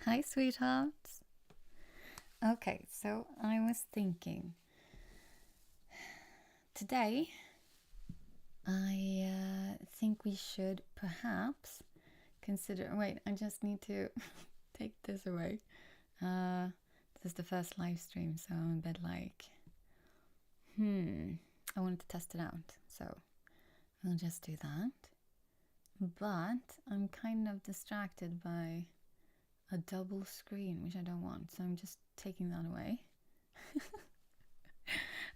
Hi, sweethearts. Okay, so I was thinking today, I think we should perhaps consider. Wait, I just need to take this away. This is the first live stream, so I'm a bit like, I wanted to test it out, so I'll just do that. But I'm kind of distracted by a double screen, which I don't want, so I'm just taking that away.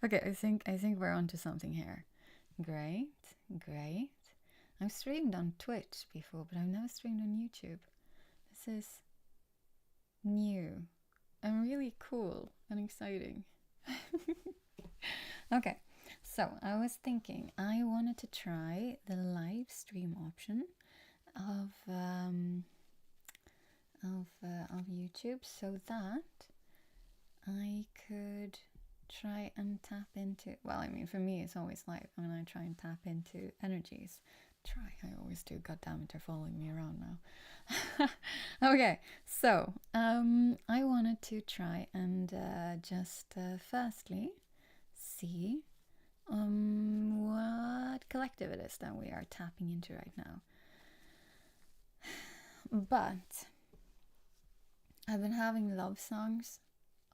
Okay, I think we're onto something here. Great, great. I've streamed on Twitch before, but I've never streamed on YouTube. This is new and really cool and exciting. Okay, so I was thinking I wanted to try the live stream option of YouTube so that I could try and tap into, well, I mean, for me it's always live when I try and tap into energies. I always do. God damn it, they're following me around now. Okay, so I wanted to try and just firstly see what collective it is that we are tapping into right now. But I've been having love songs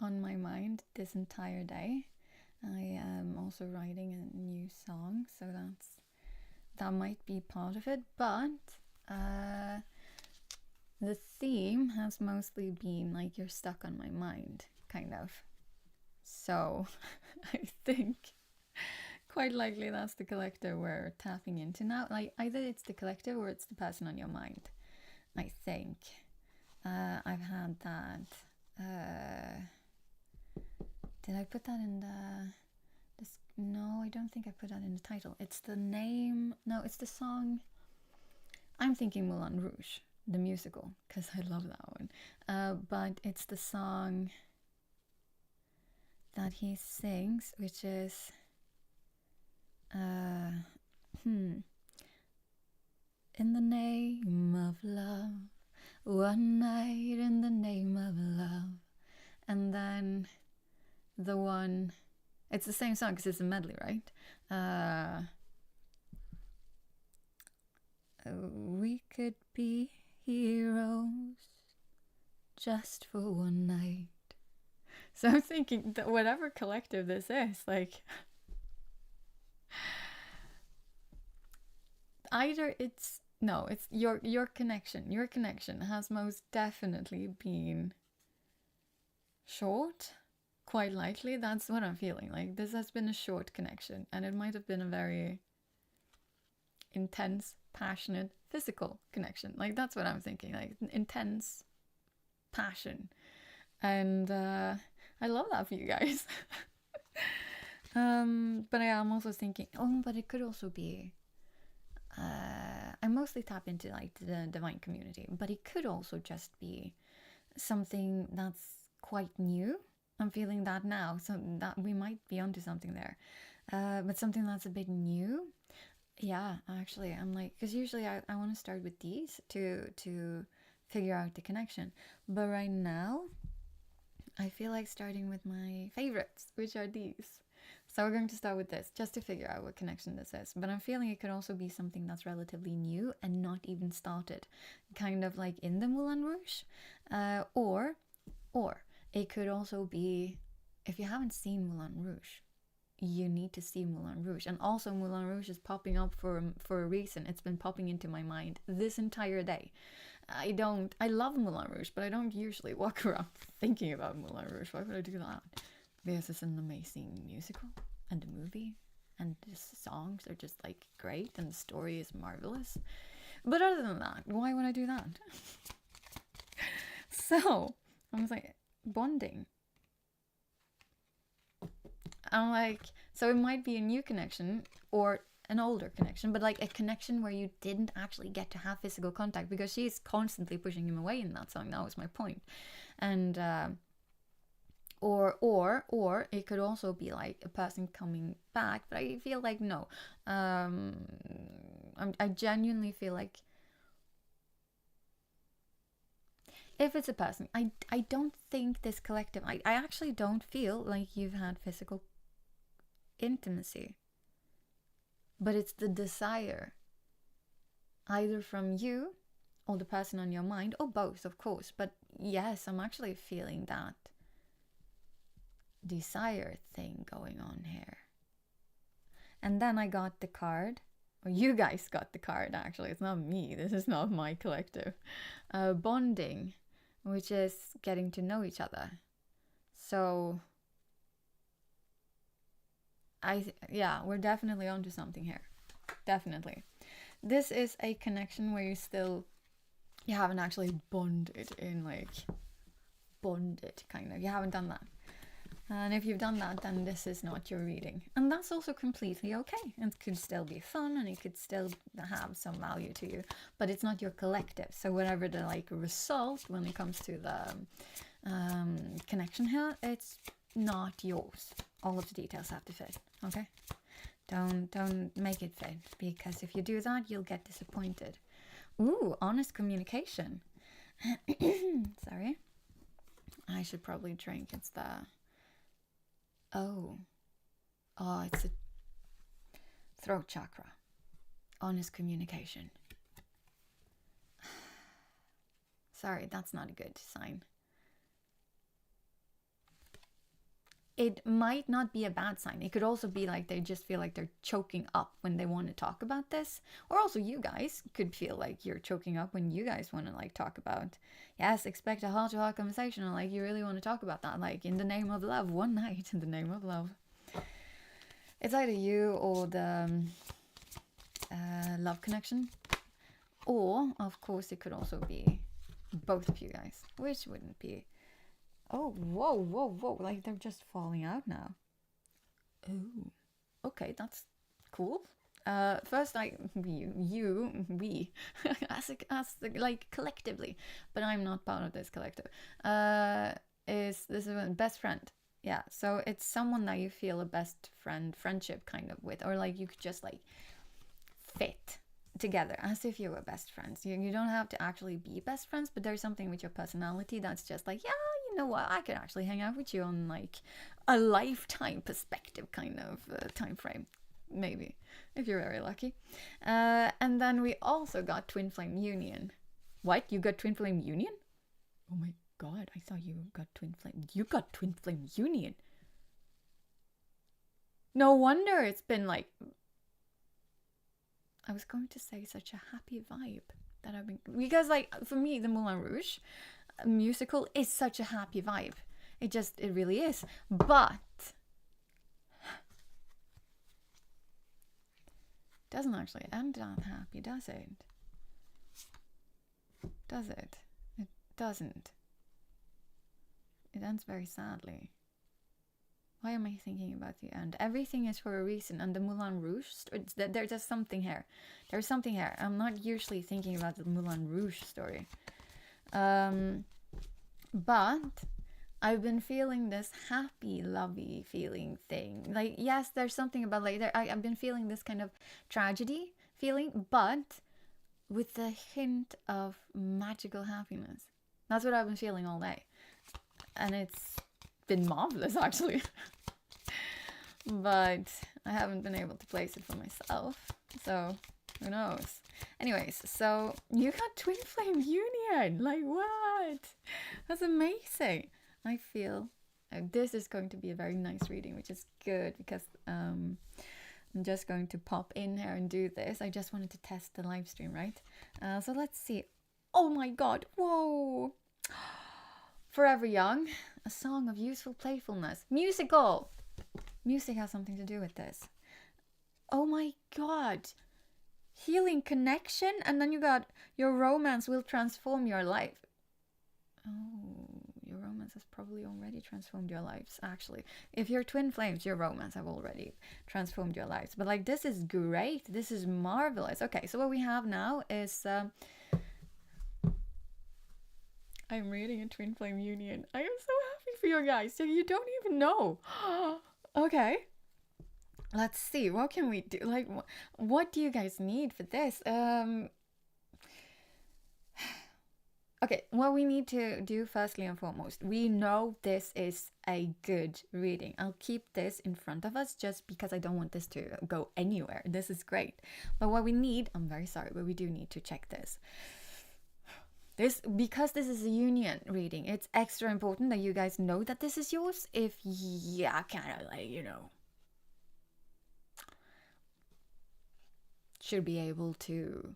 on my mind this entire day. I am also writing a new song, so that might be part of it, but the theme has mostly been like you're stuck on my mind, kind of. So I think quite likely that's the collective we're tapping into now. Like either it's the collective or it's the person on your mind, I think. I've had that. Did I put that in the... No, I don't think I put that in the title. It's the name... No, it's the song... I'm thinking Moulin Rouge, the musical, because I love that one. But it's the song that he sings, which is... In the name of love, one night in the name of love. And then the one... It's the same song because it's a medley, right? We could be heroes just for one night. So I'm thinking that whatever collective this is, like... either it's... No, it's your connection. Your connection has most definitely been short. Quite likely, that's what I'm feeling. Like this has been a short connection, and it might have been a very intense, passionate, physical connection. Like that's what I'm thinking. Like intense passion, and I love that for you guys. But I am also thinking, but it could also be. I mostly tap into like the divine community, but it could also just be something that's quite new. I'm feeling that now, so that we might be onto something there. But something that's a bit new. Yeah, actually, I'm like, because usually I want to start with these to figure out the connection. But right now, I feel like starting with my favorites, which are these. So we're going to start with this, just to figure out what connection this is. But I'm feeling it could also be something that's relatively new and not even started. Kind of like in the Moulin Rouge. Or it could also be, if you haven't seen Moulin Rouge, you need to see Moulin Rouge. And also Moulin Rouge is popping up for a reason. It's been popping into my mind this entire day. I love Moulin Rouge, but I don't usually walk around thinking about Moulin Rouge. Why would I do that? Because it's an amazing musical and a movie, and the songs are just like great, and the story is marvelous. But other than that, why would I do that? So I was like, bonding. I'm like, so it might be a new connection or an older connection, but like a connection where you didn't actually get to have physical contact, because she's constantly pushing him away in that song. That was my point. And or it could also be like a person coming back, but I feel like no. I genuinely feel like if it's a person, I don't think this collective, I actually don't feel like you've had physical intimacy, but it's the desire, either from you or the person on your mind, or both, of course. But yes, I'm actually feeling that desire thing going on here. And then I got the card, or you guys got the card, actually. It's not me. This is not my collective. Bonding, which is getting to know each other. So, yeah, we're definitely onto something here. Definitely. This is a connection where you haven't actually bonded kind of. You haven't done that. And if you've done that, then this is not your reading. And that's also completely okay. It could still be fun and it could still have some value to you, but it's not your collective. So whatever the result when it comes to the connection here, it's not yours. All of the details have to fit, okay? Don't make it fit, because if you do that, you'll get disappointed. Ooh, honest communication. Sorry. I should probably drink. It's the... Oh, it's a throat chakra. Honest communication. Sorry, that's not a good sign. It might not be a bad sign. It could also be like they just feel like they're choking up when they want to talk about this. Or also you guys could feel like you're choking up when you guys want to talk about, yes, expect a heart-to-heart conversation, or you really want to talk about that, in the name of love, one night in the name of love. It's either you or the love connection. Or, of course, it could also be both of you guys, which wouldn't be... Oh, whoa. They're just falling out now. Oh, okay, that's cool. First, we, as collectively, but I'm not part of this collective, this is a best friend. Yeah, so it's someone that you feel a best friendship kind of with, or you could just fit together as if you were best friends. You don't have to actually be best friends, but there's something with your personality that's just yeah, you know what, I could actually hang out with you on a lifetime perspective kind of time frame, maybe, if you're very lucky. And then we also got twin flame union. What? You got twin flame union? Oh my god, I thought you got twin flame. You got twin flame union. No wonder it's been I was going to say such a happy vibe that I've been, because for me the Moulin Rouge musical is such a happy vibe. It really is. But it doesn't actually end that happy, does it? Does it? It doesn't. It ends very sadly. Why am I thinking about the end? Everything is for a reason, and the Moulin Rouge, there's just something here. There's something here. I'm not usually thinking about the Moulin Rouge story. But I've been feeling this happy, lovey feeling thing. Yes, there's something about I've been feeling this kind of tragedy feeling, but with a hint of magical happiness. That's what I've been feeling all day. And it's been marvelous, actually. But I haven't been able to place it for myself, so who knows. Anyways, so you got twin flame union. What? That's amazing. I feel this is going to be a very nice reading, which is good, because I'm just going to pop in here and do this. I just wanted to test the live stream, right? So let's see. Oh my god, whoa. Forever Young, a song of youthful playfulness. Musical! Music has something to do with this. Oh my god. Healing connection, and then you got your romance will transform your life. Oh, your romance has probably already transformed your lives, actually. If you're twin flames, your romance have already transformed your lives. But this is great. This is marvelous. Okay, so what we have now is... I'm reading a twin flame union. I am so happy for you guys. So you don't even know. Okay. Let's see. What can we do? What do you guys need for this? Okay, what we need to do firstly and foremost, we know this is a good reading. I'll keep this in front of us just because I don't want this to go anywhere. This is great. But what we need, I'm very sorry, but we do need to check this. Because this is a union reading, it's extra important that you guys know that this is yours. If, yeah, kind of like, should be able to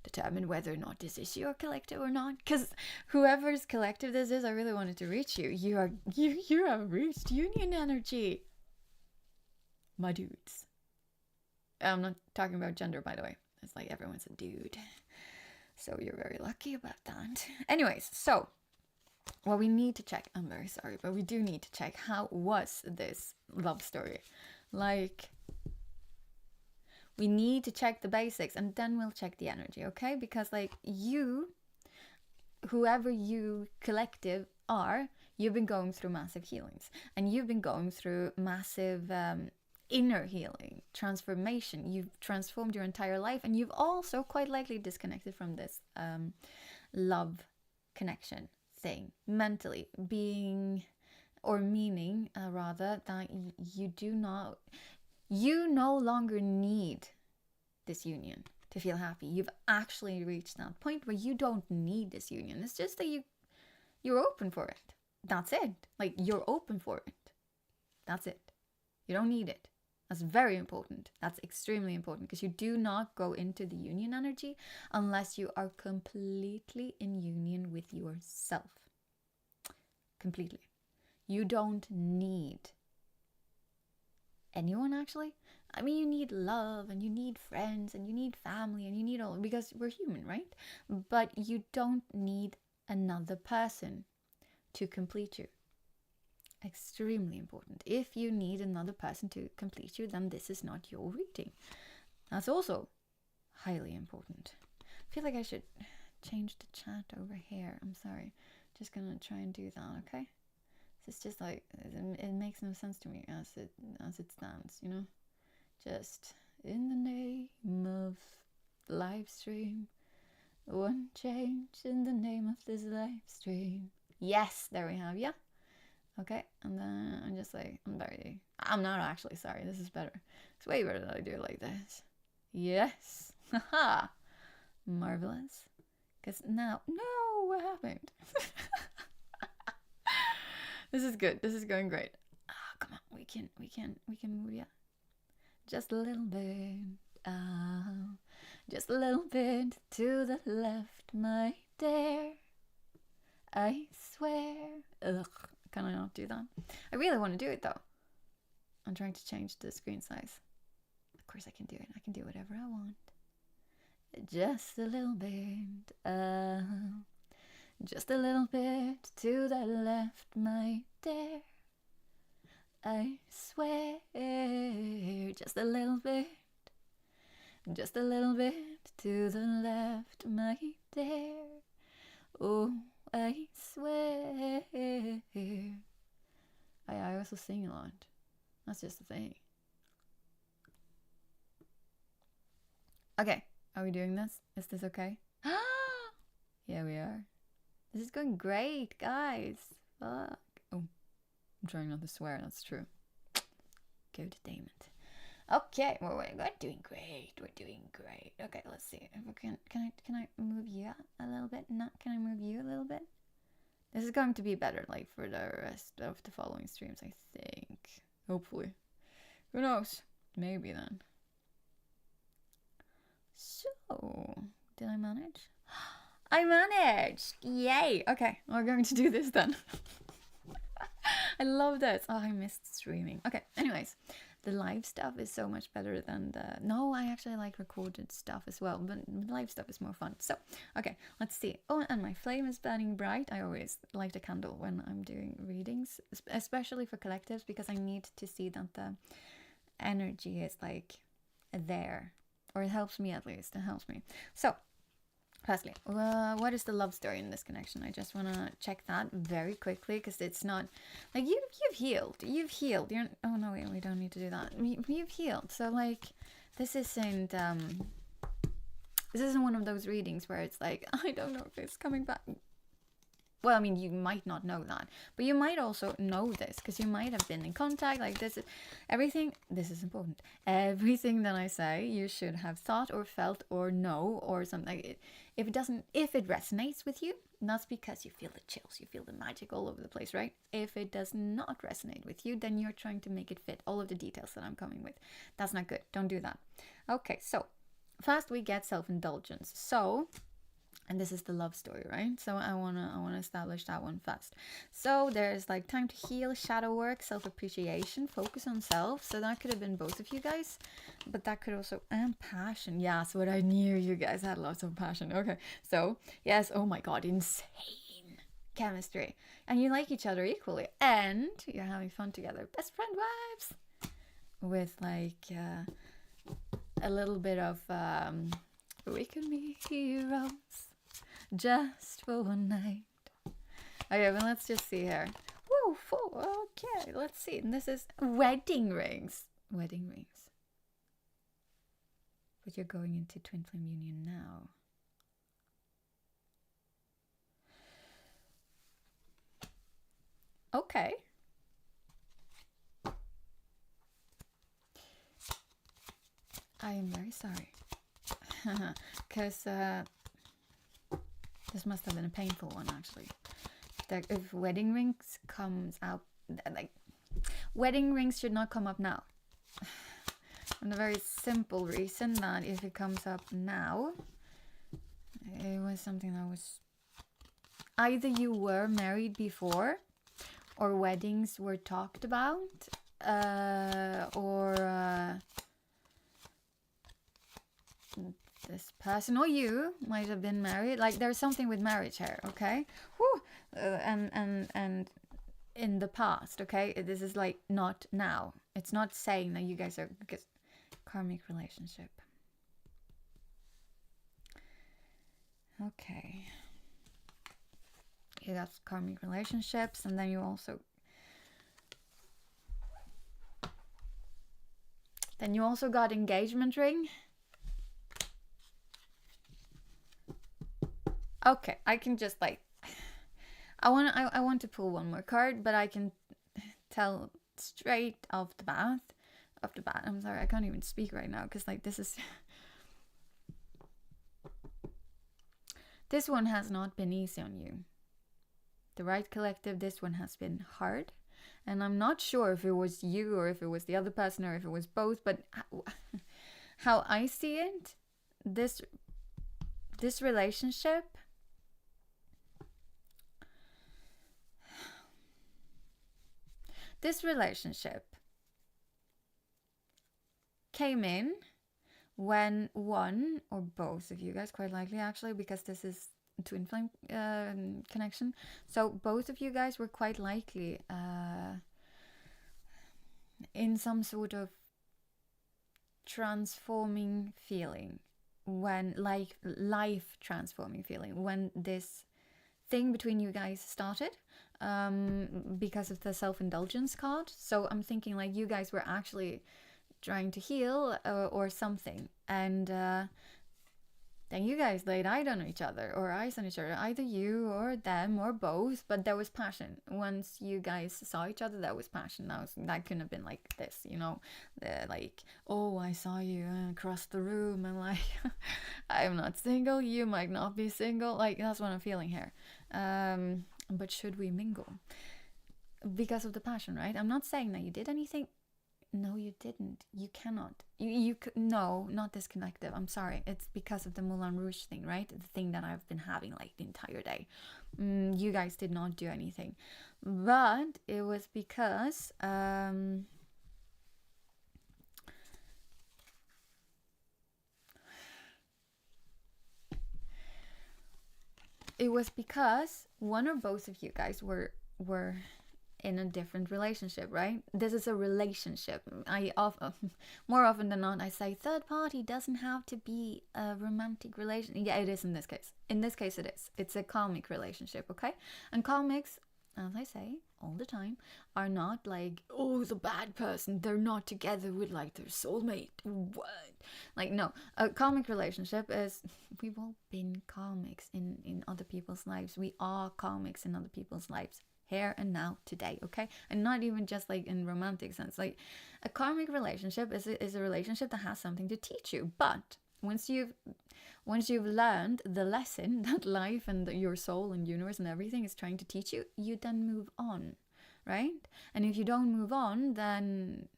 determine whether or not this is your collective or not, because whoever's collective this is, I really wanted to reach you. You have reached union energy, my dudes. I'm not talking about gender, by the way. It's like everyone's a dude, so you're very lucky about that. Anyways, so what we need to check, I'm very sorry, but we do need to check, how was this love story? Like, we need to check the basics and then we'll check the energy, okay? Because like whoever you collective are, you've been going through massive healings and you've been going through massive inner healing, transformation. You've transformed your entire life and you've also quite likely disconnected from this love connection thing mentally, being or meaning rather that you no longer need this union to feel happy. You've actually reached that point where you don't need this union. It's just that you're open for it. That's it. Like, you're open for it. That's it. You don't need it. That's very important. That's extremely important, because you do not go into the union energy unless you are completely in union with yourself. Completely. You don't need anyone, actually. I mean, you need love and you need friends and you need family and you need all, because we're human, right? But you don't need another person to complete you. Extremely important. If you need another person to complete you, then this is not your reading. That's also highly important. I feel like I should change the chat over here. I'm sorry. Just gonna try and do that, okay? It's just like, it makes no sense to me as it stands, you know? Just in the name of live stream, one change in the name of this live stream. Yes, there we have, yeah. Okay, and then I'm just like, I'm not actually sorry, this is better. It's way better that I do it like this. Yes, haha, marvelous. Because now, no, what happened? This is good. This is going great. Come on, we can move, yeah. Just a little bit. Just a little bit to the left, my dear. I swear. Ugh, can I not do that? I really want to do it though. I'm trying to change the screen size. Of course I can do it. I can do whatever I want. Just a little bit. Just a little bit to the left, my dear. I swear. Just a little bit. Just a little bit to the left, my dear. Oh, I swear. I also sing a lot. That's just the thing. Okay, are we doing this? Is this okay? Yeah, we are. This is going great, guys. Fuck. Oh, I'm trying not to swear. That's true. Go to damn it. Okay, well, we're doing great. We're doing great. Okay, let's see if we can I move you a little bit? No, can I move you a little bit? This is going to be better, like, for the rest of the following streams, I think. Hopefully. Who knows? Maybe then. So, did I manage? I managed! Yay! Okay, we're going to do this then. I love this. Oh, I missed streaming. Okay, anyways. The live stuff is so much better than the... No, I actually like recorded stuff as well, but live stuff is more fun. So, okay, let's see. Oh, and my flame is burning bright. I always light a candle when I'm doing readings, especially for collectives, because I need to see that the energy is, like, there. Or it helps me, at least. It helps me. So, firstly, what is the love story in this connection? I just want to check that very quickly, because it's not like you've healed. You're, oh no, we don't need to do that. You've healed. So like, this isn't one of those readings where it's like, I don't know if it's coming back. Well, I mean, you might not know that, but you might also know this because you might have been in contact. Like this is everything. This is important. Everything that I say, you should have thought or felt or know or something. If it doesn't, if it resonates with you, that's because you feel the chills, you feel the magic all over the place, right? If it does not resonate with you, then you're trying to make it fit all of the details that I'm coming with. That's not good. Don't do that. Okay, so first we get self-indulgence. So, and this is the love story, right? So I wanna establish that one first. So there's like time to heal, shadow work, self-appreciation, focus on self. So that could have been both of you guys, but that could also, and passion. Yes, what I knew you guys had lots of passion. Okay, so yes, oh my god, insane chemistry, and you like each other equally, and you're having fun together, best friend vibes, with like a little bit of we can be heroes just for one night. Okay, well, let's just see here. Whoa, okay, let's see. And this is wedding rings. Wedding rings. But you're going into twin flame union now. Okay. I am very sorry. Because this must have been a painful one, actually. That if wedding rings comes out, like, wedding rings should not come up now. And the very simple reason that if it comes up now, it was something that was either you were married before, or weddings were talked about, or this person or you might have been married. Like there's something with marriage here, okay? Woo! And in the past, okay? This is like not now. It's not saying that you guys are, because karmic relationship. Okay. You got karmic relationships, and then you also got engagement ring. Okay, I can just like I want to pull one more card, but I can tell straight off the bat. I'm sorry, I can't even speak right now because like this one has not been easy on you. The right collective, this one has been hard, and I'm not sure if it was you or if it was the other person or if it was both, but how I see it, this relationship came in when one or both of you guys, quite likely actually, because this is twin flame connection, so both of you guys were quite likely in some sort of transforming feeling, when like life transforming feeling, when this thing between you guys started, because of the self-indulgence card. So I'm thinking like you guys were actually trying to heal or something, and then you guys laid eyes on each other, either you or them or both, but there was passion. Once you guys saw each other, there was passion. That couldn't have been like this, you know, like, oh, I saw you across the room and like I'm not single, you might not be single, like that's what I'm feeling here. But should we mingle? Because of the passion, right? I'm not saying that you did anything. No, you didn't. You cannot. You could. No, not this collective. I'm sorry. It's because of the Moulin Rouge thing, right? The thing that I've been having like the entire day. You guys did not do anything. But it was because one or both of you guys were in a different relationship, right? This is a relationship. More often than not, I say third party doesn't have to be a romantic relation. Yeah, it is in this case. In this case, it is. It's a karmic relationship, okay? And karmics as I say all the time, are not like, oh, the bad person, they're not together with like their soulmate. What? Like, no, a karmic relationship is, we've all been karmics in other people's lives. We are karmics in other people's lives, here and now, today, okay? And not even just like in romantic sense. Like, a karmic relationship is a relationship that has something to teach you. But once you've learned the lesson that life and your soul and universe and everything is trying to teach you, you then move on, right? And if you don't move on, then,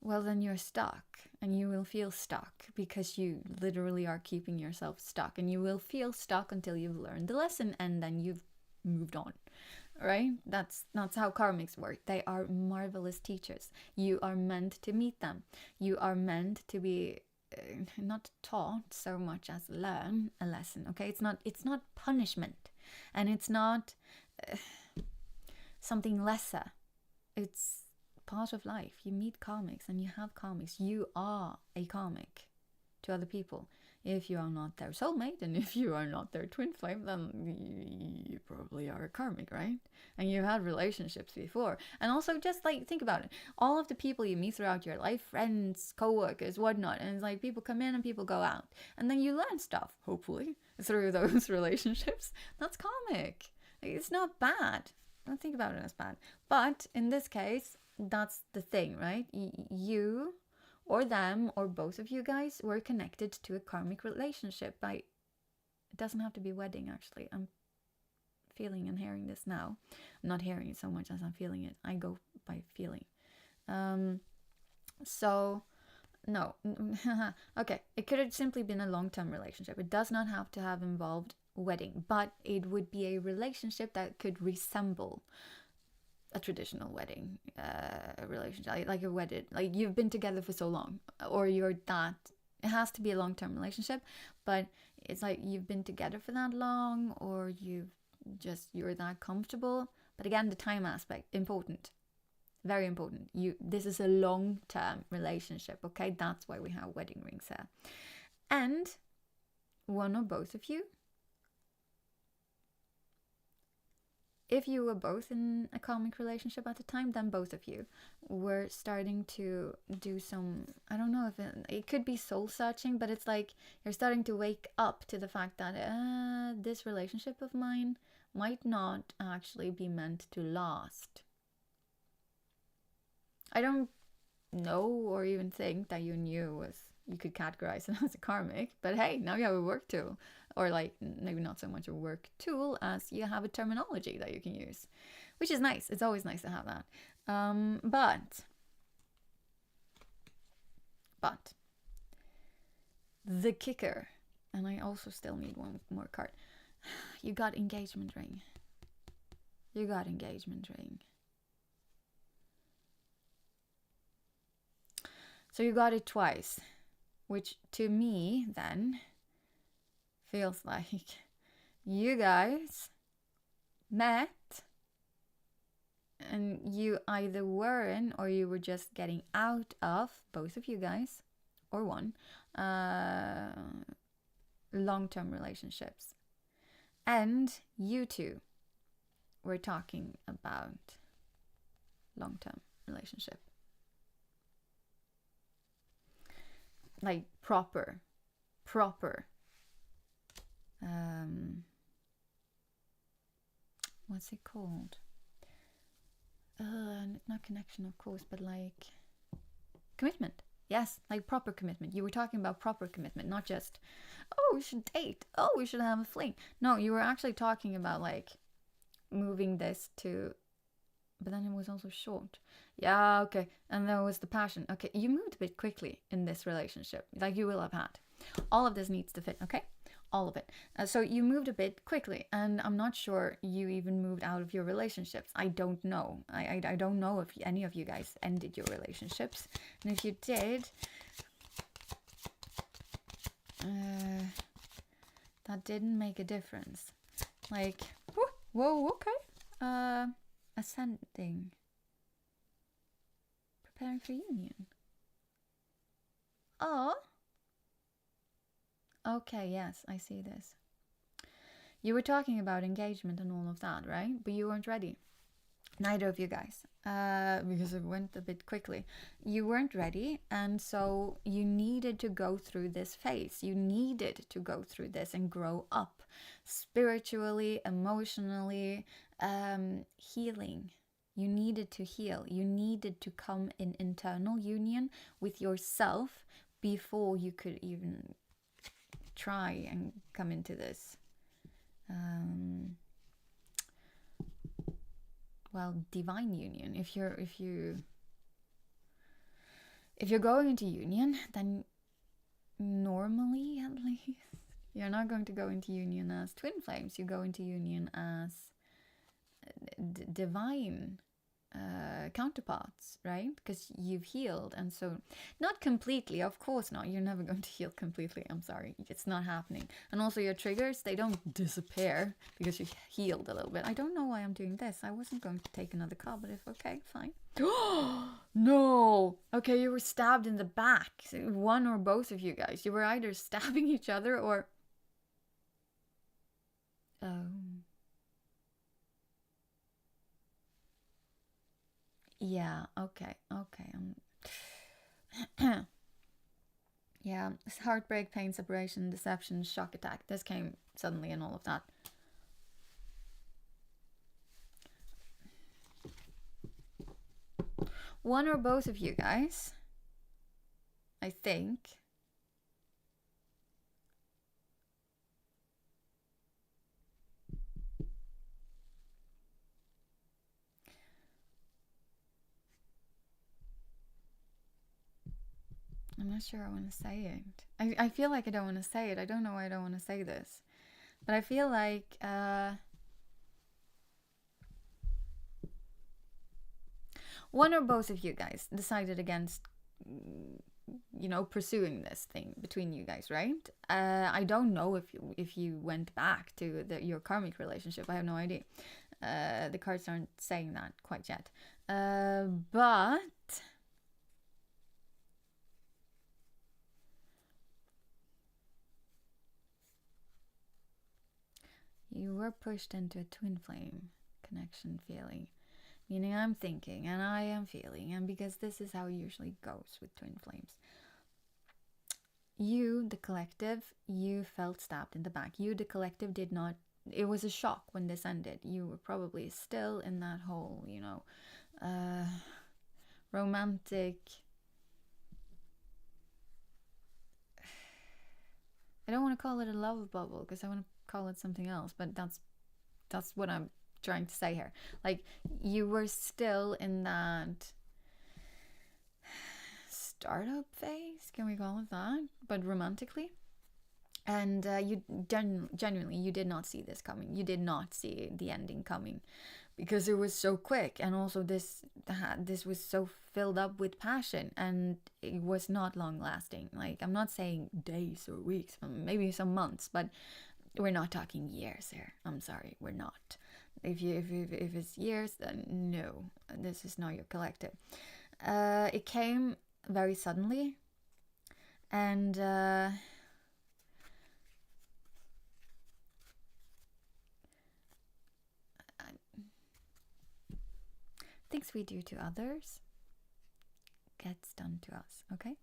well, then you're stuck, and you will feel stuck because you literally are keeping yourself stuck, and you will feel stuck until you've learned the lesson, and then you've moved on, right? That's how karmics work. They are marvelous teachers. You are meant to meet them. You are meant to be not taught so much as learn a lesson, okay? It's not punishment, and it's not something lesser. It's part of life. You meet karmics and you have karmics. You are a karmic to other people. If you are not their soulmate, and if you are not their twin flame, then you probably are a karmic, right? And you've had relationships before. And also, just like, think about it. All of the people you meet throughout your life, friends, co-workers, whatnot, and it's like people come in and people go out. And then you learn stuff, hopefully, through those relationships. That's karmic. It's not bad. Don't think about it as bad. But in this case, that's the thing, right? You or them or both of you guys were connected to a karmic relationship by, it doesn't have to be wedding, actually. I'm feeling and hearing this now. I'm not hearing it so much as I'm feeling it. I go by feeling. So no. Okay, it could have simply been a long-term relationship. It does not have to have involved wedding, but it would be a relationship that could resemble a traditional wedding relationship, like a wedded, like you've been together for so long, or you're that, it has to be a long-term relationship, but it's like you've been together for that long, or you're that comfortable. But again, the time aspect, important, very important. This is a long-term relationship, okay? That's why we have wedding rings here. And one or both of you, if you were both in a karmic relationship at the time, then both of you were starting to do some, I don't know if it could be soul searching, but it's like you're starting to wake up to the fact that this relationship of mine might not actually be meant to last. I don't know or even think that you could categorize it as a karmic, but hey, now you have a work tool, or like maybe not so much a work tool as you have a terminology that you can use, which is nice. It's always nice to have that. But the kicker, and I also still need one more card. You got engagement ring. You got engagement ring. So you got it twice, which to me then feels like you guys met and you either were in, or you were just getting out of, both of you guys, or one, long-term relationships. And you two were talking about long-term relationship. Like proper what's it called? Not connection, of course, but like commitment. Yes, like proper commitment. You were talking about proper commitment, not just, oh, we should date, oh, we should have a fling. No, you were actually talking about like moving this to, but then it was also short. Yeah, okay. And there was the passion. Okay, you moved a bit quickly in this relationship, like you will have had. All of this needs to fit, okay? All of it. So you moved a bit quickly, and I'm not sure you even moved out of your relationships. I don't know. I don't know if any of you guys ended your relationships. And if you did, that didn't make a difference. Like, whoa, okay. Ascending. Preparing for union. Oh. Okay, yes, I see this. You were talking about engagement and all of that, right? But you weren't ready. Neither of you guys, because it went a bit quickly. You weren't ready, and so you needed to go through this phase. You needed to go through this and grow up spiritually, emotionally, healing. You needed to heal. You needed to come in internal union with yourself before you could even try and come into this. Well, divine union. If you're going into union, then normally, at least, you're not going to go into union as twin flames. You go into union as divine counterparts, right? Because you've healed, and so not completely, of course not. You're never going to heal completely. I'm sorry, it's not happening. And also your triggers, they don't disappear because you healed a little bit. I don't know why I'm doing this. I wasn't going to take another call, but if okay, fine. No. Okay, you were stabbed in the back. One or both of you guys. You were either stabbing each other or yeah, okay. Yeah, heartbreak, pain, separation, deception, shock attack. This came suddenly and all of that. One or both of you guys, I think. I'm not sure I want to say it. I feel like I don't want to say it. I don't know why I don't want to say this. But I feel like one or both of you guys decided against, pursuing this thing between you guys, right? I don't know if you went back to your karmic relationship. I have no idea. The cards aren't saying that quite yet. But you were pushed into a twin flame connection feeling. Meaning I'm thinking and I am feeling, and because this is how it usually goes with twin flames. You, the collective, you felt stabbed in the back. You, the collective, did not. It was a shock when this ended. You were probably still in that whole, romantic. I don't want to call it a love bubble because I want to call it something else, but that's what I'm trying to say here. Like, you were still in that startup phase, can we call it that, but romantically. And you genuinely, you did not see this coming. You did not see the ending coming because it was so quick, and also this was so filled up with passion, and it was not long lasting. Like, I'm not saying days or weeks, maybe some months, but we're not talking years here. I'm sorry, we're not. If it's years, then no, this is not your collective. It came very suddenly, and things we do to others gets done to us. Okay,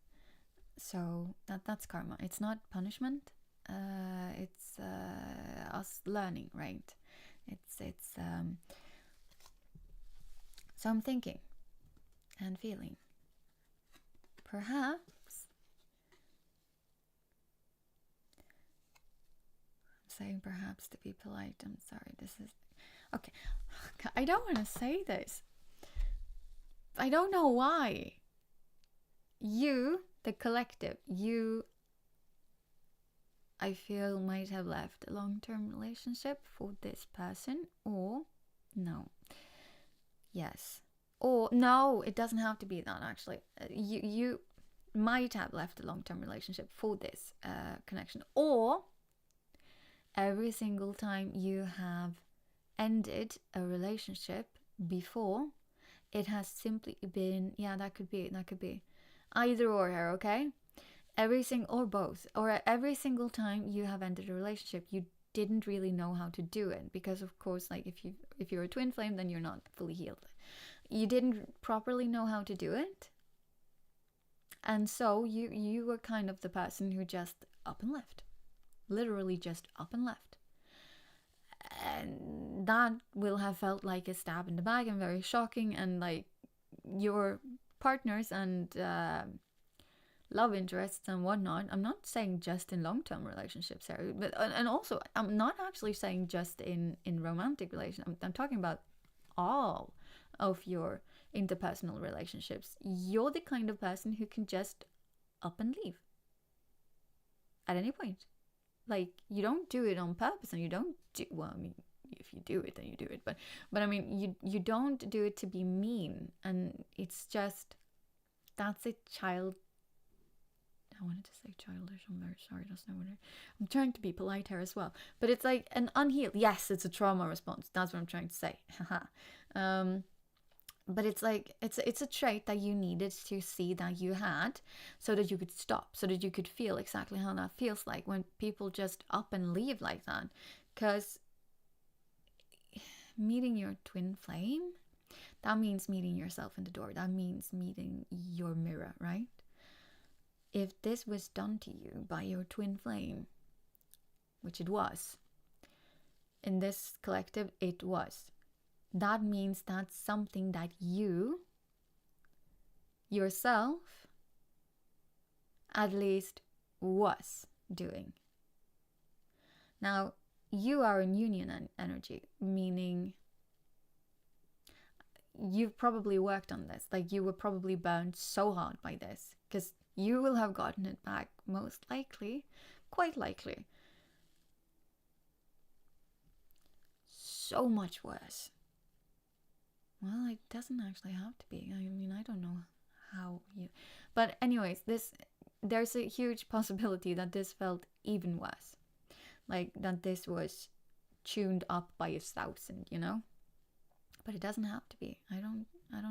so that's karma. It's not punishment. It's us learning, right? It's so I'm thinking and feeling, perhaps I'm saying perhaps to be polite. I'm sorry, this is okay. I don't want to say this. I don't know why. You, the collective, you, I feel, might have left a long-term relationship for this person, or no. Yes. Or no, it doesn't have to be that, actually. You might have left a long-term relationship for this connection, or every single time you have ended a relationship before, it has simply been, yeah, that could be either or here, okay? Or both, or every single time you have ended a relationship, you didn't really know how to do it, because of course, like if you're a twin flame, then you're not fully healed. You didn't properly know how to do it, and so you were kind of the person who just up and left, literally just up and left. And that will have felt like a stab in the back and very shocking. And like your partners and love interests and whatnot, I'm not saying just in long-term relationships here, but and also I'm not actually saying just in romantic relations. I'm talking about all of your interpersonal relationships. You're the kind of person who can just up and leave at any point. Like, you don't do it on purpose, and you don't do, well, I mean, if you do it, then you do it, but I mean, you don't do it to be mean, and it's just, that's a child. I wanted to say childish. I'm very sorry. That's not what I'm trying to be polite here as well. But it's like an unhealed. Yes, it's a trauma response. That's what I'm trying to say. But it's like it's a trait that you needed to see that you had, so that you could stop, so that you could feel exactly how that feels like when people just up and leave like that. Because meeting your twin flame, that means meeting yourself in the door. That means meeting your mirror, right? If this was done to you by your twin flame, which it was, in this collective it was, that means that's something that you yourself at least was doing. Now, you are in union energy, meaning you've probably worked on this. Like, you were probably burned so hard by this, because you will have gotten it back, most likely, quite likely, so much worse. Well, it doesn't actually have to be. I mean, I don't know how you... But anyways, there's a huge possibility that this felt even worse. Like, that this was tuned up by 1,000, you know? But it doesn't have to be. I don't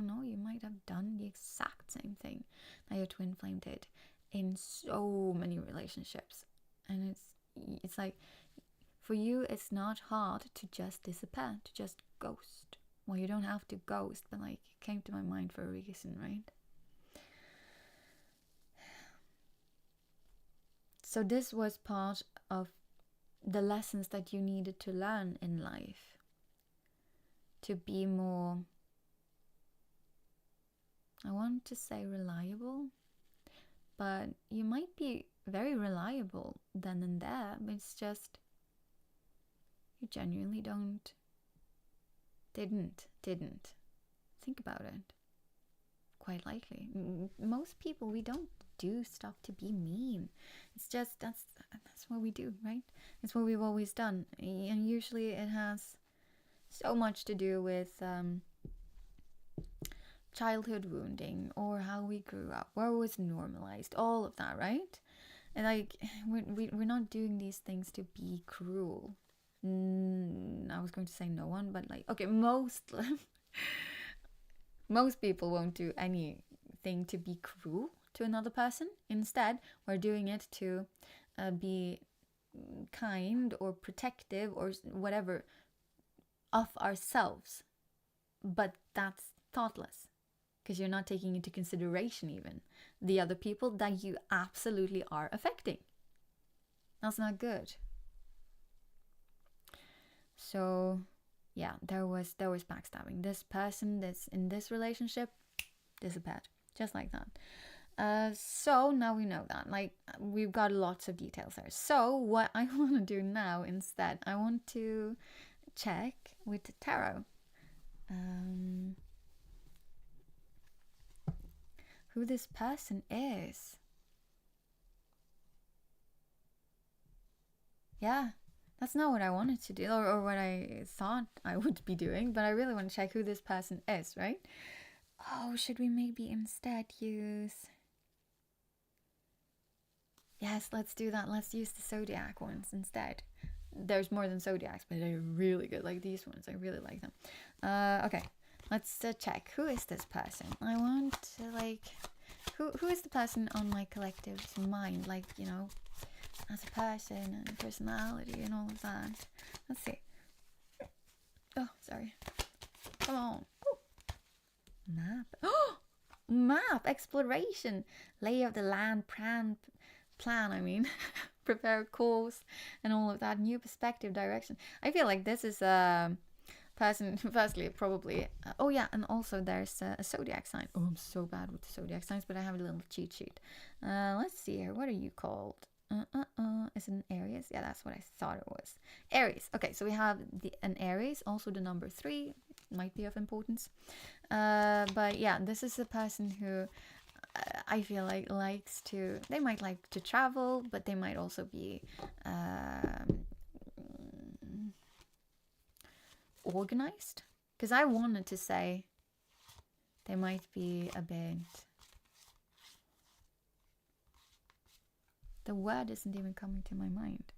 know. You might have done the exact same thing that your twin flame did in so many relationships. And it's like, for you, it's not hard to just disappear, to just ghost. Well, you don't have to ghost, but like, it came to my mind for a reason, right? So this was part of the lessons that you needed to learn in life, to be more, I want to say reliable, but you might be very reliable then and there, but it's just, you genuinely didn't think about it. Quite likely. Most people, we don't do stuff to be mean. It's just, that's what we do, right? It's what we've always done. And usually it has so much to do with childhood wounding, or how we grew up, where it was normalized, all of that, right? And like, we're not doing these things to be cruel. I was going to say no one, but like, okay, most people won't do anything to be cruel to another person. Instead, we're doing it to be kind or protective or whatever of ourselves. But that's thoughtless, because you're not taking into consideration even the other people that you absolutely are affecting. That's not good. So yeah, there was backstabbing. This person that's in this relationship disappeared, just like that. So now we know that, like, we've got lots of details there. So what I want to do now instead, I want to check with tarot who this person is. Yeah, that's not what I wanted to do, or what I thought I would be doing, but I really want to check who this person is, right? Oh, should we maybe instead use... Yes, let's do that. Let's use the zodiac ones instead. There's more than zodiacs, but they're really good. Like these ones, I really like them. Okay, let's check. Who is this person? I want to, like... Who is the person on my collective's mind? Like, you know, as a person and personality and all of that. Let's see. Oh, sorry. Come on. Oh. Map. Oh, map. Exploration. Lay of the land. Plan. I mean, prepare course and all of that. New perspective, direction. I feel like this is a person. Firstly, probably. Oh yeah, and also there's a zodiac sign. Oh, I'm so bad with the zodiac signs, but I have a little cheat sheet. Let's see here. What are you called? Is it an Aries? Yeah, that's what I thought it was. Aries. Okay, so we have an Aries, also the number 3 might be of importance. But yeah, this is a person who I feel like likes to. They might like to travel, but they might also be organized. Because I wanted to say they might be a bit. The word isn't even coming to my mind.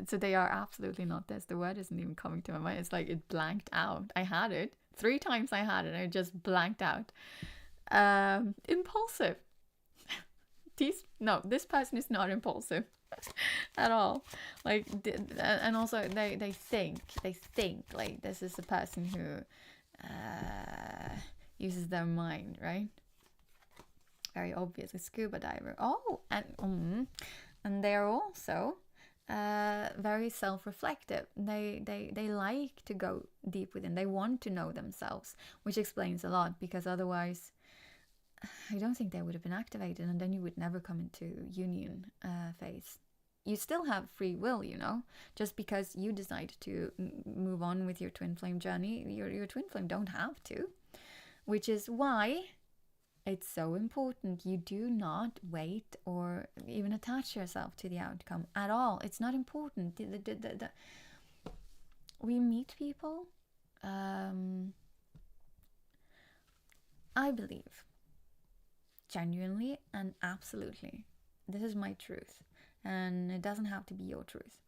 So they are absolutely not this. The word isn't even coming to my mind. It's like it blanked out. I had it 3 times. I had it. And it just blanked out. Impulsive. This person is not impulsive at all. Like, and also they think like this is a person who uses their mind, right? Very obviously, scuba diver. Oh, and they're also very self-reflective. They like to go deep within. They want to know themselves, which explains a lot, because otherwise I don't think they would have been activated, and then you would never come into union phase. You still have free will, you know. Just because you decide to move on with your twin flame journey, your twin flame don't have to. Which is why it's so important you do not wait or even attach yourself to the outcome at all. It's not important. We meet people. I believe genuinely and absolutely, this is my truth, and it doesn't have to be your truth,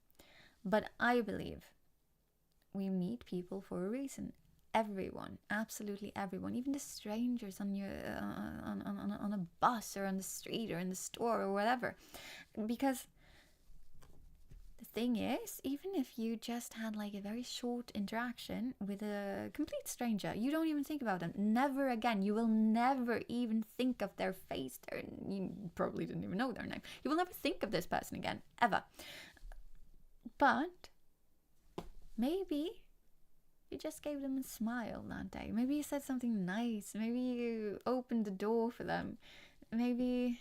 but I believe we meet people for a reason. Everyone, absolutely everyone, even the strangers on your on a bus or on the street or in the store or whatever. Because the thing is, even if you just had like a very short interaction with a complete stranger, you don't even think about them. Never again. You will never even think of their face. You probably didn't even know their name. You will never think of this person again, ever. But maybe you just gave them a smile that day. Maybe you said something nice. Maybe you opened the door for them. Maybe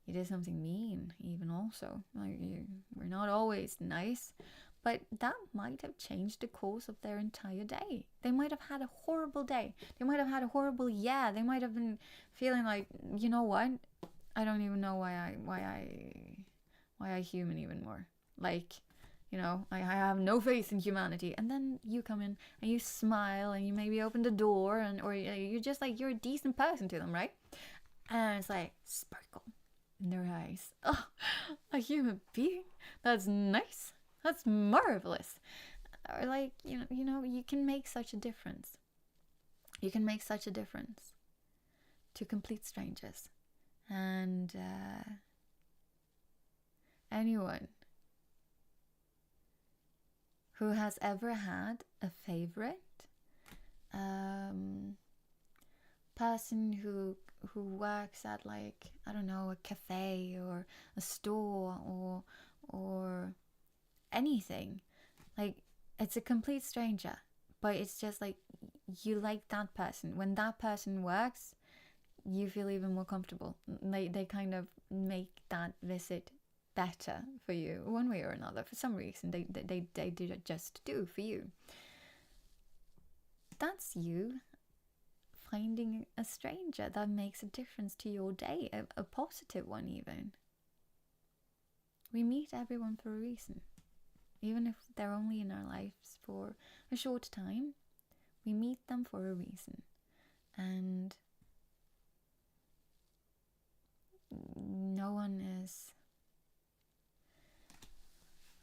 you did something mean, even also. Like, we're not always nice, but that might have changed the course of their entire day. They might have had a horrible day. They might have had a horrible year. They might have been feeling like, you know what? I don't even know why I human even more. Like, you know, I have no faith in humanity. And then you come in and you smile and you maybe open the door, or you're just like, you're a decent person to them, right? And it's like sparkle in their eyes. Oh, a human being? That's nice. That's marvelous. Or like, you know, you can make such a difference. You can make such a difference to complete strangers. And anyone who has ever had a favorite person who works at, like, I don't know, a cafe or a store or anything, like, it's a complete stranger, but it's just like you like that person. When that person works, you feel even more comfortable. They kind of make that visit better for you one way or another. For some reason, they do just do for you. That's you finding a stranger that makes a difference to your day, a positive one even. We meet everyone for a reason. Even if they're only in our lives for a short time, we meet them for a reason. And no one is,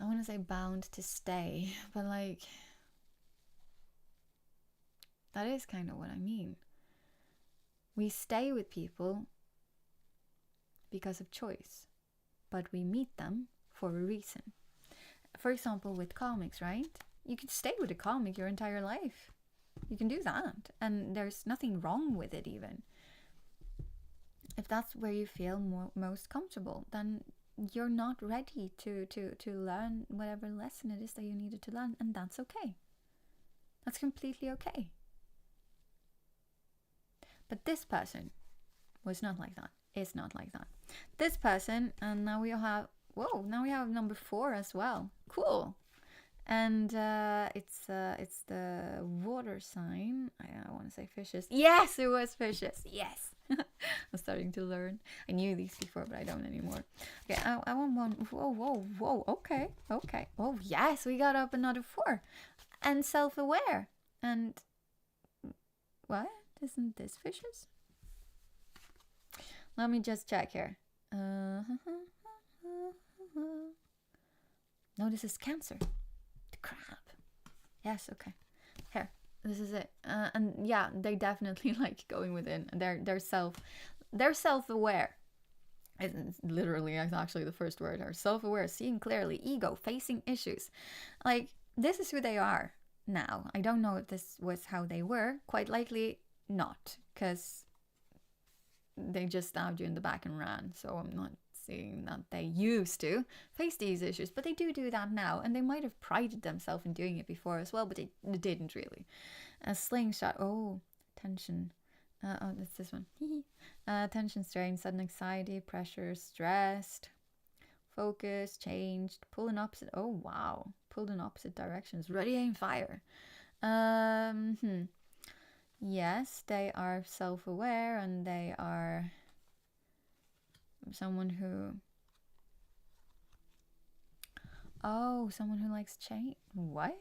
I want to say bound to stay, but like, that is kind of what I mean. We stay with people because of choice, but we meet them for a reason. For example, with comics, right? You could stay with a comic your entire life. You can do that, and there's nothing wrong with it even. If that's where you feel most comfortable, then you're not ready to learn whatever lesson it is that you needed to learn, and that's okay. That's completely okay. But this person was not like that. Is not like that. This person, and now we have number 4 as well. Cool. And it's the water sign. I want to say fishes. Yes, it was fishes. Yes. I'm starting to learn. I knew these before, but I don't anymore. Okay, I want one. Whoa. Okay. Oh, yes, we got up another 4. And self-aware. And what? Isn't this fishes? Let me just check here. No, this is Cancer. The crab. Yes, okay. Here, this is it. And yeah, they definitely like going within. They're self-aware. It's literally, it's actually the first word. Are self-aware, seeing clearly, ego, facing issues. Like, this is who they are now. I don't know if this was how they were. Quite likely not, because they just stabbed you in the back and ran. So I'm not saying that they used to face these issues, but they do that now, and they might have prided themselves in doing it before as well, but they didn't really. A slingshot. Oh, tension. Oh, that's this one. Tension, strain, sudden anxiety, pressure, stressed, focus, changed, pull in opposite. Oh wow, pulled in opposite directions. Ready, aim, fire. Yes, they are self-aware, and they are someone who likes change. What?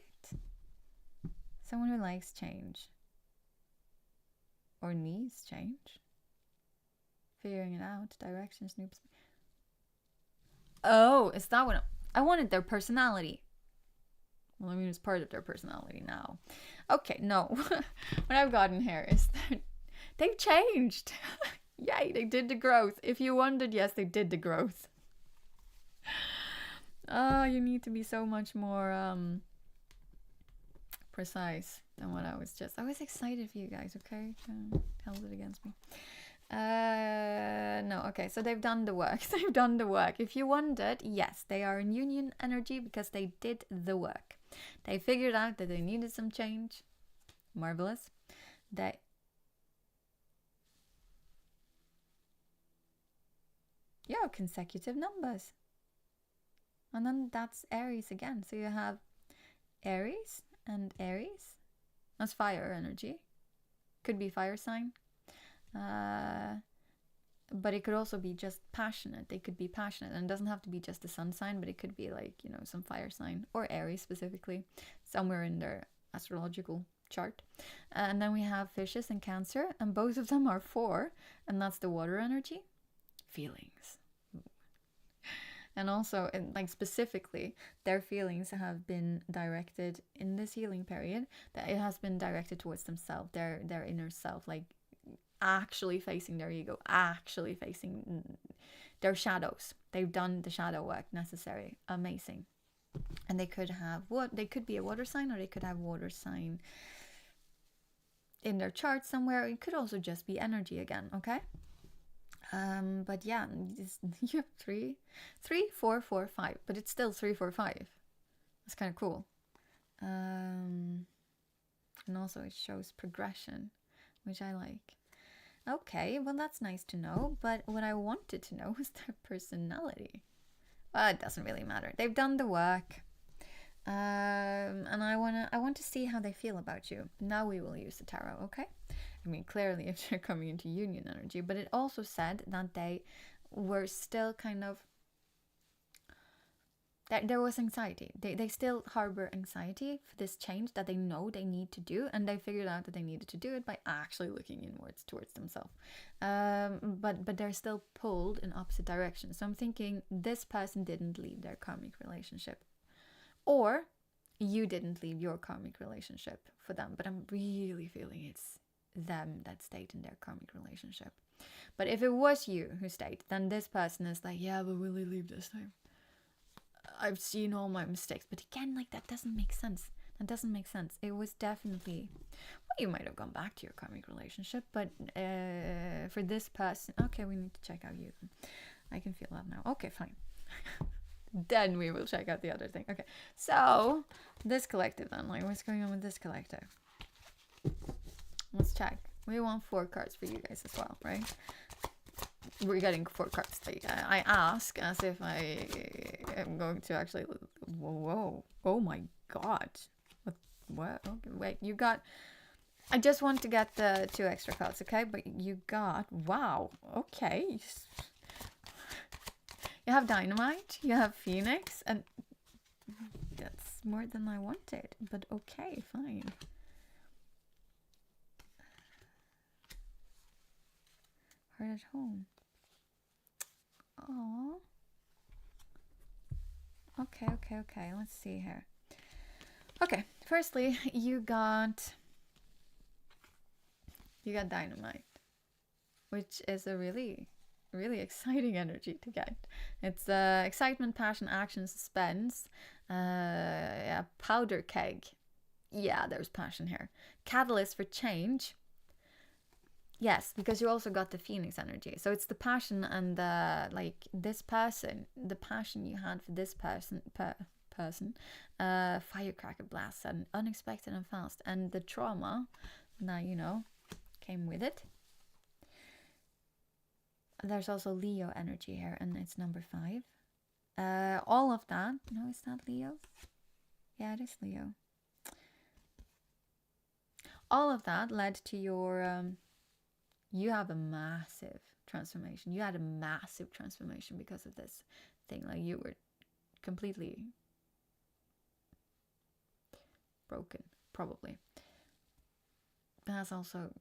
Someone who likes change or needs change. Figuring it out, direction, snoops. Oh, is that what I wanted? Their personality. Well, I mean, it's part of their personality now. Okay, no. What I've gotten here is that they've changed. Yay, they did the growth. If you wondered, yes, they did the growth. Oh, you need to be so much more precise than what I was just. I was excited for you guys, okay? Held it against me. No, okay, so they've done the work. They've done the work. If you wondered, yes, they are in union energy because they did the work. They figured out that they needed some change. Marvelous. Yeah, consecutive numbers. And then that's Aries again. So you have Aries and Aries. That's fire energy. Could be fire sign. But it could also be just passionate. They could be passionate, and it doesn't have to be just a sun sign, but it could be like, you know, some fire sign or Aries specifically, somewhere in their astrological chart. And then we have fishes and Cancer, and both of them are 4, and that's the water energy. Feelings. And also, like, specifically, their feelings have been directed in this healing period, that it has been directed towards themselves, their inner self, like actually facing their ego, actually facing their shadows. They've done the shadow work necessary. Amazing. And they could have they could be a water sign, or they could have water sign in their chart somewhere. It could also just be energy again, okay? But yeah, you have 3, 4, 4, 5, but it's still 3, 4, 5. That's kind of cool. And also it shows progression, which I like. Okay, well, that's nice to know, but what I wanted to know was their personality. Well, it doesn't really matter. They've done the work. And I want to see how they feel about you. Now we will use the tarot, okay? I mean, clearly if they're coming into union energy, but it also said that they were still kind of, that there was anxiety. They still harbor anxiety for this change that they know they need to do, and they figured out that they needed to do it by actually looking inwards towards themselves. But they're still pulled in opposite directions. So I'm thinking this person didn't leave their karmic relationship, or you didn't leave your karmic relationship for them, but I'm really feeling it's them that stayed in their karmic relationship. But if it was you who stayed, then this person is like, yeah, but will he leave this time? I've seen all my mistakes. But again, like, that doesn't make sense. That doesn't make sense. It was definitely, well, you might have gone back to your karmic relationship, but for this person, okay, we need to check out you. I can feel that now. Okay, fine. Then we will check out the other thing. Okay, so this collective then, like, what's going on with this collective? Let's check. We want 4 cards for you guys as well, right? We're getting 4 cards. Like, I ask as if I am going to actually. Whoa! Oh my God! What? Okay, wait, you got. I just want to get the 2 extra cards, okay? But you got. Wow. Okay. You have Dynamite. You have Phoenix, and that's more than I wanted. But okay, fine. Heart at home. Oh. Okay. Let's see here. Okay. Firstly, you got Dynamite, which is a really, really exciting energy to get. It's excitement, passion, action, suspense. Yeah, powder keg. Yeah, there's passion here. Catalyst for change. Yes, because you also got the Phoenix energy. So it's the passion and the, like, this person, the passion you had for this person, firecracker blast, and unexpected and fast, and the trauma that, you know, came with it. There's also Leo energy here, and it's number 5. All of that, no, it's not Leo. Yeah, it is Leo. All of that led to your, you have a massive transformation. You had a massive transformation because of this thing. Like, you were completely broken, probably. That's also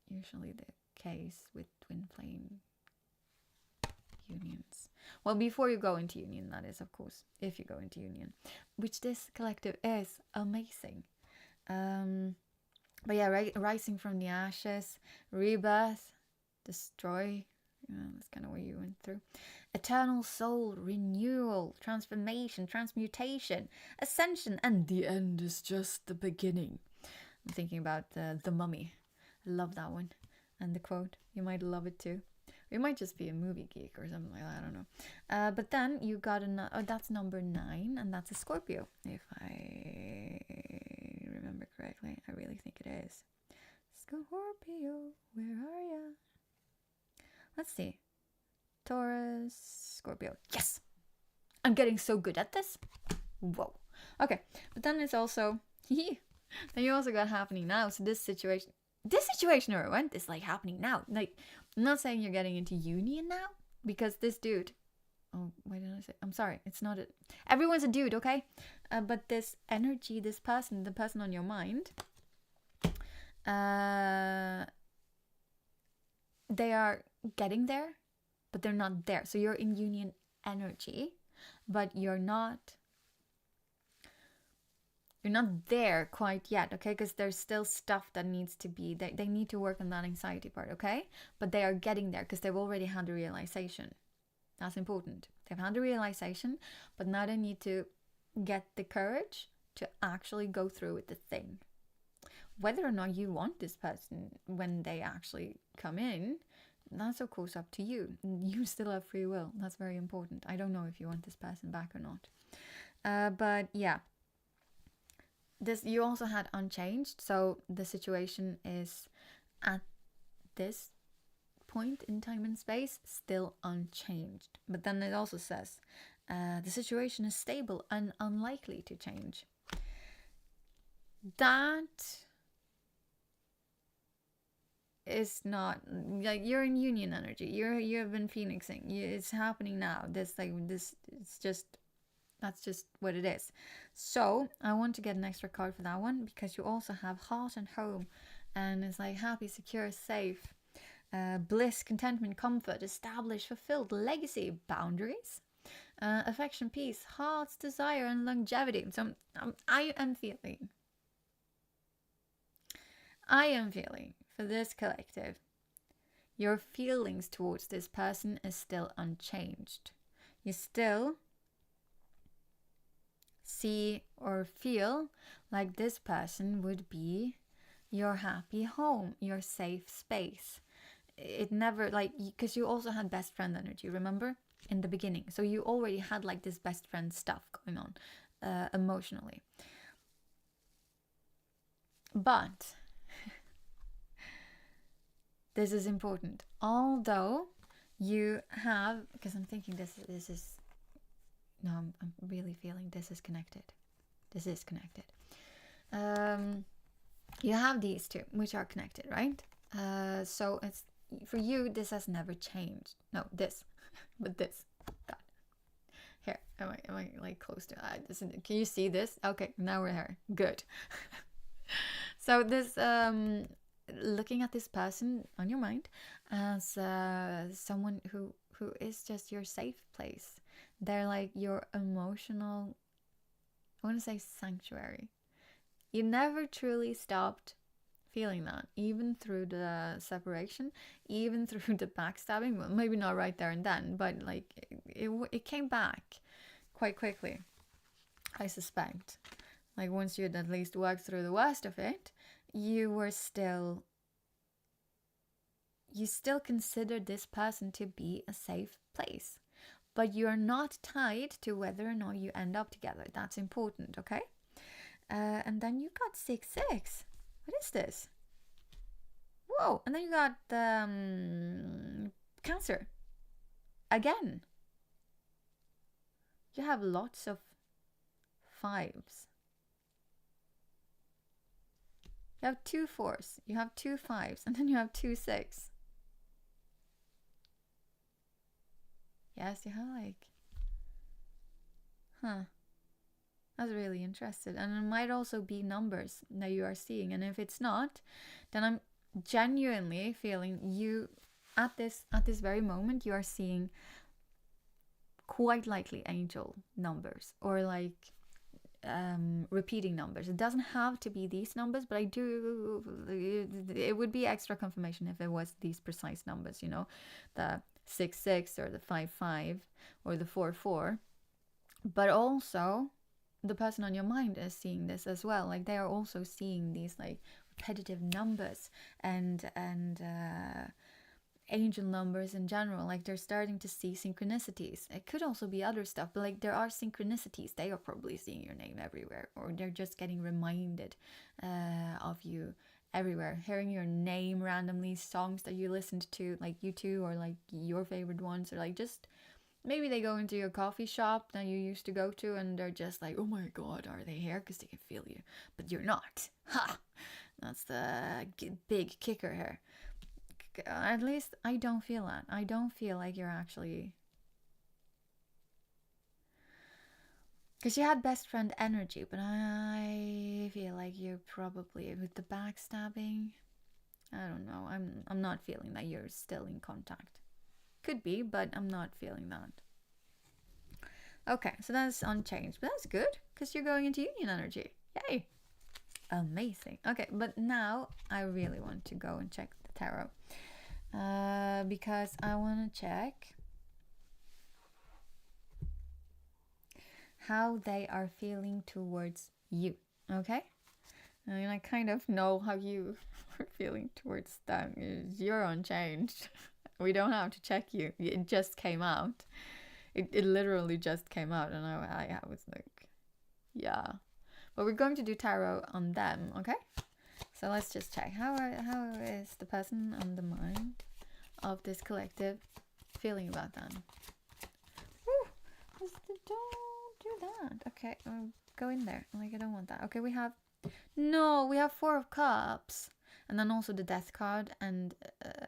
usually the case with twin flame unions. Well, before you go into union, that is, of course, if you go into union, which this collective is amazing. But yeah, rising from the ashes, rebirth, destroy. That's kind of what you went through. Eternal soul, renewal, transformation, transmutation, ascension, and the end is just the beginning. I'm thinking about The Mummy. I love that one. And the quote, you might love it too. You might just be a movie geek or something like that, I don't know. But then you got that's number 9, and that's a Scorpio, if I remember correctly. I really think it is. Scorpio, where are ya? Let's see. Taurus, Scorpio. Yes! I'm getting so good at this. Whoa. Okay, but then it's also, then you also got happening now. So this situation or event is like happening now. Like, I'm not saying you're getting into union now, because this dude, oh, why did I say? I'm sorry, it's not everyone's a dude, okay? But this energy, this person, the person on your mind, they are getting there, but they're not there. So you're in union energy, but you're not there quite yet, okay? Because there's still stuff that needs to be, they need to work on that anxiety part, okay? But they are getting there because they've already had the realization. That's important. They've had the realization, but now they need to get the courage to actually go through with the thing. Whether or not you want this person when they actually come in, that's of course up to you. You still have free will. That's very important. I don't know if you want this person back or not. But yeah. This, you also had unchanged, so the situation is at this point in time and space still unchanged. But then it also says the situation is stable and unlikely to change. That is not, like, you're in union energy. You have been phoenixing. It's happening now. It's just, that's just what it is. So I want to get an extra card for that one, because you also have heart and home, and it's like happy, secure, safe, bliss, contentment, comfort, established, fulfilled, legacy, boundaries, affection, peace, heart's desire, and longevity. So I am feeling for this collective, your feelings towards this person is still unchanged. You still see or feel like this person would be your happy home, your safe space. It never, like, because you also had best friend energy, remember, in the beginning. So you already had like this best friend stuff going on emotionally. But this is important. Although you have, because I'm thinking this is, no, I'm really feeling this is connected. This is connected. You have these two, which are connected, right? So it's, for you, this has never changed. No, this, but this. God. Here, am I like close to? Can you see this? Okay, now we're here. Good. So this, looking at this person on your mind as someone who is just your safe place. They're like your emotional, I want to say, sanctuary. You never truly stopped feeling that, even through the separation, even through the backstabbing. Well, maybe not right there and then, but like it came back quite quickly, I suspect. Like once you had at least worked through the worst of it, you still considered this person to be a safe place. But you're not tied to whether or not you end up together. That's important, okay? And then you got 6-6. What is this? Whoa! And then you got Cancer. Again. You have lots of 5s. You have 2 4s. You have 2 5s. And then you have 2 6. Yes, you have like... Huh. That's really interesting. And it might also be numbers that you are seeing. And if it's not, then I'm genuinely feeling you at this very moment, you are seeing quite likely angel numbers, or like repeating numbers. It doesn't have to be these numbers, but it would be extra confirmation if it was these precise numbers, you know, the 6-6 or the 5-5 or the 4-4. But also the person on your mind is seeing this as well. Like they are also seeing these like repetitive numbers and angel numbers in general. Like they're starting to see synchronicities. It could also be other stuff, but like there are synchronicities. They are probably seeing your name everywhere, or they're just getting reminded of you everywhere, hearing your name randomly, songs that you listened to, like U2 or like your favorite ones, or like just maybe they go into your coffee shop that you used to go to and they're just like, oh my god, are they here? Because they can feel you, but you're not. Ha! That's the big kicker here. At least I don't feel that. I don't feel like you're actually... Because you had best friend energy, but I feel like you're probably, with the backstabbing, I don't know. I'm not feeling that you're still in contact. Could be, but I'm not feeling that. Okay, so that's unchanged, but that's good because you're going into union energy. Yay! Amazing. Okay, but now I really want to go and check the tarot because I want to check how they are feeling towards you. Okay? I mean, I kind of know how you are feeling towards them. You're unchanged. We don't have to check you. It just came out. It literally just came out, and I was like, yeah. But we're going to do tarot on them, okay? So let's just check. How is the person on the mind of this collective feeling about them? Woo! Don't do that. Okay, go in there. Like, I don't want that. Okay, we have 4 of Cups. And then also the Death card and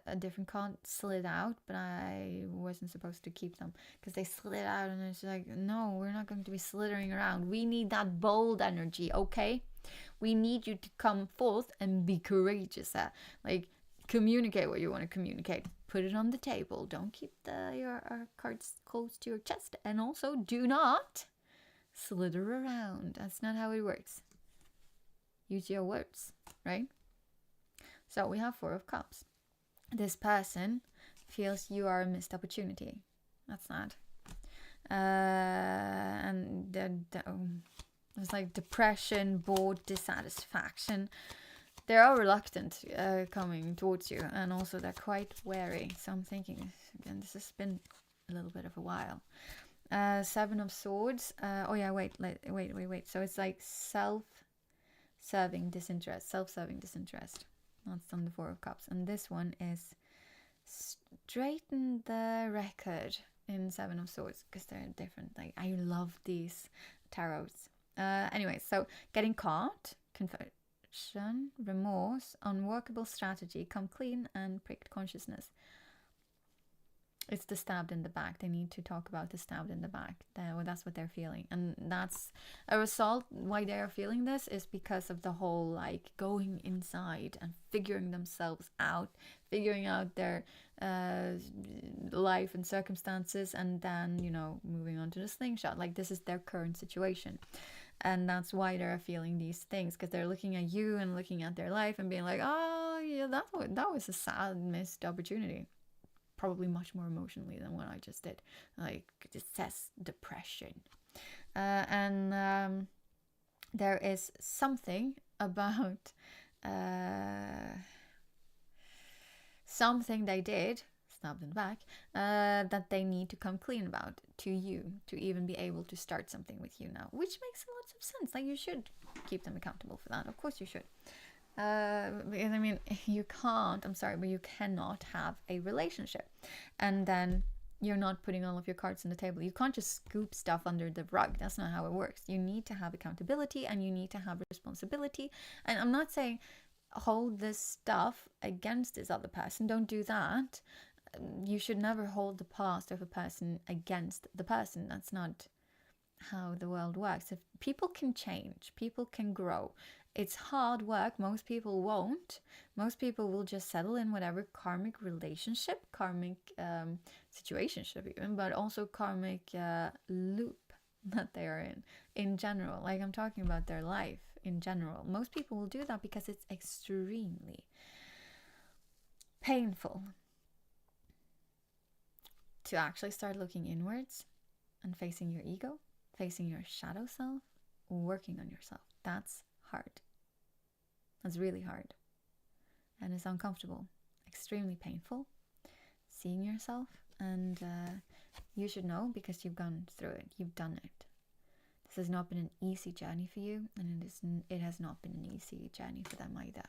a different card slid out, but I wasn't supposed to keep them because they slid out, and it's like, no, we're not going to be slithering around. We need that bold energy, okay? We need you to come forth and be courageous. Like, communicate what you want to communicate. Put it on the table. Don't keep your cards close to your chest. And also, do not slither around. That's not how it works. Use your words, right? So we have 4 of Cups. this person feels you are a missed opportunity. That's sad. And there's like depression, bored, dissatisfaction. They are reluctant coming towards you, and also they're quite wary. So I'm thinking, again, this has been a little bit of a while. Seven of Swords. Wait. So it's like self-serving disinterest. That's on the Four of Cups. And this one is straighten the record in Seven of Swords, because they're different. Like, I love these tarots. Anyway, so getting caught, confusion, remorse, unworkable strategy, come clean, and pricked consciousness. It's the stabbed in the back. They need to talk about the stabbed in the back. That's what they're feeling. And that's a result. Why they are feeling this is because of the whole like going inside and figuring themselves out, figuring out their life and circumstances, and then, you know, moving on to the slingshot. Like, this is their current situation. And that's why they're feeling these things, because they're looking at you and looking at their life and being like, oh, yeah, that was a sad missed opportunity. Probably much more emotionally than what I just did. Like, it says depression. And there is something about something they did, stabbed in the back, that they need to come clean about to you to even be able to start something with you now, which makes lots of sense. Like, you should keep them accountable for that. Of course you should. Because I mean, you can't, I'm sorry, but you cannot have a relationship and then you're not putting all of your cards on the table. You can't just scoop stuff under the rug. That's not how it works. You need to have accountability and you need to have responsibility. And I'm not saying hold this stuff against this other person. Don't do that. You should never hold the past of a person against the person. That's not how the world works. If people can change, people can grow. It's hard work. Most people won't. Most people will just settle in whatever karmic relationship, karmic situationship even, but also karmic loop that they are in general. Like, I'm talking about their life in general. Most people will do that because it's extremely painful to actually start looking inwards and facing your ego, facing your shadow self, working on yourself. That's hard. That's really hard. And it's uncomfortable, extremely painful, seeing yourself. And you should know, because you've gone through it. You've done it. This has not been an easy journey for you, and it has not been an easy journey for them either.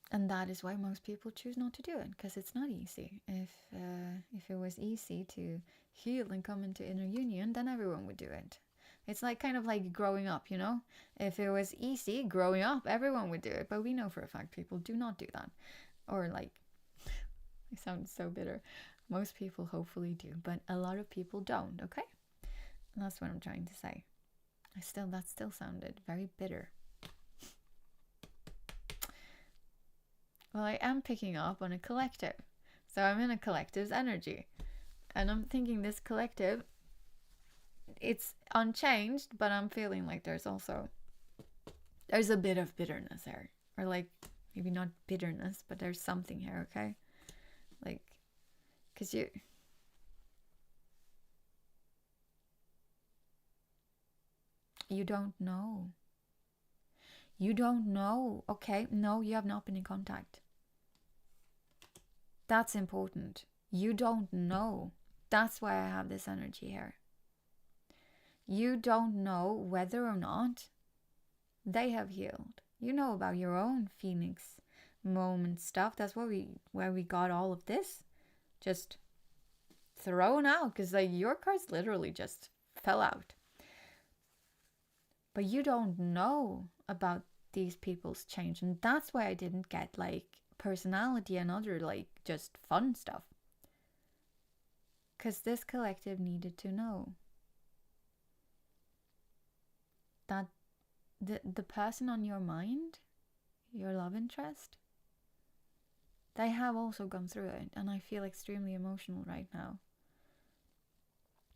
And that is why most people choose not to do it, because it's not easy. If it was easy to heal and come into inner union, then everyone would do it. It's like kind of like growing up, you know? If it was easy growing up, everyone would do it. But we know for a fact people do not do that. Or like, I sound so bitter. Most people hopefully do, but a lot of people don't, okay? And that's what I'm trying to say. That still sounded very bitter. Well, I am picking up on a collective. So I'm in a collective's energy. And I'm thinking this collective, it's unchanged, but I'm feeling like there's a bit of bitterness there. Or like, maybe not bitterness, but there's something here, okay? Like, because you don't know. You don't know, okay? No, you have not been in contact. That's important. You don't know. That's why I have this energy here. You don't know whether or not they have healed. You know about your own Phoenix moment stuff. That's where we got all of this just thrown out, because like your cards literally just fell out. But you don't know about these people's change, and that's why I didn't get like personality and other like just fun stuff, because this collective needed to know that the person on your mind, your love interest, they have also gone through it, and I feel extremely emotional right now.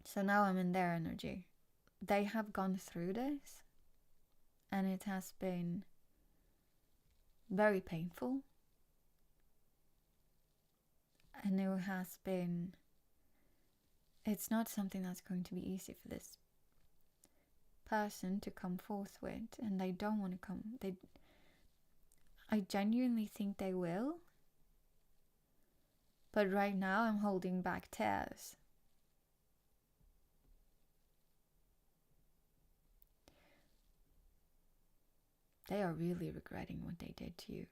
So now I'm in their energy. They have gone through this, and it has been very painful. And it's not something that's going to be easy for this person to come forth with, and they don't want to come. I genuinely think they will, but right now I'm holding back tears. They are really regretting what they did to you.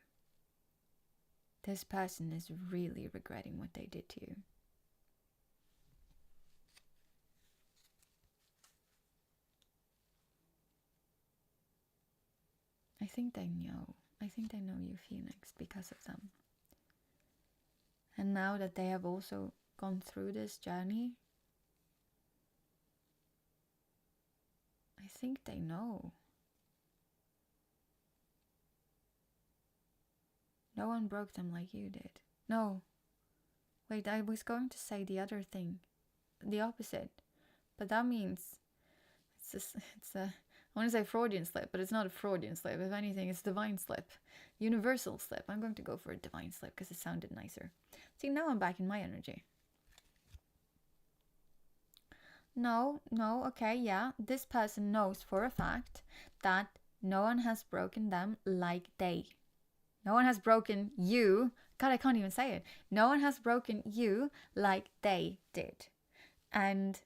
This person is really regretting what they did to you. I think they know. I think they know you, Phoenix, because of them. And now that they have also gone through this journey, I think they know. No one broke them like you did. No. Wait, I was going to say the other thing. The opposite. But that means it's a I want to say Freudian slip, but it's not a Freudian slip. If anything, it's divine slip. Universal slip. I'm going to go for a divine slip because it sounded nicer. See, now I'm back in my energy. No, okay, yeah. This person knows for a fact that no one has broken them like they. No one has broken you. God, I can't even say it. No one has broken you like they did. And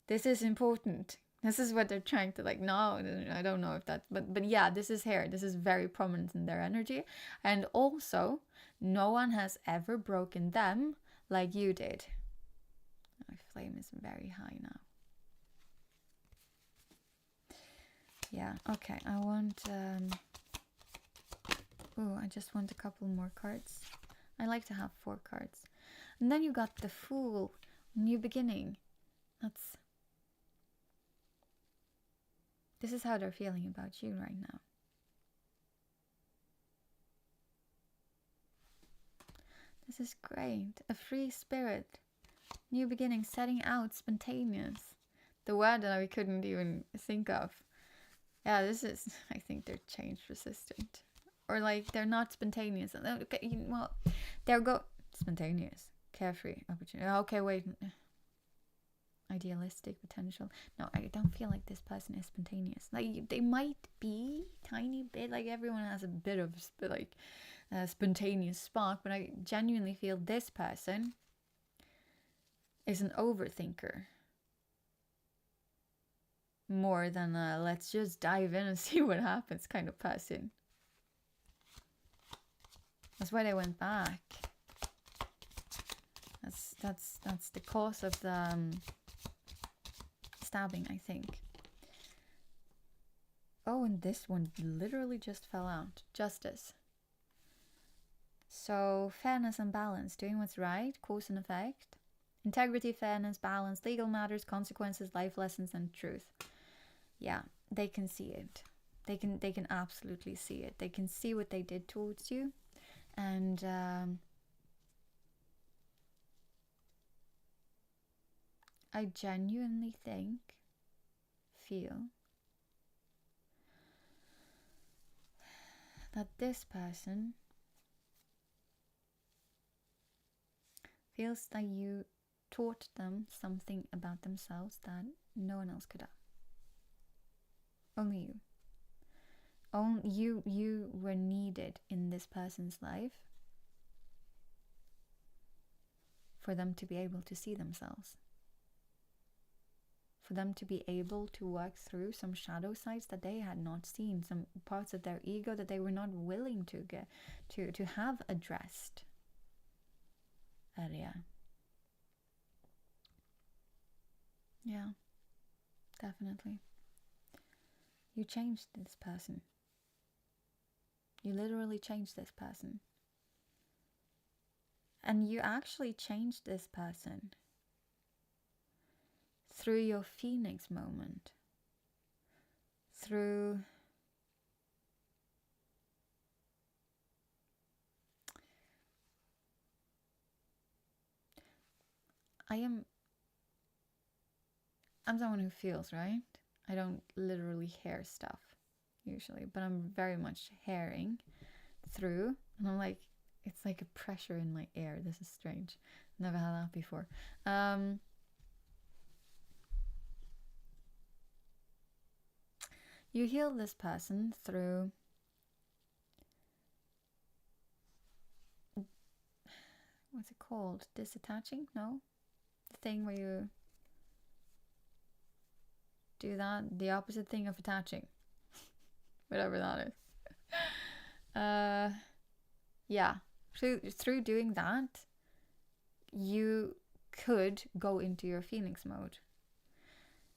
this is important. This is what they're trying to no, I don't know if that, but yeah, this is here. This is very prominent in their energy. And also, no one has ever broken them like you did. My flame is very high now. Yeah, okay, I want, I just want a couple more cards. I like to have 4 cards. And then you got the Fool, New Beginning. This is how they're feeling about you right now. This is great. A free spirit. New beginning, setting out, spontaneous. The word that we couldn't even think of. Yeah, this is, I think they're change resistant. Or they're not spontaneous. Okay, well, they're spontaneous, carefree, opportunity. Okay, wait. Idealistic potential. No, I don't feel like this person is spontaneous. They might be tiny bit, everyone has a bit of a spontaneous spark, but I genuinely feel this person is an overthinker more than a let's just dive in and see what happens kind of person. That's why they went back. That's the cause of the stabbing, I think. Oh, and this one literally just fell out. Justice. So, fairness and balance. Doing what's right, cause and effect. Integrity, fairness, balance, legal matters, consequences, life lessons, and truth. Yeah, they can see it. They can absolutely see it. They can see what they did towards you. And I genuinely feel that this person feels that you taught them something about themselves that no one else could have. Only you. Only you were needed in this person's life for them to be able to see themselves. For them to be able to work through some shadow sides that they had not seen, some parts of their ego that they were not willing to get to have addressed. Yeah, definitely. You changed this person. You literally changed this person. And you actually changed this person through your Phoenix moment. Through I'm someone who feels, right? I don't literally hear stuff usually, but I'm very much hearing through, and I'm It's like a pressure in my ear. This is strange. Never had that before. You heal this person through what's it called? Disattaching? No? The thing where you do that, the opposite thing of attaching. Whatever that is. Yeah. Through doing that, you could go into your feelings mode.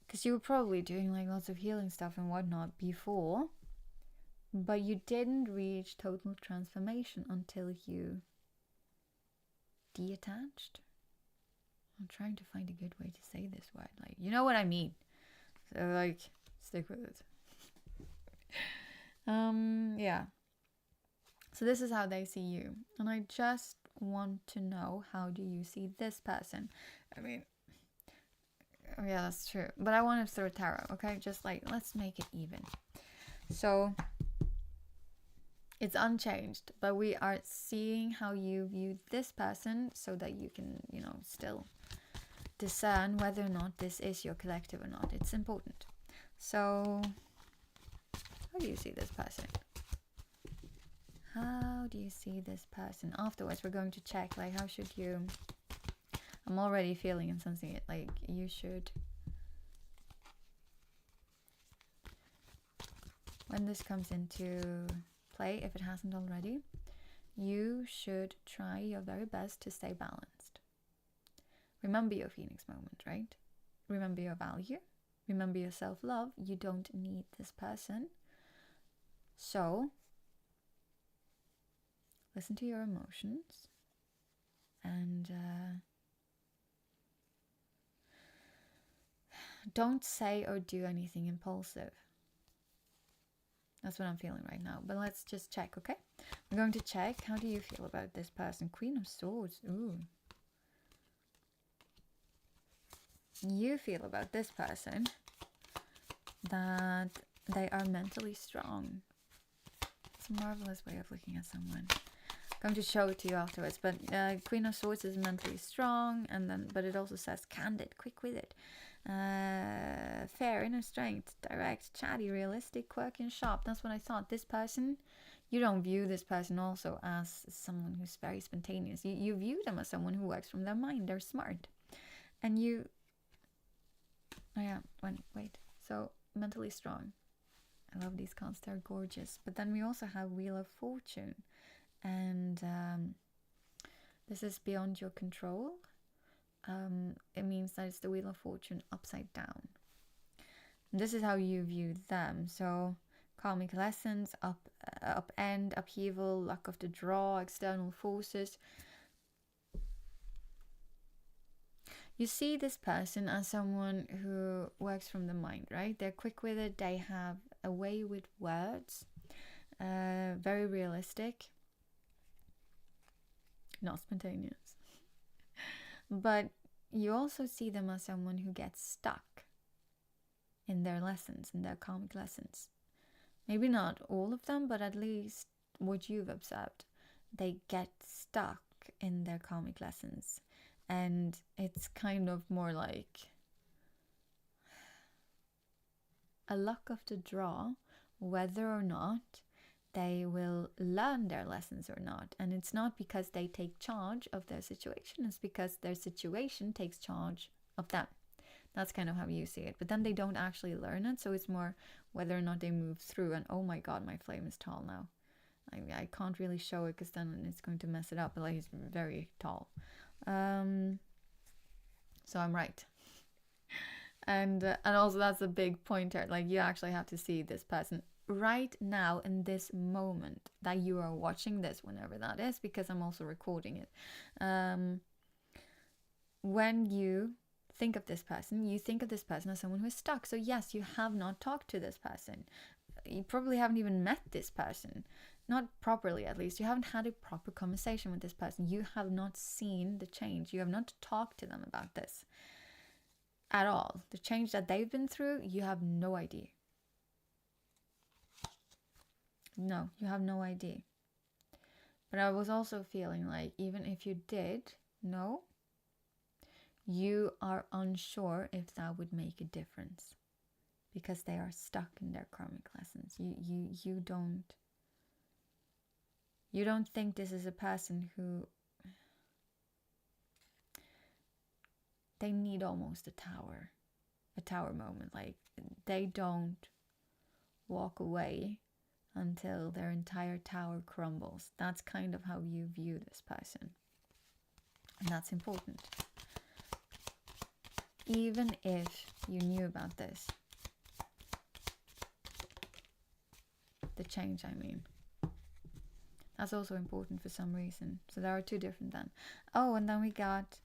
Because you were probably doing like lots of healing stuff and whatnot before, but you didn't reach total transformation until you detached. I'm trying to find a good way to say this word. Like, you know what I mean. So like, stick with it. Yeah. So this is how they see you. And I just want to know, how do you see this person? I mean, yeah, that's true. But I want to throw tarot, okay? Just like, let's make it even. So it's unchanged, but we are seeing how you view this person so that you can, still discern whether or not this is your collective or not. It's important. So how do you see this person? How do you see this person? Afterwards, we're going to check, like, how should you... I'm already feeling and sensing it. Like, you should... When this comes into play, if it hasn't already, you should try your very best to stay balanced. Remember your feelings moment, right? Remember your value. Remember your self-love. You don't need this person. So, listen to your emotions and don't say or do anything impulsive. That's what I'm feeling right now. But let's just check, okay? I'm going to check. How do you feel about this person? Queen of Swords. Ooh. You feel about this person that they are mentally strong. It's a marvelous way of looking at someone. I'm going to show it to you afterwards. But Queen of Swords is mentally strong, but it also says candid, quick with it. Fair, inner strength, direct, chatty, realistic, quirky and sharp. That's what I thought. This person, you don't view this person also as someone who's very spontaneous. You view them as someone who works from their mind. They're smart. And you... Oh yeah, wait. So, mentally strong. I love these cards. They're gorgeous. But then we also have Wheel of Fortune. And this is beyond your control. It means that it's the Wheel of Fortune upside down. And this is how you view them. So, karmic lessons, upend, upheaval, luck of the draw, external forces. You see this person as someone who works from the mind, right? They're quick with it. They have a way with words. Very realistic. Not spontaneous. But you also see them as someone who gets stuck in their lessons, in their karmic lessons. Maybe not all of them, but at least what you've observed. They get stuck in their karmic lessons. And it's kind of more like a luck of the draw, whether or not they will learn their lessons or not. And it's not because they take charge of their situation, it's because their situation takes charge of them. That's kind of how you see it. But then they don't actually learn it, so it's more whether or not they move through. And oh my god, my flame is tall now. I can't really show it because then it's going to mess it up, but like, it's very tall. So I'm right. And also that's a big pointer. Like, you actually have to see this person right now in this moment that you are watching this, whenever that is, because I'm also recording it. When you think of this person, you think of this person as someone who is stuck. So yes, you have not talked to this person. You probably haven't even met this person. Not properly, at least. You haven't had a proper conversation with this person. You have not seen the change. You have not talked to them about this at all. The change that they've been through, you have no idea. No, you have no idea. But I was also feeling like even if you did know, you are unsure if that would make a difference because they are stuck in their karmic lessons. You don't think this is a person who they need almost a tower moment. Like they don't walk away until their entire tower crumbles. That's kind of how you view this person. And that's important. Even if you knew about this, the change, I mean. That's also important for some reason. So there are two different then. Oh, and then we got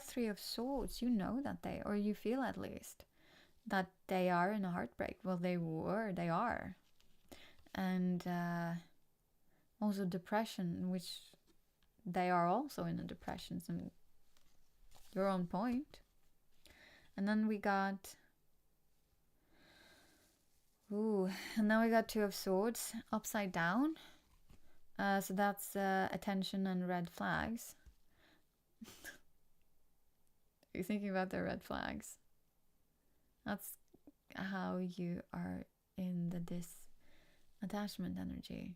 Three of Swords. You know that or you feel at least, that they are in a heartbreak. Well, they are. And also depression, which they are also in a depression. So you're on point. And then we got... and now we got Two of Swords upside down. So that's attention and red flags. You're thinking about their red flags. That's how you are in the disattachment energy.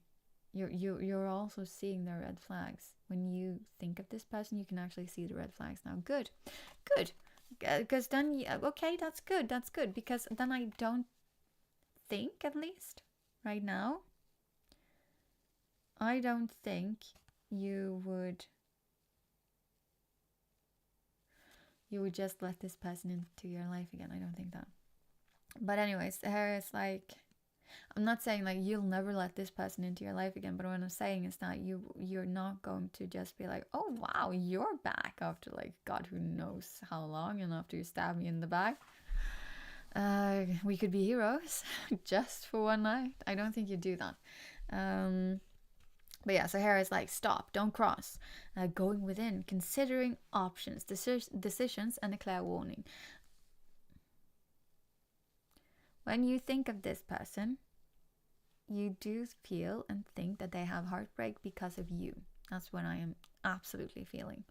You're also seeing their red flags. When you think of this person, you can actually see the red flags now. Good. Because then, okay, that's good. Because then I don't think, at least right now, I don't think you would just let this person into your life again. I don't think that. But anyways, here is like, I'm not saying like you'll never let this person into your life again, but what I'm saying is that you're not going to just be like, oh wow, you're back after like God who knows how long, and after you stab me in the back. We could be heroes just for one night. I don't think you do that. But yeah, so here is like, stop, don't cross, going within, considering options, decisions, and a clear warning. When you think of this person, you do feel and think that they have heartbreak because of you. That's what I am absolutely feeling.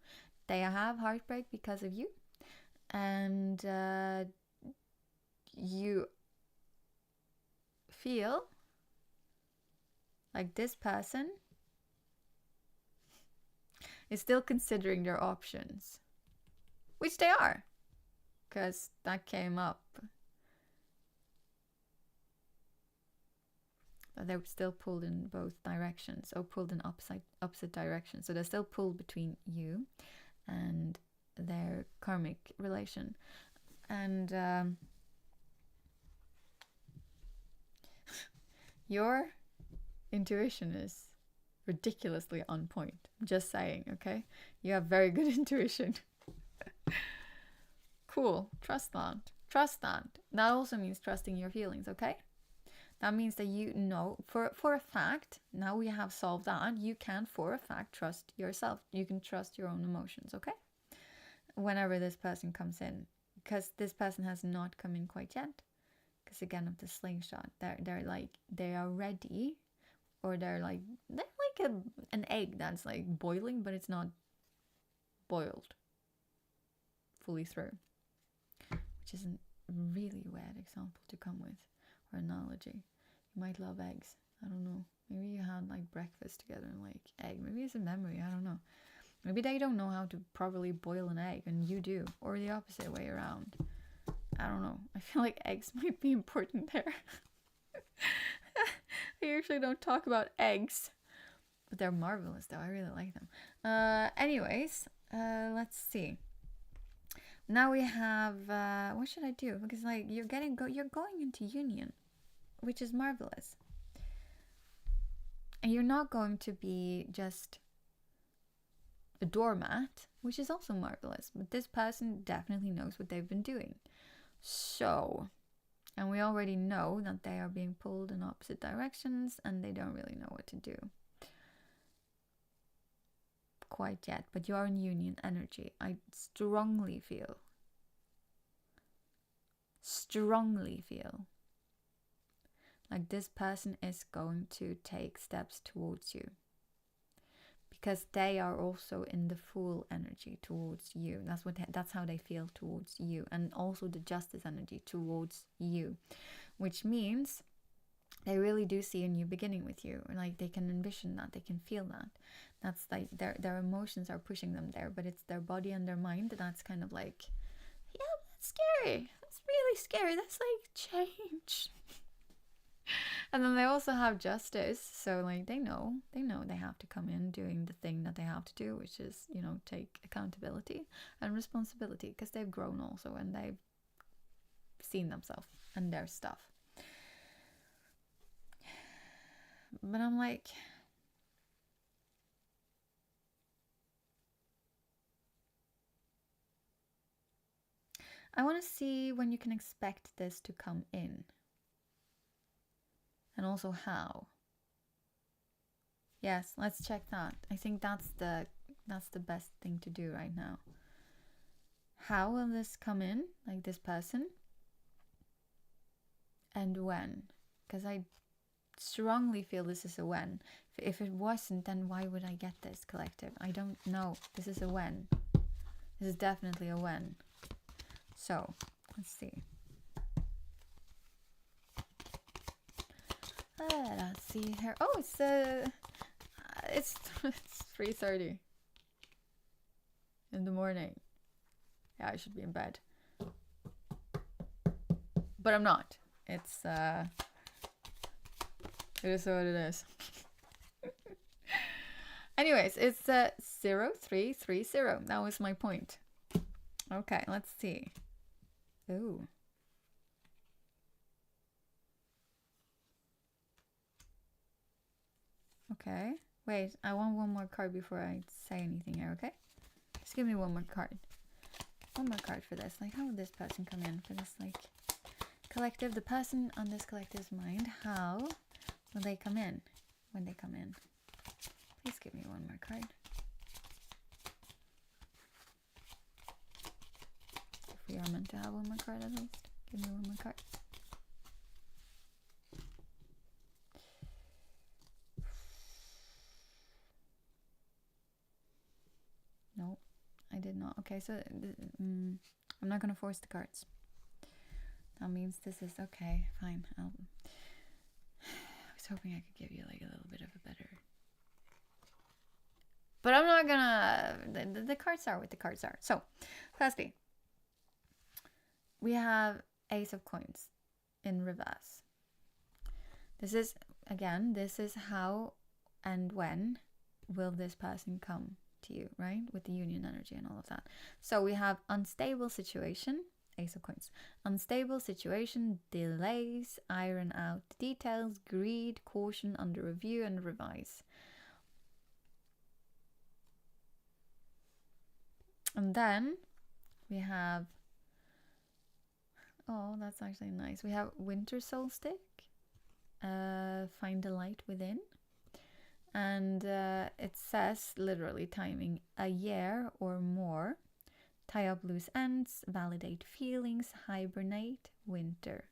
They have heartbreak because of you, and you feel like this person is still considering their options, which they are, because that came up, that they're still pulled in both directions, or pulled in opposite directions. So they're still pulled between you and their karmic relation. And your intuition is ridiculously on point. I'm just saying, okay? You have very good intuition. Cool. Trust that. That also means trusting your feelings, okay? That means that you know for a fact, now we have solved that, you can for a fact trust yourself. You can trust your own emotions, okay? Whenever this person comes in, because this person has not come in quite yet. Because again, of the slingshot, they're like, they are ready, or they're like an egg that's like boiling, but it's not boiled fully through, which is a really weird example to come with, or analogy. You might love eggs. I don't know. Maybe you had like breakfast together and like egg. Maybe it's a memory. I don't know. Maybe they don't know how to properly boil an egg and you do, or the opposite way around. I don't know. I feel like eggs might be important there. I usually don't talk about eggs, but they're marvelous though. I really like them. Anyways, let's see. Now we have what should I do? Because like you're going into union, which is marvelous, and you're not going to be just a doormat, which is also marvelous. But this person definitely knows what they've been doing. So, and we already know that they are being pulled in opposite directions and they don't really know what to do quite yet. But you are in union energy. I strongly feel Like this person is going to take steps towards you because they are also in the full energy towards you. That's how they feel towards you, and also the justice energy towards you, which means they really do see a new beginning with you. Like they can envision that, they can feel that. That's like their emotions are pushing them there, but it's their body and their mind that's kind of like, yeah, that's scary. That's really scary. That's like change. And then they also have justice, so like they know they have to come in doing the thing that they have to do, which is, you know, take accountability and responsibility, because they've grown also and they've seen themselves and their stuff. But I'm like, I want to see when you can expect this to come in. And also how. Yes, let's check that. I think that's the best thing to do right now. How will this come in, like this person? And when? Because I strongly feel this is a when. If it wasn't, then why would I get this, collective? I don't know. This is a when. This is definitely a when. So, let's see. Let's see here. Oh, it's 3:30 in the morning. Yeah, I should be in bed, but I'm not. It is what it is. Anyways, it's 0330. That was my point. Okay, let's see. Ooh. Okay. Wait, I want one more card before I say anything here, okay? Just give me one more card. One more card for this. Like, how would this person come in for this, like, collective? The person on this collective's mind, how will they come in when they come in? Please give me one more card. If we are meant to have one more card at least. Give me one more card. No, I did not. Okay, so I'm not going to force the cards. That means this is okay, fine. I was hoping I could give you like a little bit of a better... But I'm not gonna... The cards are what the cards are. So, firstly, we have Ace of Coins in reverse. This is, again, this is how and when will this person come to you, right? With the union energy and all of that. So we have unstable situation, Ace of Coins. Unstable situation, delays, iron out details, greed, caution, under review and revise. And then we have, oh, that's actually nice. We have winter solstice, find the light within. And it says, literally timing, a year or more, tie up loose ends, validate feelings, hibernate, winter.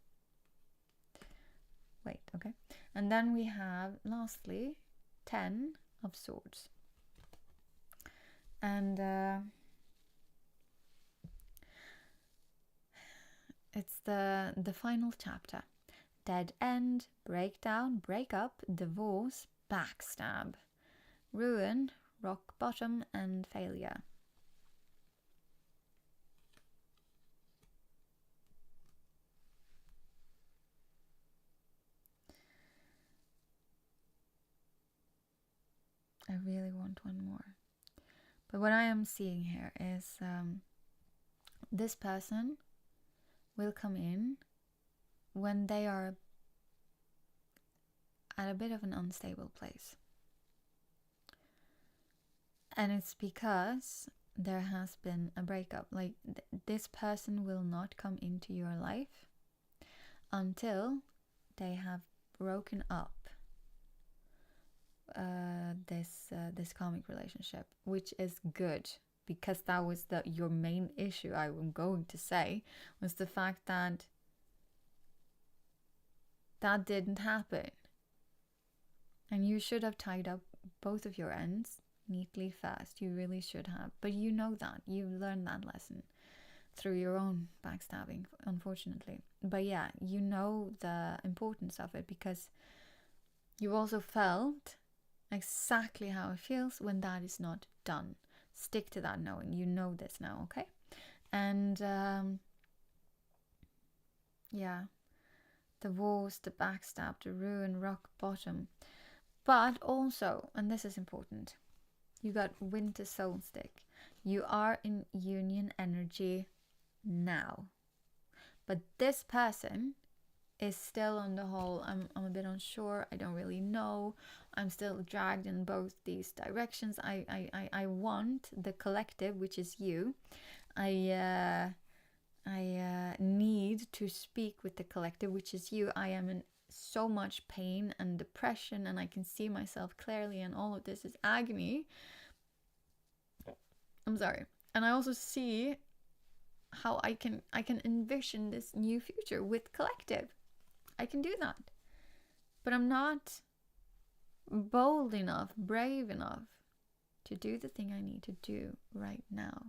Wait, okay. And then we have, lastly, 10 of Swords. And it's the final chapter. Dead end, breakdown, break up, divorce, backstab, ruin, rock bottom, and failure. I really want one more. But what I am seeing here is this person will come in when they are at a bit of an unstable place. And it's because there has been a breakup. Like, this person will not come into your life until they have broken up this karmic relationship, which is good, because that was your main issue, I'm going to say, was the fact that that didn't happen. And you should have tied up both of your ends neatly fast. You really should have. But you know that. You've learned that lesson through your own backstabbing, unfortunately. But yeah, you know the importance of it, because you also felt exactly how it feels when that is not done. Stick to that knowing. You know this now, okay? And yeah, divorce, the backstab, the ruin, rock bottom. But also, and this is important, you got winter solstice. You are in union energy now. But this person is still on the whole, I'm a bit unsure, I don't really know, I'm still dragged in both these directions. I want the collective, which is you. I need to speak with the collective, which is you. I am in so much pain and depression, and I can see myself clearly, and all of this is agony. I'm sorry. And I also see how I can envision this new future with collective. I can do that. But I'm not bold enough, brave enough to do the thing I need to do right now.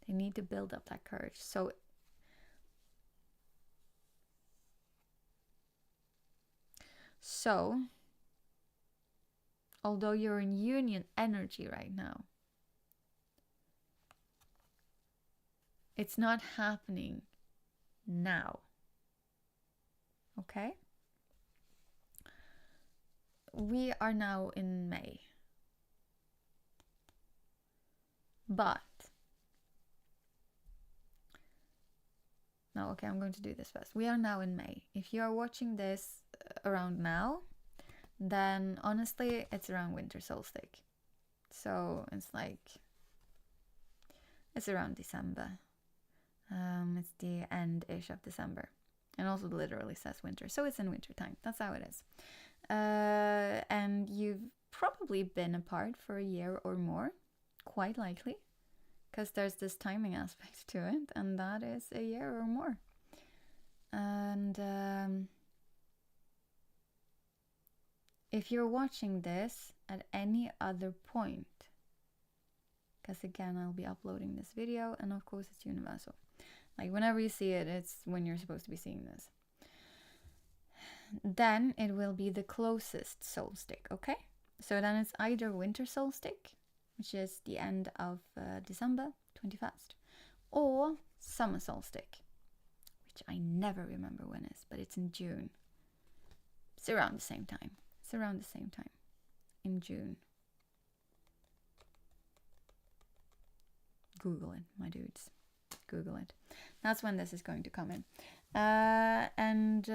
They need to build up that courage. So, although you're in union energy right now, it's not happening now. Okay? We are now in May. But no, okay, I'm going to do this first. We are now in May. If you are watching this around now, then honestly, it's around winter solstice. So it's like, it's around December. It's the end-ish of December. And also literally says winter. So it's in winter time. That's how it is. And you've probably been apart for a year or more. Quite likely. Because there's this timing aspect to it. And that is a year or more. And if you're watching this at any other point, because again, I'll be uploading this video, and of course it's universal. Like whenever you see it, it's when you're supposed to be seeing this. Then it will be the closest solstice, okay? So then it's either winter solstice, which is the end of December 21st, or summer solstice, which I never remember when it is, but it's in June. It's around the same time. It's around the same time in June. Google it, my dudes. Google it. That's when this is going to come in. I don't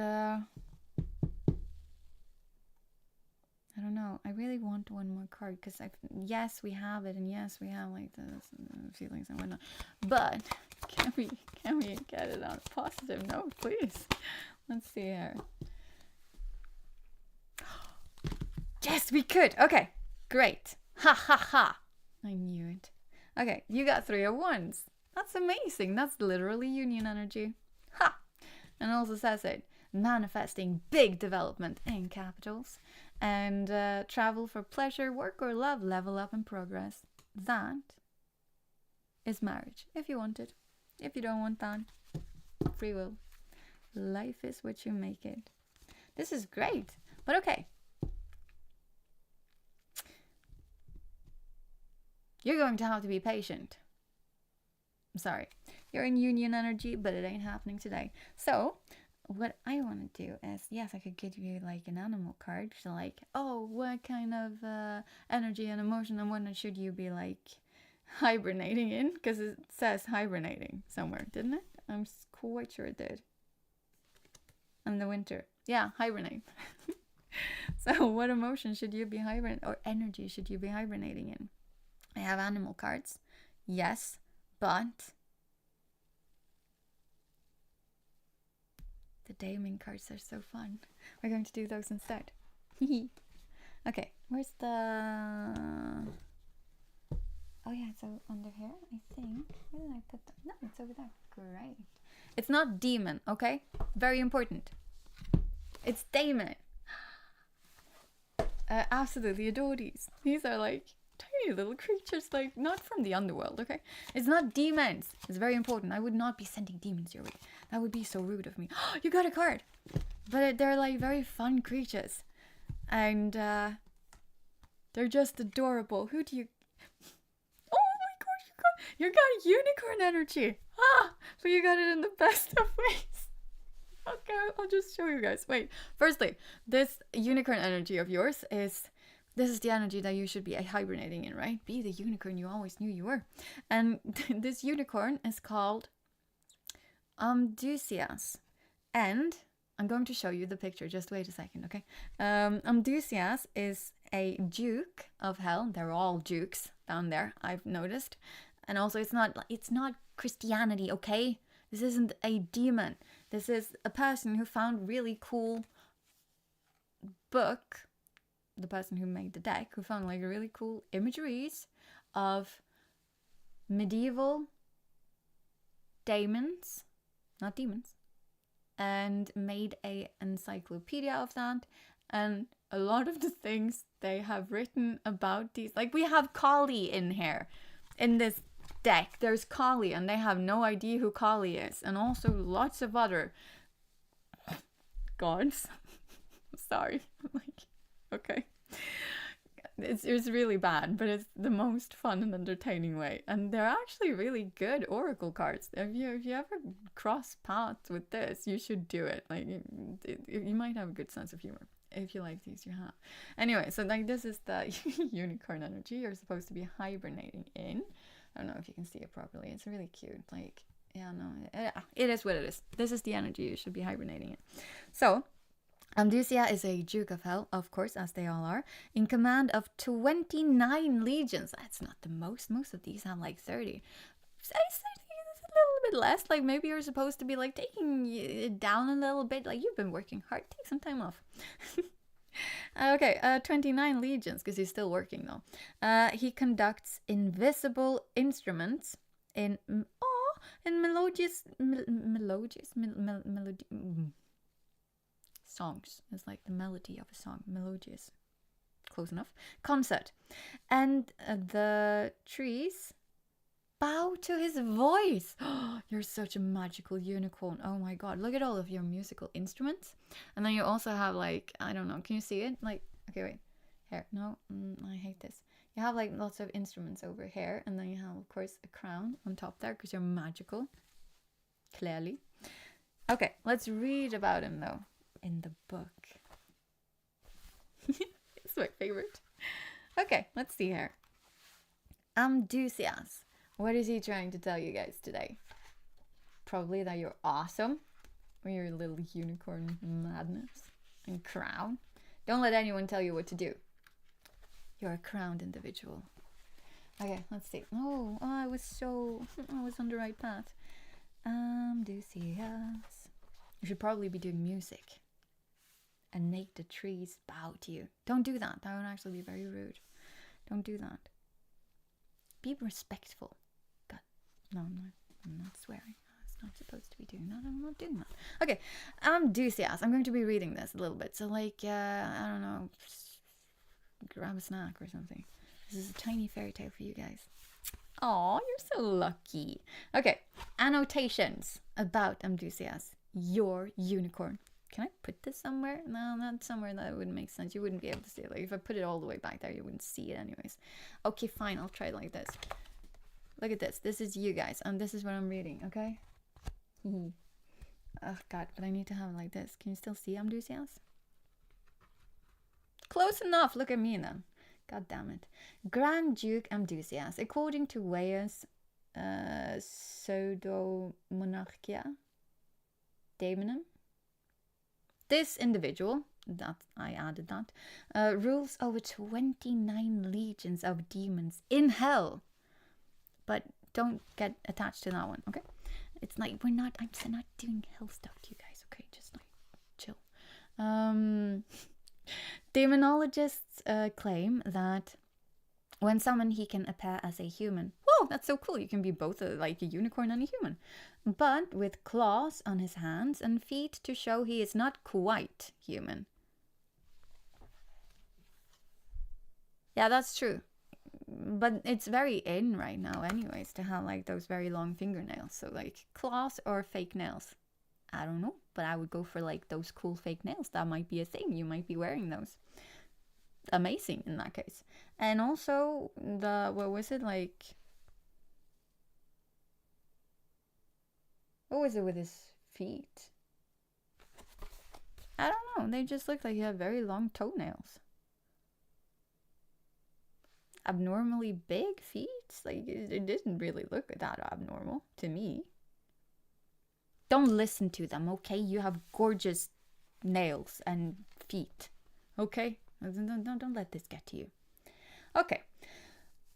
know. I really want one more card because yes, we have it, and yes, we have like the feelings and whatnot. But can we get it on a positive note, please? Let's see here. Yes, we could. Okay, great. Ha ha ha. I knew it. Okay, you got 3 of Wands. That's amazing. That's literally union energy. Ha! And also says it. Manifesting big development in capitals. And travel for pleasure, work or love, level up and progress. That is marriage. If you want it. If you don't want that, free will. Life is what you make it. This is great. But okay. You're going to have to be patient. I'm sorry. You're in union energy, but it ain't happening today. So, what I want to do is, yes, I could give you like an animal card. So like, oh, what kind of energy and emotion and whatnot should you be like hibernating in? Because it says hibernating somewhere, didn't it? I'm quite sure it did. And the winter. Yeah, hibernate. So what emotion should you be hibernating, or energy should you be hibernating in? I have animal cards, yes, but the daemon cards are so fun. We're going to do those instead. Okay, where's the... Oh yeah, it's under here, I think. Where did I put that? No, it's over there. Great. It's not demon, okay? Very important. It's Damon. Absolutely adore these. These are like tiny little creatures, like not from the underworld, okay? It's not demons. It's very important. I would not be sending demons your way. That would be so rude of me. You got a card. But they're like very fun creatures. And they're just adorable. Who do you... Oh my god, you got unicorn energy. But you got it in the best of ways. Okay, I'll just show you guys. Wait, firstly, this unicorn energy of yours is... This is the energy that you should be hibernating in, right? Be the unicorn you always knew you were. And this unicorn is called Amdusias. And I'm going to show you the picture. Just wait a second, okay? Amdusias is a duke of hell. They're all dukes down there, I've noticed. And also, it's not Christianity, okay? This isn't a demon. This is a person who found really cool book. The person who made the deck, who found like really cool imageries of medieval daemons, not demons, and made a encyclopedia of that. And a lot of the things they have written about these, like we have Kali in here, in this deck. There's Kali, and they have no idea who Kali is, and also lots of other gods. Sorry, like, okay. It's really bad, but it's the most fun and entertaining way. And they're actually really good oracle cards. If you ever cross paths with this, you should do it. Like, you might have a good sense of humor. If you like these, you have. Anyway, so like this is the unicorn energy you're supposed to be hibernating in. I don't know if you can see it properly. It's really cute. Like, yeah, no, it is what it is. This is the energy you should be hibernating in. So, Amdusia is a Duke of Hell, of course, as they all are, in command of 29 legions. That's not the most. Most of these have like 30. It's a little bit less. Like maybe you're supposed to be like taking it down a little bit. Like you've been working hard. Take some time off. Okay, 29 legions, because he's still working though. He conducts invisible instruments in melodious songs. It's like the melody of a song. Melodious. Close enough. Concert. And the trees bow to his voice. You're such a magical unicorn. Oh my god. Look at all of your musical instruments. And then you also have like, I don't know. Can you see it? Like, okay, wait. Here. No, I hate this. You have like lots of instruments over here. And then you have, of course, a crown on top there because you're magical. Clearly. Okay, let's read about him though. In the book. It's my favorite. Okay, let's see here. Amdusias. What is he trying to tell you guys today? Probably that you're awesome. Or your little unicorn madness and crown. Don't let anyone tell you what to do. You're a crowned individual. Okay, let's see. Oh, I was on the right path. Amdusias. You should probably be doing music. And make the trees bow to you. Don't do that. That would actually be very rude. Don't do that. Be respectful. God, no, I'm not swearing. It's not supposed to be doing that. I'm not doing that. Okay, Amdusias. I'm going to be reading this a little bit. So like, I don't know, grab a snack or something. This is a tiny fairy tale for you guys. Oh, you're so lucky. Okay, annotations about Amdusias, your unicorn. Can I put this somewhere? No, not somewhere that wouldn't make sense. You wouldn't be able to see it. Like if I put it all the way back there, you wouldn't see it anyways. Okay, fine. I'll try it like this. Look at this. This is you guys, and this is what I'm reading. Okay. Oh God, but I need to have it like this. Can you still see Amdusias? Close enough. Look at me then. God damn it. Grand Duke Amdusias, according to Weiss Pseudo-Monarchia Daemonem. This individual, that I added that, rules over 29 legions of demons in hell. But don't get attached to that one, okay? It's like I'm not doing hell stuff to you guys, okay? Just like chill. Demonologists claim that when summoned he can appear as a human. oh, that's so cool. You can be both like a unicorn and a human. But with claws on his hands and feet to show he is not quite human. Yeah, that's true. But it's very in right now anyways to have like those very long fingernails. So like claws or fake nails. I don't know, but I would go for like those cool fake nails. That might be a thing. You might be wearing those. Amazing in that case. And also the, what was it like? What was it with his feet? I don't know. They just look like he had very long toenails. Abnormally big feet? Like, it didn't really look that abnormal to me. Don't listen to them, okay? You have gorgeous nails and feet, okay? Don't let this get to you. Okay.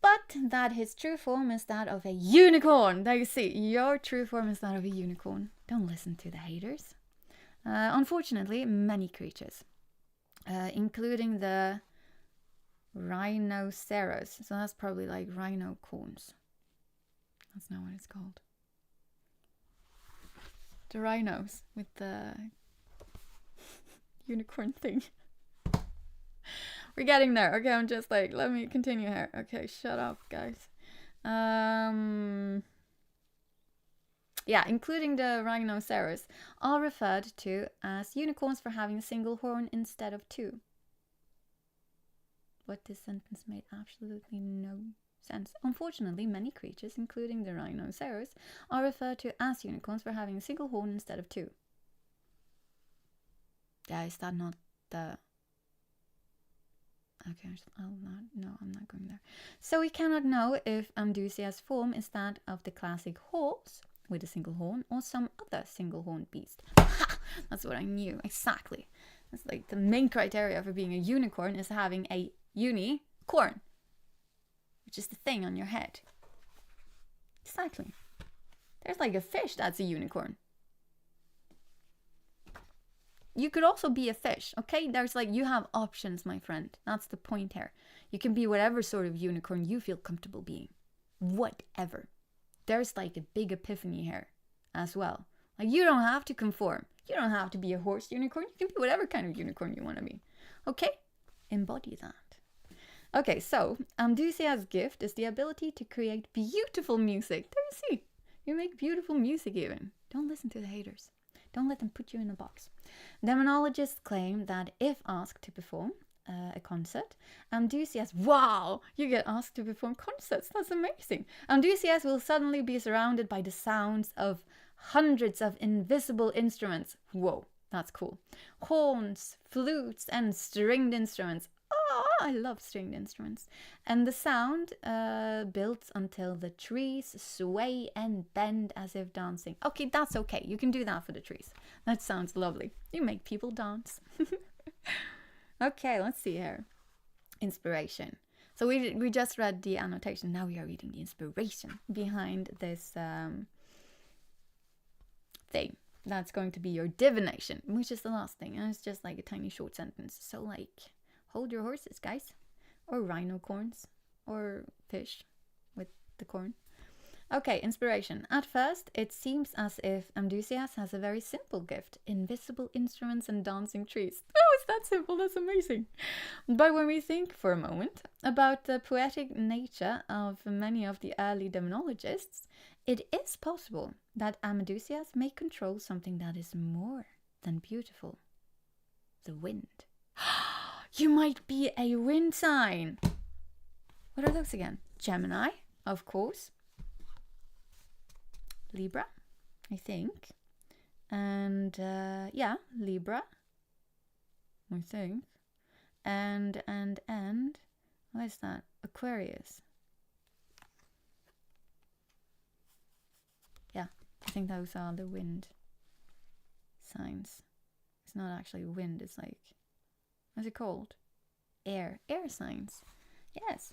But that his true form is that of a unicorn. There you see, your true form is that of a unicorn. Don't listen to the haters. Unfortunately, many creatures, including the rhinoceros. So that's probably like rhino corns. That's not what it's called. The rhinos with the unicorn thing. We're getting there. Okay, I'm just like, let me continue here. Okay, shut up, guys. Yeah, including the rhinoceros, are referred to as unicorns for having a single horn instead of two. What this sentence made absolutely no sense. Unfortunately, many creatures, including the rhinoceros, are referred to as unicorns for having a single horn instead of two. Yeah, is that not the... Okay, I'm not going there. So we cannot know if Amdusia's form is that of the classic horse with a single horn or some other single horned beast. Ha! That's what I knew, exactly. That's like the main criteria for being a unicorn is having a unicorn, which is the thing on your head. Exactly. There's like a fish that's a unicorn. You could also be a fish, okay? There's like, you have options, my friend. That's the point here. You can be whatever sort of unicorn you feel comfortable being. Whatever. There's like a big epiphany here as well. Like, you don't have to conform. You don't have to be a horse unicorn. You can be whatever kind of unicorn you want to be. Okay? Embody that. Okay, so Amdusia's gift is the ability to create beautiful music. There you see. You make beautiful music even. Don't listen to the haters. Don't let them put you in a box. Demonologists claim that if asked to perform a concert, Amdusias, wow, you get asked to perform concerts. That's amazing. Amdusias will suddenly be surrounded by the sounds of hundreds of invisible instruments. Whoa, that's cool. Horns, flutes, and stringed instruments. Oh, I love stringed instruments. And the sound builds until the trees sway and bend as if dancing. Okay, that's okay. You can do that for the trees. That sounds lovely. You make people dance. Okay, let's see here. Inspiration. So we just read the annotation. Now we are reading the inspiration behind this thing. That's going to be your divination, which is the last thing. And it's just like a tiny short sentence. So like... hold your horses, guys. Or rhino corns. Or fish with the corn. Okay, inspiration. At first, it seems as if Amdusias has a very simple gift. Invisible instruments and dancing trees. Oh, it's that simple. That's amazing. But when we think for a moment about the poetic nature of many of the early demonologists, it is possible that Amdusias may control something that is more than beautiful. The wind. You might be a wind sign. What are those again? Gemini, of course. Libra, I think. And, yeah, Libra, I think. And, what is that? Aquarius. Yeah, I think those are the wind signs. It's not actually wind, it's like... what's it called? Air signs. Yes.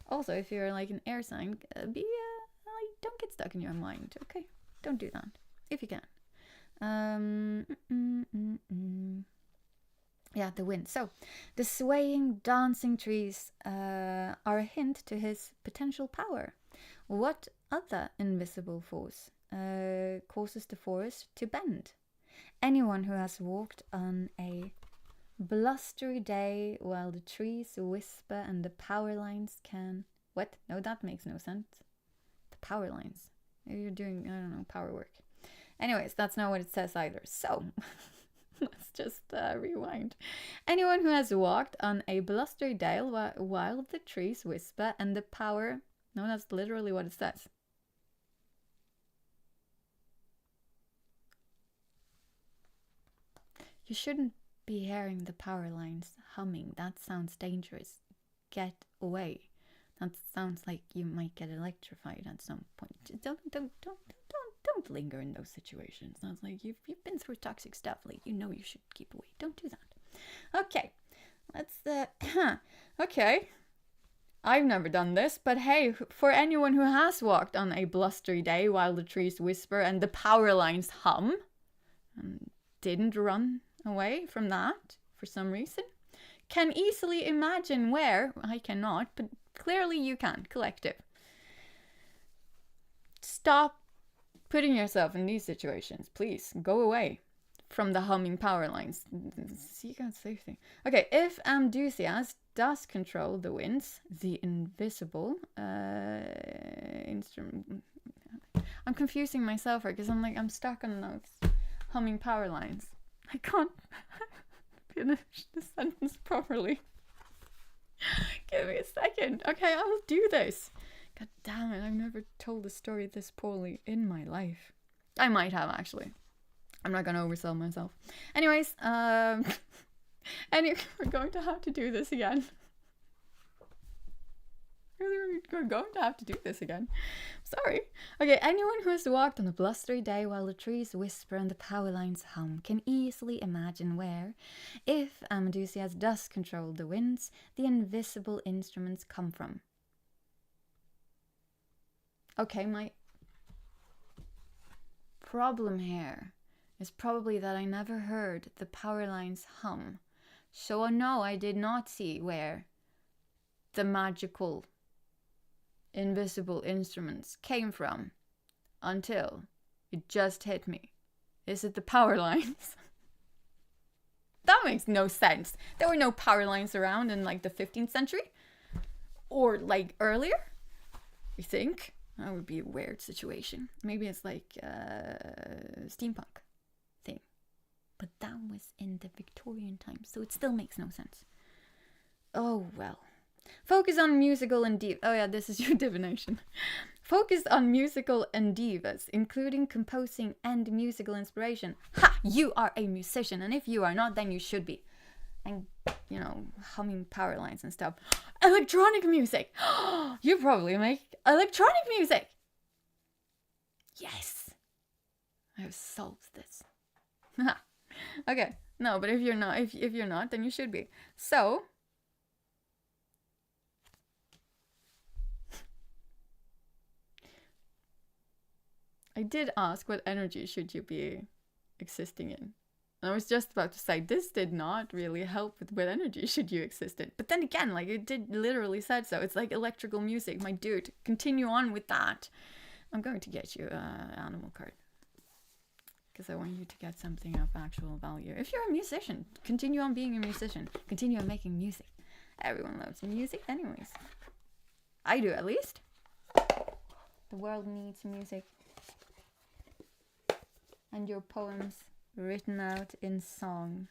Also, if you're like an air sign, like, don't get stuck in your mind. Okay, don't do that if you can. Yeah, the wind. So, the swaying, dancing trees are a hint to his potential power. What other invisible force causes the forest to bend? Anyone who has walked on a blustery day while the trees whisper and the power lines can... What? No, that makes no sense. The power lines. You're doing, I don't know, power work. Anyways, that's not what it says either. So, let's just rewind. Anyone who has walked on a blustery day while the trees whisper and the power... No, that's literally what it says. You shouldn't be hearing the power lines humming. That sounds dangerous. Get away. That sounds like you might get electrified at some point. Don't linger in those situations. Sounds like you've been through toxic stuff. Like, you know you should keep away. Don't do that. Okay. Let's okay. I've never done this, but hey, for anyone who has walked on a blustery day while the trees whisper and the power lines hum and didn't run away from that for some reason, can easily imagine where... I cannot, but clearly you can. Collective. Stop putting yourself in these situations. Please, go away from the humming power lines. Seek out safety. Okay, if Amdusias does control the winds, the invisible instrument... I'm confusing myself here because I'm stuck on those humming power lines. I can't finish the sentence properly. Give me a second. Okay, I will do this. God damn it, I've never told a story this poorly in my life. I might have, actually. I'm not gonna oversell myself. Anyways, we're going to have to do this again. We're going to have to do this again. Sorry. Okay, anyone who has walked on a blustery day while the trees whisper and the power lines hum can easily imagine where, if Amadusias does control the winds, the invisible instruments come from. Okay, my problem here is probably that I never heard the power lines hum. So no, I did not see where the magical invisible instruments came from until it just hit me. Is it the power lines? That makes no sense. There were no power lines around in like the 15th century or like earlier. You think? That would be a weird situation. Maybe it's like steampunk thing. But that was in the Victorian times, so it still makes no sense. Oh well. Focus on musical and divas. Oh yeah, this is your divination. Focus on musical and divas, including composing and musical inspiration. Ha! You are a musician, and if you are not, then you should be. And, you know, humming power lines and stuff. Electronic music! You probably make electronic music! Yes! I have solved this. Okay, no, but if you're not, if you're not, then you should be. So... I did ask what energy should you be existing in. And I was just about to say this did not really help with what energy should you exist in. But then again, like it did literally said so. It's like electrical music, my dude. Continue on with that. I'm going to get you an animal card. Because I want you to get something of actual value. If you're a musician, continue on being a musician. Continue on making music. Everyone loves music anyways. I do, at least. The world needs music. And your poems written out in song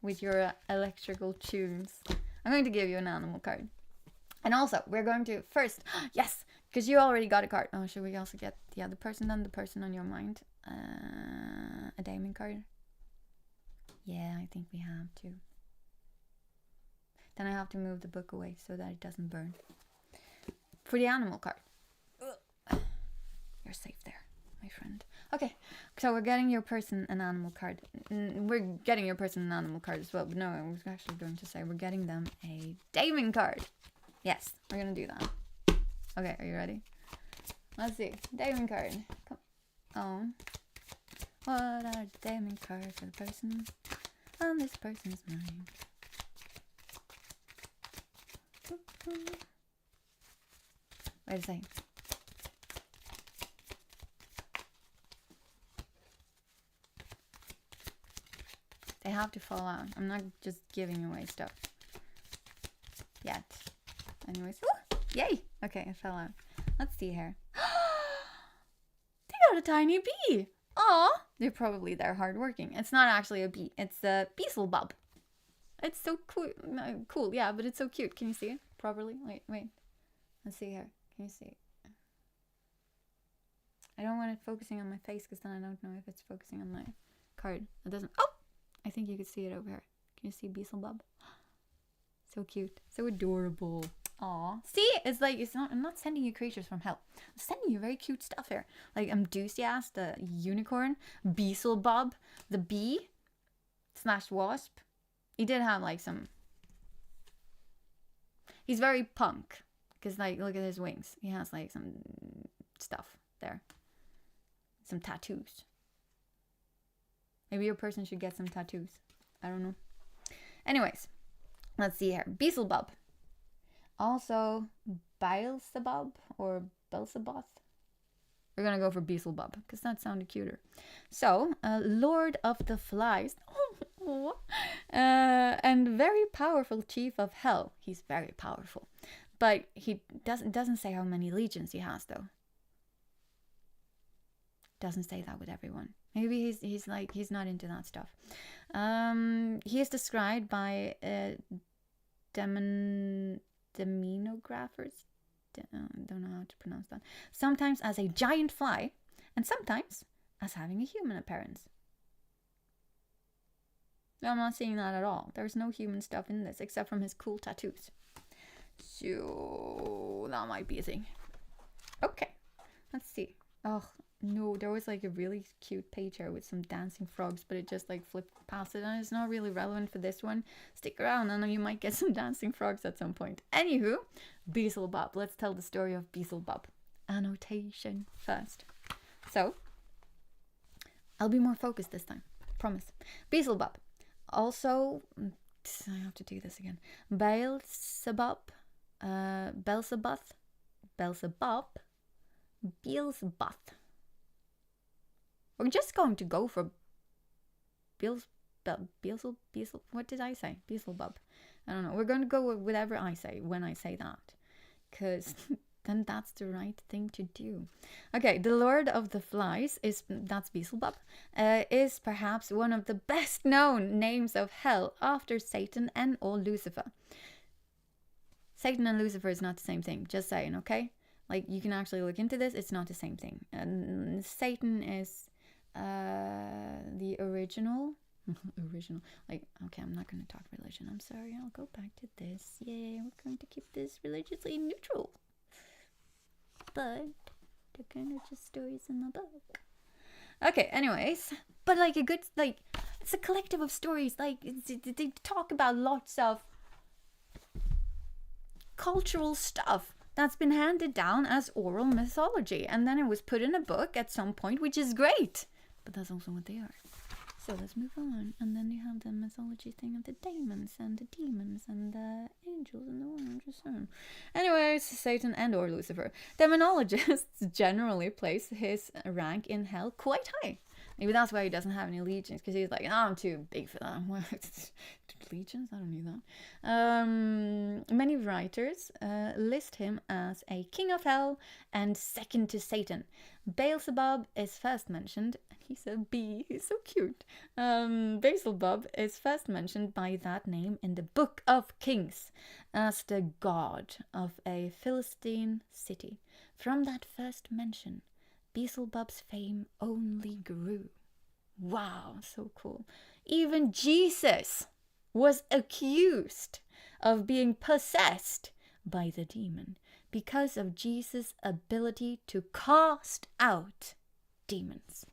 with your electrical tunes. I'm going to give you an animal card. And also, we're going to first, yes, because you already got a card. Oh, should we also get the other person then? The person on your mind. A diamond card. Yeah, I think we have to. Then I have to move the book away so that it doesn't burn. For the animal card. You're safe there, my friend. Okay, so we're getting your person an animal card. We're getting your person an animal card as well. But no, I was actually going to say we're getting them a diamond card. Yes, we're going to do that. Okay, are you ready? Let's see. Diamond card. Come on. What are the diamond cards for the person on this person's mind? What did it say? They have to fall out. I'm not just giving away stuff yet. Anyways, ooh, yay! Okay, it fell out. Let's see here. They got a tiny bee. Aw, they're probably hardworking. It's not actually a bee. It's a beelzebub. It's so cool. Cool, yeah, but it's so cute. Can you see it properly? Wait. Let's see here. Can you see? I don't want it focusing on my face because then I don't know if it's focusing on my card. It doesn't. Oh, I think you can see it over here. Can you see beelzebub? So cute. So adorable. Aw. See? It's like, I'm not sending you creatures from hell. I'm sending you very cute stuff here. Like Enthusiast, the unicorn, Beelzebub, the bee / wasp. He did have like some... He's very punk. Because like, look at his wings. He has like some stuff there. Some tattoos. Maybe your person should get some tattoos. I don't know. Anyways. Let's see here. Beelzebub. Also, Beelzebub or Beelzebub. We're going to go for Beelzebub because that sounded cuter. So, Lord of the Flies. And very powerful chief of hell. He's very powerful. But he doesn't say how many legions he has, though. Doesn't say that with everyone. Maybe he's not into that stuff. He is described by deminographers. Don't know how to pronounce that. Sometimes as a giant fly, and sometimes as having a human appearance. No, I'm not seeing that at all. There's no human stuff in this except from his cool tattoos. So that might be a thing. Okay, let's see. Oh no, there was like a really cute page here with some dancing frogs, but it just like flipped past it, and it's not really relevant for this one. Stick around and you might get some dancing frogs at some point. Anywho, Beelzebub. Let's tell the story of Beelzebub. Annotation first. So, I'll be more focused this time. Promise. Beelzebub. Also, I have to do this again. Beelzebub. Beelzebub. We're just going to go for Beelzebub. What did I say? Beelzebub. I don't know. We're going to go with whatever I say when I say that. Because then that's the right thing to do. Okay, the Lord of the Flies, that's Beelzebub, is perhaps one of the best known names of hell after Satan and or Lucifer. Satan and Lucifer is not the same thing. Just saying, okay? Like, you can actually look into this. It's not the same thing. And Satan is the original. Like, okay, I'm not going to talk religion. I'm sorry. I'll go back to this. Yeah, we're going to keep this religiously neutral. But they're kind of just stories in the book. Okay, anyways. But, like, it's a collective of stories. Like, they talk about lots of cultural stuff that's been handed down as oral mythology, and then it was put in a book at some point, which is great, but that's also what they are. So let's move on. And then you have the mythology thing of the demons and the angels and the oranges. Anyways, Satan and or Lucifer. Demonologists generally place his rank in hell quite high. Maybe that's why he doesn't have any legions, because he's like, oh, I'm too big for that. Legions? I don't need that. Many writers list him as a king of hell and second to Satan. Beelzebub is first mentioned. He's a bee. He's so cute. Beelzebub is first mentioned by that name in the Book of Kings as the god of a Philistine city. From that first mention, Beelzebub's fame only grew. Wow, so cool. Even Jesus was accused of being possessed by the demon because of Jesus' ability to cast out demons.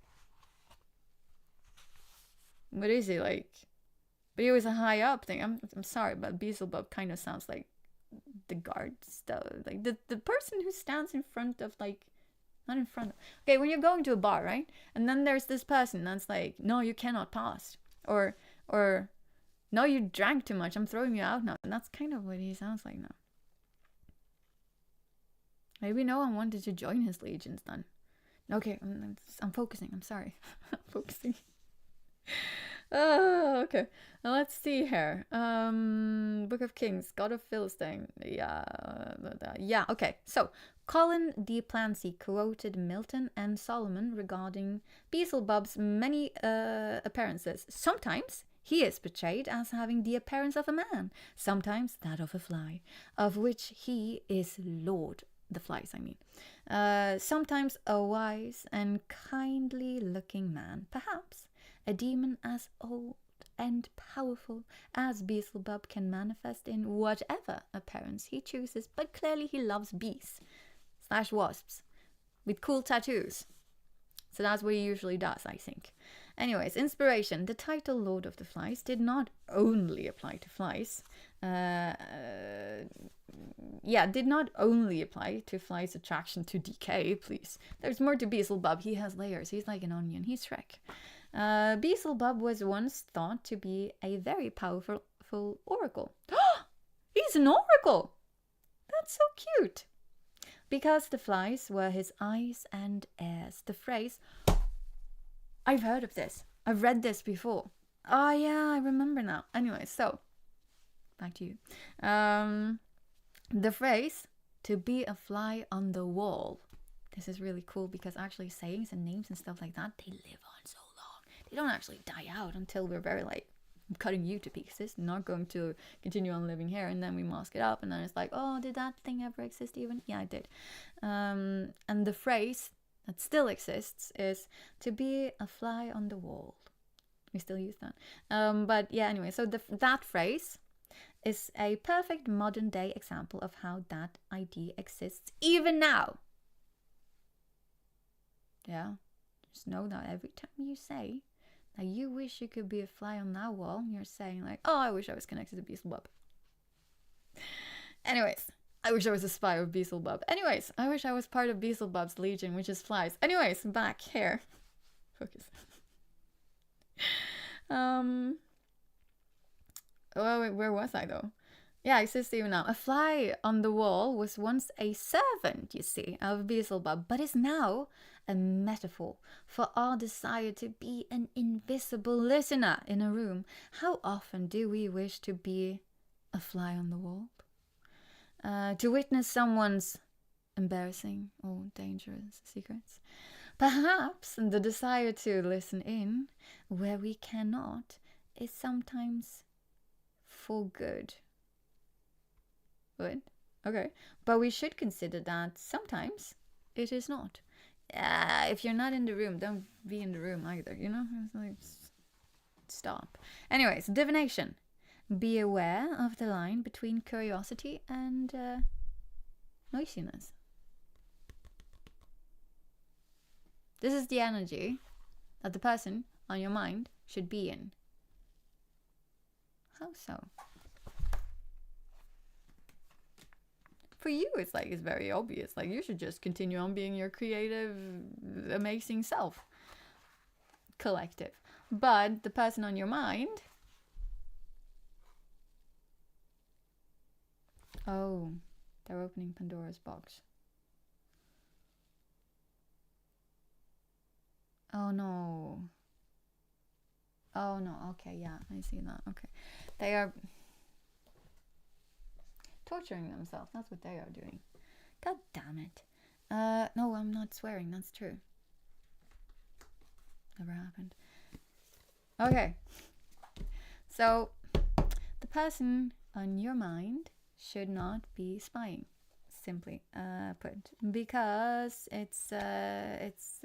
What is he like? But he was a high up thing. I'm sorry, but Beelzebub kind of sounds like the guard stuff. Like the person who stands in front of, like, not in front of. Okay, when you're going to a bar, right? And then there's this person that's like, no, you cannot pass. Or no, you drank too much. I'm throwing you out now. And that's kind of what he sounds like now. Maybe no one wanted to join his legions then. Okay, I'm focusing. I'm sorry. I'm focusing. Oh, okay. Now let's see here. Book of Kings, God of Philistine. Yeah, okay. So, Colin de Plancy quoted Milton and Solomon regarding Beelzebub's many appearances. Sometimes he is portrayed as having the appearance of a man, sometimes that of a fly, of which he is lord. The flies, I mean. Sometimes a wise and kindly looking man, perhaps a demon as old and powerful as Beelzebub can manifest in whatever appearance he chooses, but clearly he loves bees / wasps with cool tattoos. So that's what he usually does, I think. Anyways, inspiration. The title Lord of the Flies did not only apply to flies. Did not only apply to flies' attraction to decay, please. There's more to Beelzebub. He has layers. He's like an onion. He's Shrek. Beelzebub was once thought to be a very powerful oracle. He's an oracle! That's so cute! Because the flies were his eyes and ears. The phrase, I've heard of this. I've read this before. Oh yeah, I remember now. Anyway, so, back to you. The phrase, to be a fly on the wall. This is really cool because actually sayings and names and stuff like that, they live on so long. They don't actually die out until we're very like, I'm cutting you to pieces, not going to continue on living here, and then we mask it up, and then it's like, oh, did that thing ever exist even? Yeah, it did. And the phrase that still exists is to be a fly on the wall. We still use that. But yeah, anyway, so that phrase is a perfect modern day example of how that idea exists even now. Yeah, just know that every time you say that you wish you could be a fly on that wall, you're saying like, oh, I wish I was connected to Beelzebub. Anyways, I wish I was a spy of Beelzebub. Anyways, I wish I was part of Beelzebub's legion, which is flies. Anyways, back here. Focus. Oh, wait, where was I though? Yeah, it says even now. A fly on the wall was once a servant, you see, of Beelzebub, but is now a metaphor for our desire to be an invisible listener in a room. How often do we wish to be a fly on the wall? To witness someone's embarrassing or dangerous secrets? Perhaps the desire to listen in where we cannot is sometimes for good. Good. Okay. But we should consider that sometimes it is not. If you're not in the room, don't be in the room either, you know? It's like, stop. Anyways, divination. Be aware of the line between curiosity and noisiness. This is the energy that the person on your mind should be in. How so? For you, it's very obvious. Like, you should just continue on being your creative, amazing self. Collective. But the person on your mind... Oh, they're opening Pandora's box. Oh no. Oh no, okay, yeah, I see that. Okay. They are torturing themselves. That's what they are doing. God damn it. No, I'm not swearing. That's true. Never happened. Okay. So, the person on your mind should not be spying, simply put, because it's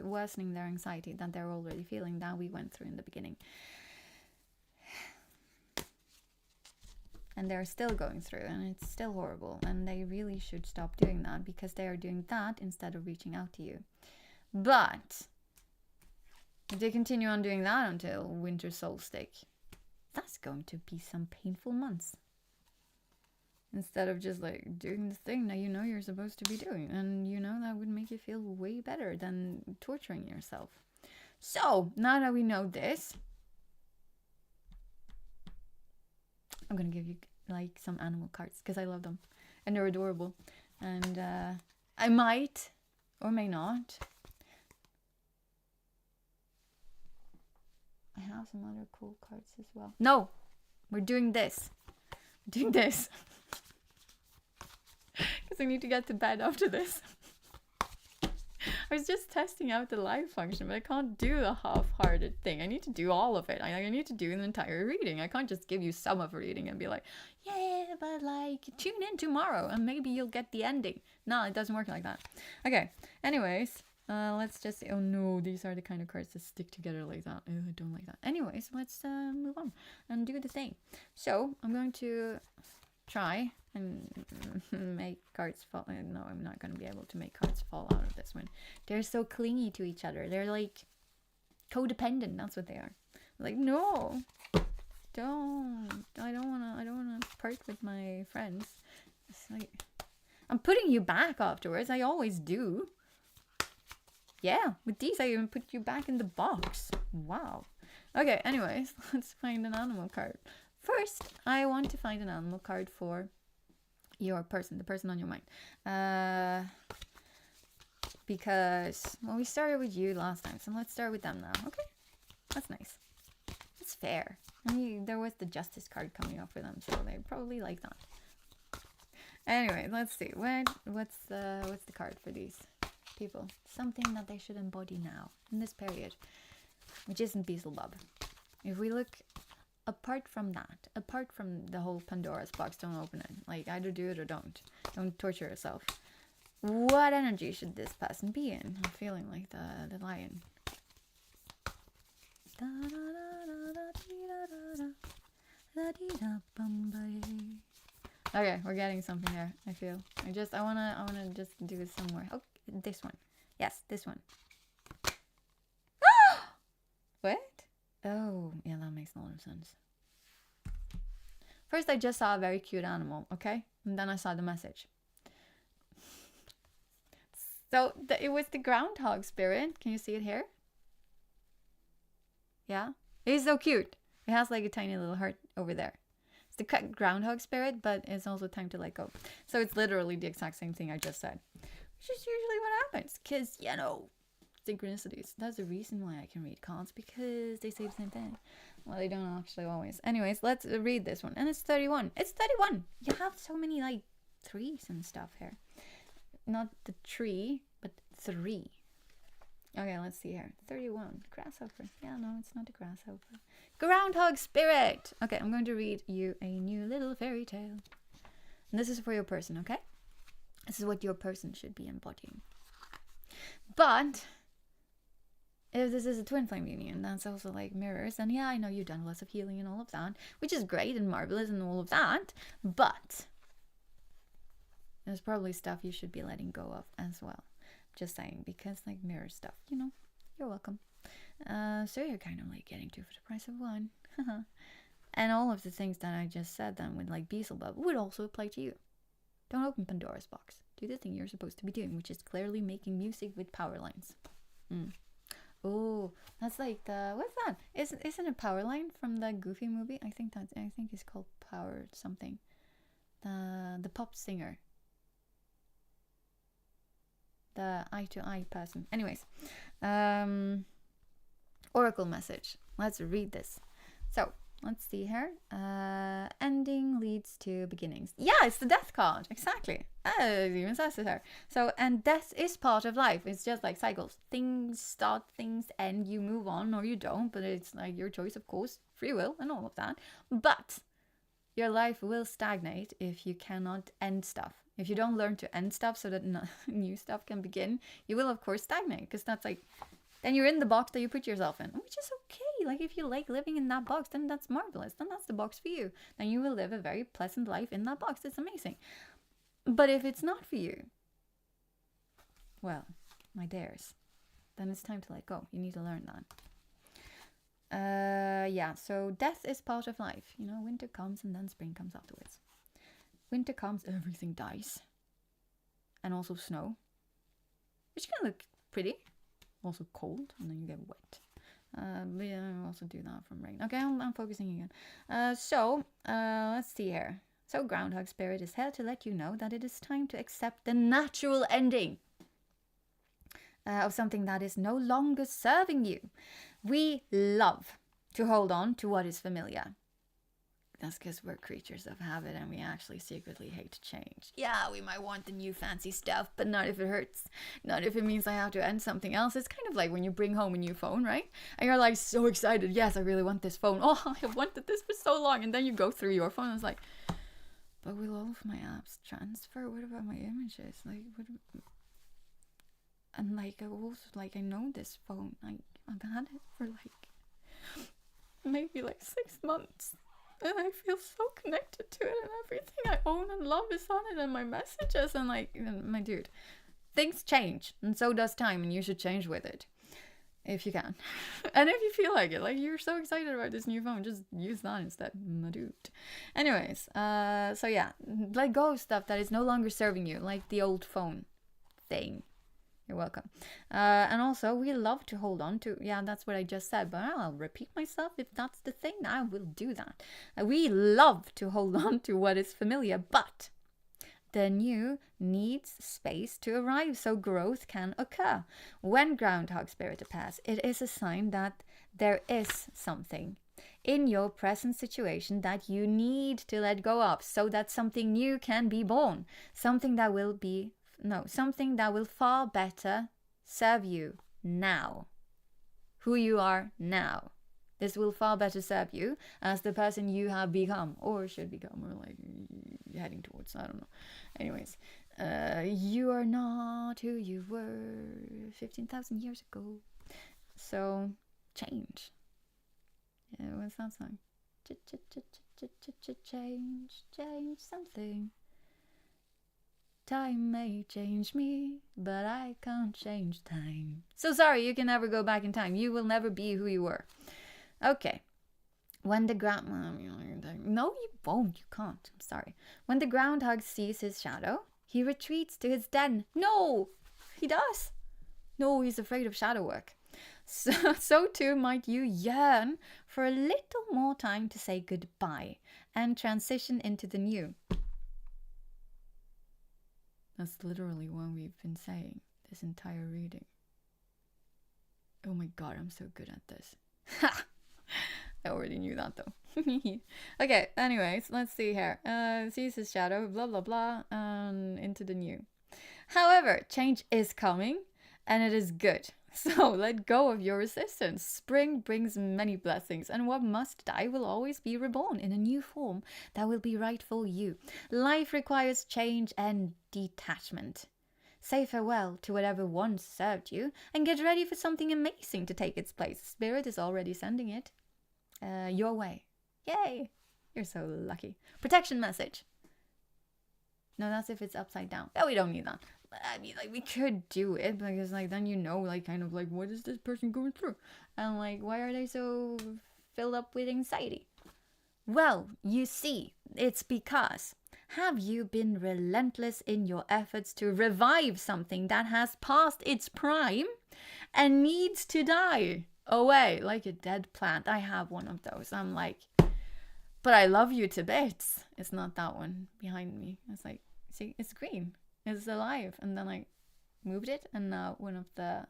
worsening their anxiety that they're already feeling, that we went through in the beginning. And they're still going through, and it's still horrible, and they really should stop doing that, because they are doing that instead of reaching out to you. But if they continue on doing that until winter solstice, that's going to be some painful months. Instead of just doing the thing that you know you're supposed to be doing, and you know that would make you feel way better than torturing yourself. So now that we know this, I'm gonna give you some animal cards because I love them and they're adorable, and I might or may not. I have some other cool cards as well. No, we're doing this. We're doing this. Because I need to get to bed after this. I was just testing out the live function, but I can't do a half-hearted thing. I need to do all of it. I need to do an entire reading. I can't just give you some of a reading and be like, yeah, but like, tune in tomorrow and maybe you'll get the ending. No, it doesn't work like that. Okay, anyways, let's just, oh no, these are the kind of cards that stick together like that. Oh, I don't like that. Anyways, let's move on and do the thing. So, I'm going to try and make cards fall. No, I'm not going to be able to make cards fall out of this one. They're so clingy to each other. They're like codependent. That's what they are. Like, no, don't. I don't wanna part with my friends. It's like, I'm putting you back afterwards. I always do. Yeah, with these I even put you back in the box. Wow. Okay, anyways, let's find an animal card. First, I want to find an animal card for your person, the person on your mind. Because, well, we started with you last time, so let's start with them now. Okay, that's nice. It's fair. I mean, there was the justice card coming up for them, so they probably like that. Anyway, let's see. What's the card for these people? Something that they should embody now, in this period, which isn't Beelzebub. If we look apart from that, apart from the whole Pandora's box, don't open it. Like, either do it or don't. Don't torture yourself. What energy should this person be in? I'm feeling like the lion. Okay, we're getting something there. I feel. I wanna just do it somewhere. Oh, this one. Yes, this one. What? Oh, yeah, that makes a lot of sense. First, I just saw a very cute animal, okay? And then I saw the message. So, it was the groundhog spirit. Can you see it here? Yeah? It is so cute. It has like a tiny little heart over there. It's the groundhog spirit, but it's also time to let go. So, it's literally the exact same thing I just said. Which is usually what happens. Because, you know, synchronicities. That's the reason why I can read cards, because they say the same thing. Well, they don't actually always. Anyways, let's read this one. And it's 31. It's 31! You have so many, like, threes and stuff here. Not the tree, but 3. Okay, let's see here. 31. Grasshopper. Yeah, no, it's not a grasshopper. Groundhog spirit! Okay, I'm going to read you a new little fairy tale. And this is for your person, okay? This is what your person should be embodying. But if this is a twin flame union, that's also like mirrors. And yeah, I know you've done lots of healing and all of that, which is great and marvelous and all of that. But there's probably stuff you should be letting go of as well. Just saying, because like mirror stuff, you know, you're welcome. So you're kind of like getting 2 for the price of 1. And all of the things that I just said then with like Beelzebub would also apply to you. Don't open Pandora's box. Do the thing you're supposed to be doing, which is clearly making music with power lines. Oh, that's like the, what's that? Isn't a power line from the Goofy movie? I think it's called Power something. The pop singer. The eye-to-eye person. Anyways, oracle message. Let's read this. So, let's see here. Ending leads to beginnings. Yeah, it's the death card. Exactly. It even says it here. So, and death is part of life. It's just like cycles. Things start, things end. You move on or you don't. But it's like your choice, of course. Free will and all of that. But your life will stagnate if you cannot end stuff. If you don't learn to end stuff so that new stuff can begin, you will, of course, stagnate. Because that's like, then you're in the box that you put yourself in, which is okay. Like, if you like living in that box, then that's marvelous. Then that's the box for you. Then you will live a very pleasant life in that box. It's amazing. But if it's not for you, well, my dears, then it's time to let go. You need to learn that. Yeah, so death is part of life. You know, winter comes and then spring comes afterwards. Winter comes, everything dies. And also snow. Which can look pretty. Also cold, and then you get wet. But yeah, I also do that from rain. Okay, I'm focusing again. So, let's see here. So Groundhog Spirit is here to let you know that it is time to accept the natural ending of something that is no longer serving you. We love to hold on to what is familiar. That's because we're creatures of habit and we actually secretly hate change. Yeah, we might want the new fancy stuff, but not if it hurts. Not if it means I have to end something else. It's kind of like when you bring home a new phone, right? And you're like so excited. Yes, I really want this phone. Oh, I have wanted this for so long. And then you go through your phone and it's like, but will all of my apps transfer? What about my images? Like, what? And like, I also, like, I know this phone. I've had it for like, maybe like 6 months. And I feel so connected to it, and everything I own and love is on it, and my messages, and like, my dude, things change, and so does time, and you should change with it, if you can. And if you feel like it, like you're so excited about this new phone, just use that instead, my dude. Anyways, so yeah, let go of stuff that is no longer serving you, like the old phone thing. You're welcome. And also, we love to hold on to, yeah, that's what I just said, but I'll repeat myself. If that's the thing, I will do that. We love to hold on to what is familiar, but the new needs space to arrive so growth can occur. When Groundhog Spirit appears, it is a sign that there is something in your present situation that you need to let go of so that something new can be born. Something that will far better serve you now. Who you are now. This will far better serve you as the person you have become, or should become, or like heading towards, I don't know. Anyways, you are not who you were 15,000 years ago. So, change. Yeah, what's that song? Change something. Time may change me, but I can't change time. So sorry, you can never go back in time. You will never be who you were. Okay. When the No, you won't. You can't. I'm sorry. When the groundhog sees his shadow, he retreats to his den. No, he does. No, he's afraid of shadow work. So too might you yearn for a little more time to say goodbye and transition into the new. That's literally what we've been saying this entire reading. Oh my god, I'm so good at this. Ha! I already knew that though. Okay, anyways, let's see here. Sees his shadow, blah blah blah, and into the new. However, change is coming, and it is good. So let go of your resistance. Spring brings many blessings, and what must die will always be reborn in a new form that will be right for you. Life requires change and detachment. Say farewell to whatever once served you, and get ready for something amazing to take its place. Spirit is already sending it your way. Yay! You're so lucky. Protection message. No, that's if it's upside down. Oh, we don't need that. I mean, like, we could do it, because, like, then you know, like, kind of, like, what is this person going through? And, like, why are they so filled up with anxiety? Well, you see, it's because have you been relentless in your efforts to revive something that has passed its prime and needs to die away like a dead plant? I have one of those. I'm like, but I love you to bits. It's not that one behind me. It's like, see, it's green. It's alive. And then I moved it, and now one of the,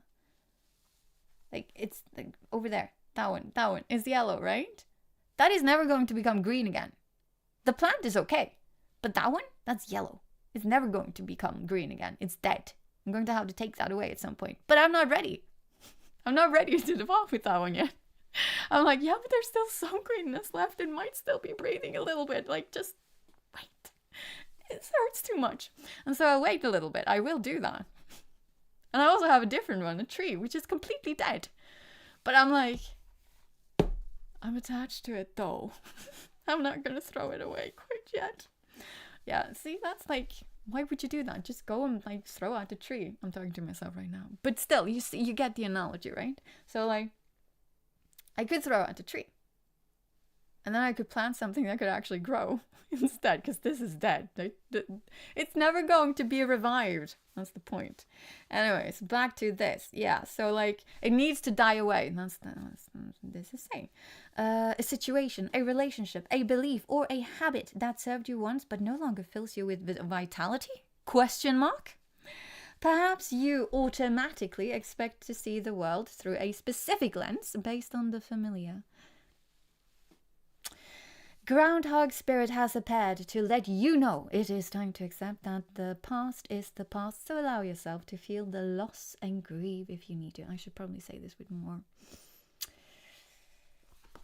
like, it's like over there. That one is yellow, right? That is never going to become green again. The plant is okay, but that one, that's yellow. It's never going to become green again. It's dead. I'm going to have to take that away at some point, but I'm not ready. I'm not ready to evolve with that one yet. I'm like, yeah, but there's still some greenness left. It might still be breathing a little bit. Like, just wait. It hurts too much. And so I'll wait a little bit. I will do that. And I also have a different one, a tree, which is completely dead. But I'm like, I'm attached to it though. I'm not going to throw it away quite yet. Yeah, see, that's like, why would you do that? Just go and like throw out the tree. I'm talking to myself right now. But still, you see, you get the analogy, right? So like, I could throw out the tree. And then I could plant something that could actually grow instead, because this is dead. It's never going to be revived. That's the point. Anyways, back to this. Yeah, so like it needs to die away. That's this is saying. A situation, a relationship, a belief, or a habit that served you once but no longer fills you with vitality? Question mark? Perhaps you automatically expect to see the world through a specific lens based on the familiar. Groundhog Spirit has appeared to let you know it is time to accept that the past is the past, so allow yourself to feel the loss and grieve if you need to. I should probably say this with more,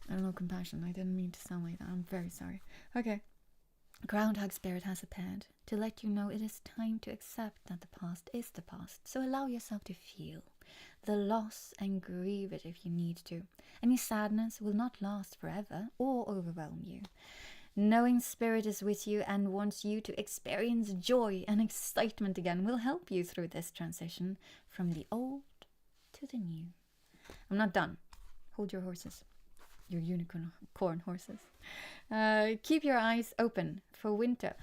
I don't know, compassion. I didn't mean to sound like that. I'm very sorry. Okay. Groundhog Spirit has appeared to let you know it is time to accept that the past is the past, so allow yourself to feel the loss and grieve it if you need to. Any sadness will not last forever or overwhelm you. Knowing Spirit is with you and wants you to experience joy and excitement again will help you through this transition from the old to the new. I'm not done. Hold your horses. Your unicorn horses. Keep your eyes open for winter.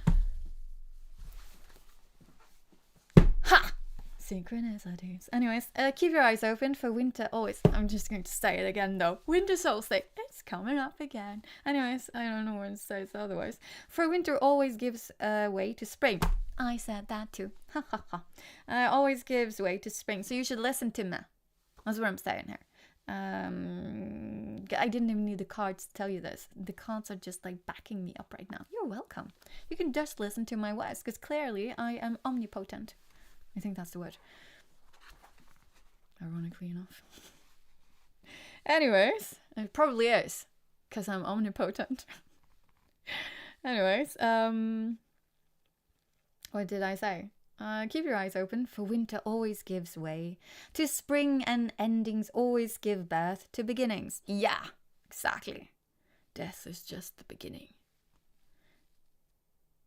Ha! Synchronicities. Anyways, keep your eyes open for winter always. I'm just going to say it again though. Winter solstice. It's coming up again. Anyways, I don't know what to say otherwise. For winter always gives way to spring. I said that too. Ha ha ha. Always gives way to spring. So you should listen to me. That's what I'm saying here. I didn't even need the cards to tell you this. The cards are just like backing me up right now. You're welcome. You can just listen to my words because clearly I am omnipotent. I think that's the word. Ironically enough. Anyways, it probably is because I'm omnipotent. Anyways, what did I say? Keep your eyes open, for winter always gives way to spring and endings always give birth to beginnings. Yeah, exactly. Death is just the beginning.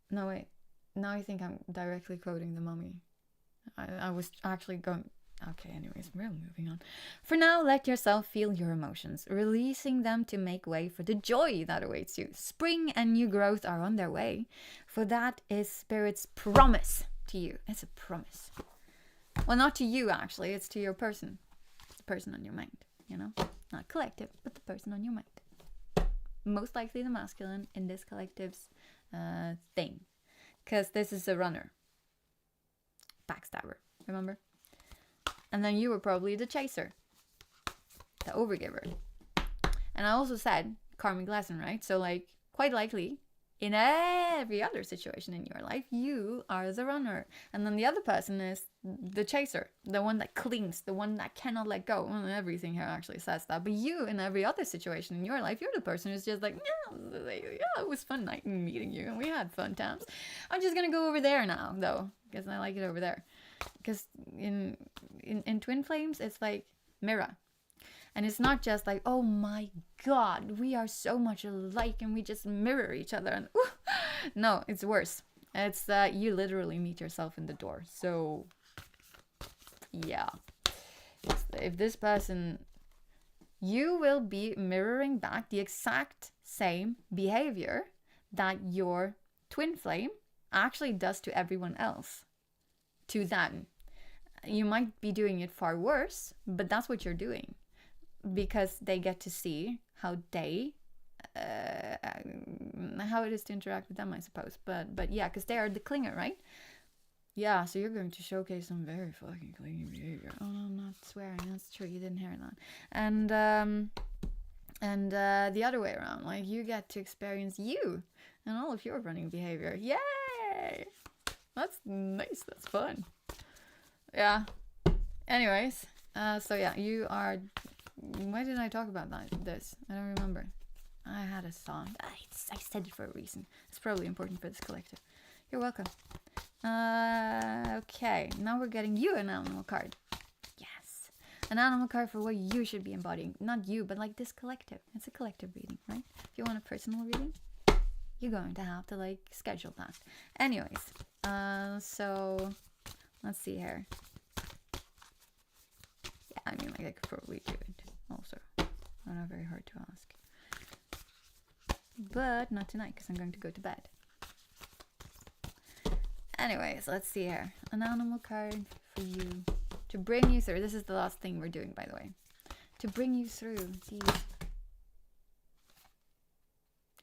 No, wait. Now I think I'm directly quoting the Mummy. I was actually going... Okay, anyways, we're moving on. For now, let yourself feel your emotions, releasing them to make way for the joy that awaits you. Spring and new growth are on their way, for that is Spirit's promise to you. It's a promise. Well, not to you, actually. It's to your person. It's the person on your mind, you know? Not collective, but the person on your mind. Most likely the masculine in this collective's thing. Because this is a runner. Backstabber, remember? And then you were probably the chaser. The overgiver. And I also said karmic lesson, right? So, like, quite likely, in every other situation in your life, you are the runner. And then the other person is the chaser. The one that clings. The one that cannot let go. Well, everything here actually says that. But you, in every other situation in your life, you're the person who's just like, yeah, it was fun night meeting you. And we had fun times. I'm just going to go over there now, though. Because I like it over there. Because in Twin Flames, it's like mirror. And it's not just like, oh my god, we are so much alike and we just mirror each other. And no, it's worse. It's that you literally meet yourself in the door. So, yeah. If this person, you will be mirroring back the exact same behavior that your twin flame actually does to everyone else. To them. You might be doing it far worse, but that's what you're doing. Because they get to see how they, how it is to interact with them, I suppose. But yeah, because they are the clinger, right? Yeah, so you're going to showcase some very fucking clingy behavior. Oh, no, I'm not swearing. That's true. You didn't hear that. And the other way around, like you get to experience you and all of your running behavior. Yay! That's nice. That's fun. Yeah. Anyways, so yeah, you are. Why did I talk about this? I don't remember. I had a song. I said it for a reason. It's probably important for this collective. You're welcome. Okay, now we're getting you an animal card. Yes. An animal card for what you should be embodying. Not you, but like this collective. It's a collective reading, right? If you want a personal reading, you're going to have to like schedule that. Anyways, so let's see here. Yeah, I mean, like I could probably do it also. Not very hard to ask. but not tonight because I'm going to go to bed. Anyways, let's see here. An animal card for you to bring you through. This is the last thing we're doing, by the way. To bring you through these.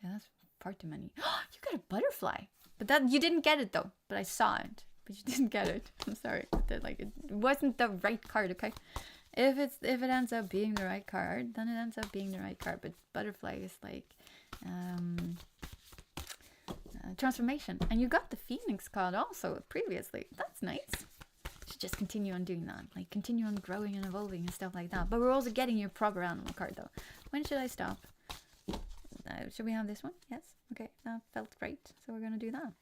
Yeah, that's far too many. You got a butterfly. But that you didn't get it though. But I saw it. But you didn't get it. I'm sorry. It wasn't the right card, okay? If it ends up being the right card, then it ends up being the right card. But butterfly is like transformation. And you got the Phoenix card also previously. That's nice. Should just continue on doing that. Like continue on growing and evolving and stuff like that. But we're also getting your proper animal card though. When should I stop? Should we have this one? Yes. Okay. That felt right. So we're going to do that.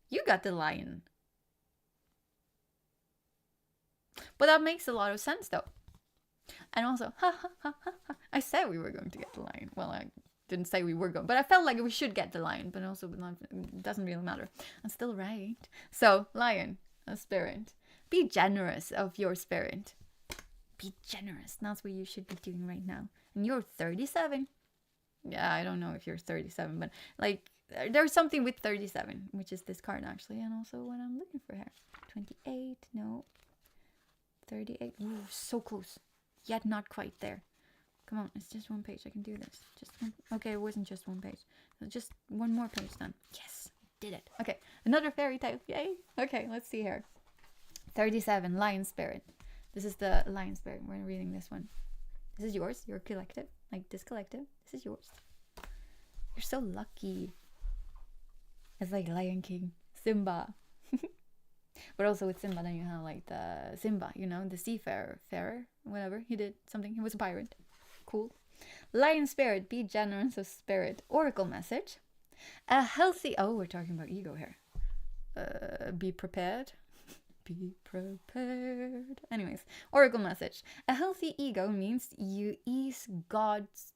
You got the lion. But that makes a lot of sense though. And also, I said we were going to get the lion. Well, I didn't say we were going, but I felt like we should get the lion, but also it doesn't really matter. I'm still right. So, lion, a spirit. Be generous of your spirit. Be generous. That's what you should be doing right now. And you're 37. Yeah, I don't know if you're 37, but like there's something with 37, which is this card actually, and also what I'm looking for here. 28, no. 38. Ooh, so close. Yet not quite there. Come on, it's just one page. I can do this. Just one. Okay, it wasn't just one page. Just one more page then. Yes, did it. Okay, another fairy tale. Yay. Okay, let's see here. 37, lion spirit. This is the lion spirit. We're reading this one. This is yours. Your collective. Like this collective. This is yours. You're so lucky. It's like Lion King. Simba. But also with Simba, then you have like the Simba, you know, the seafarer, whatever. He did something. He was a pirate. Cool. Lion spirit, be generous of spirit. Oracle message. A healthy... Oh, we're talking about ego here. Be prepared. Be prepared. Anyways, oracle message. A healthy ego means you ease God's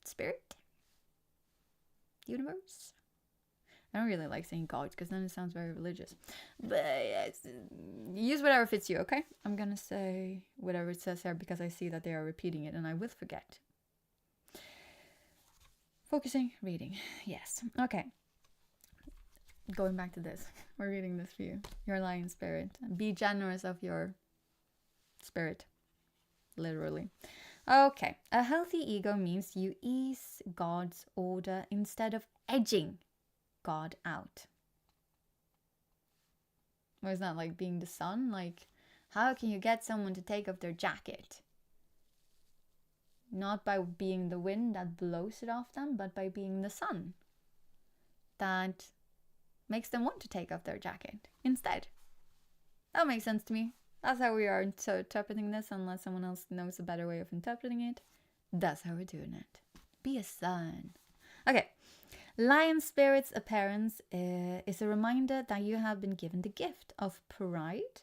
spirit. Universe. I don't really like saying God because then it sounds very religious. But use whatever fits you, okay? I'm going to say whatever it says here because I see that they are repeating it and I will forget. Focusing, reading. Yes. Okay. Going back to this. We're reading this for you. Your lion spirit. Be generous of your spirit. Literally. Okay. A healthy ego means you ease God's order instead of edging God out. Or is that like being the sun? Like, how can you get someone to take off their jacket? Not by being the wind that blows it off them, but by being the sun that makes them want to take off their jacket instead. That makes sense to me. That's how we are interpreting this, unless someone else knows a better way of interpreting it. That's how we're doing it. Be a sun. Okay. Lion spirit's appearance is a reminder that you have been given the gift of pride.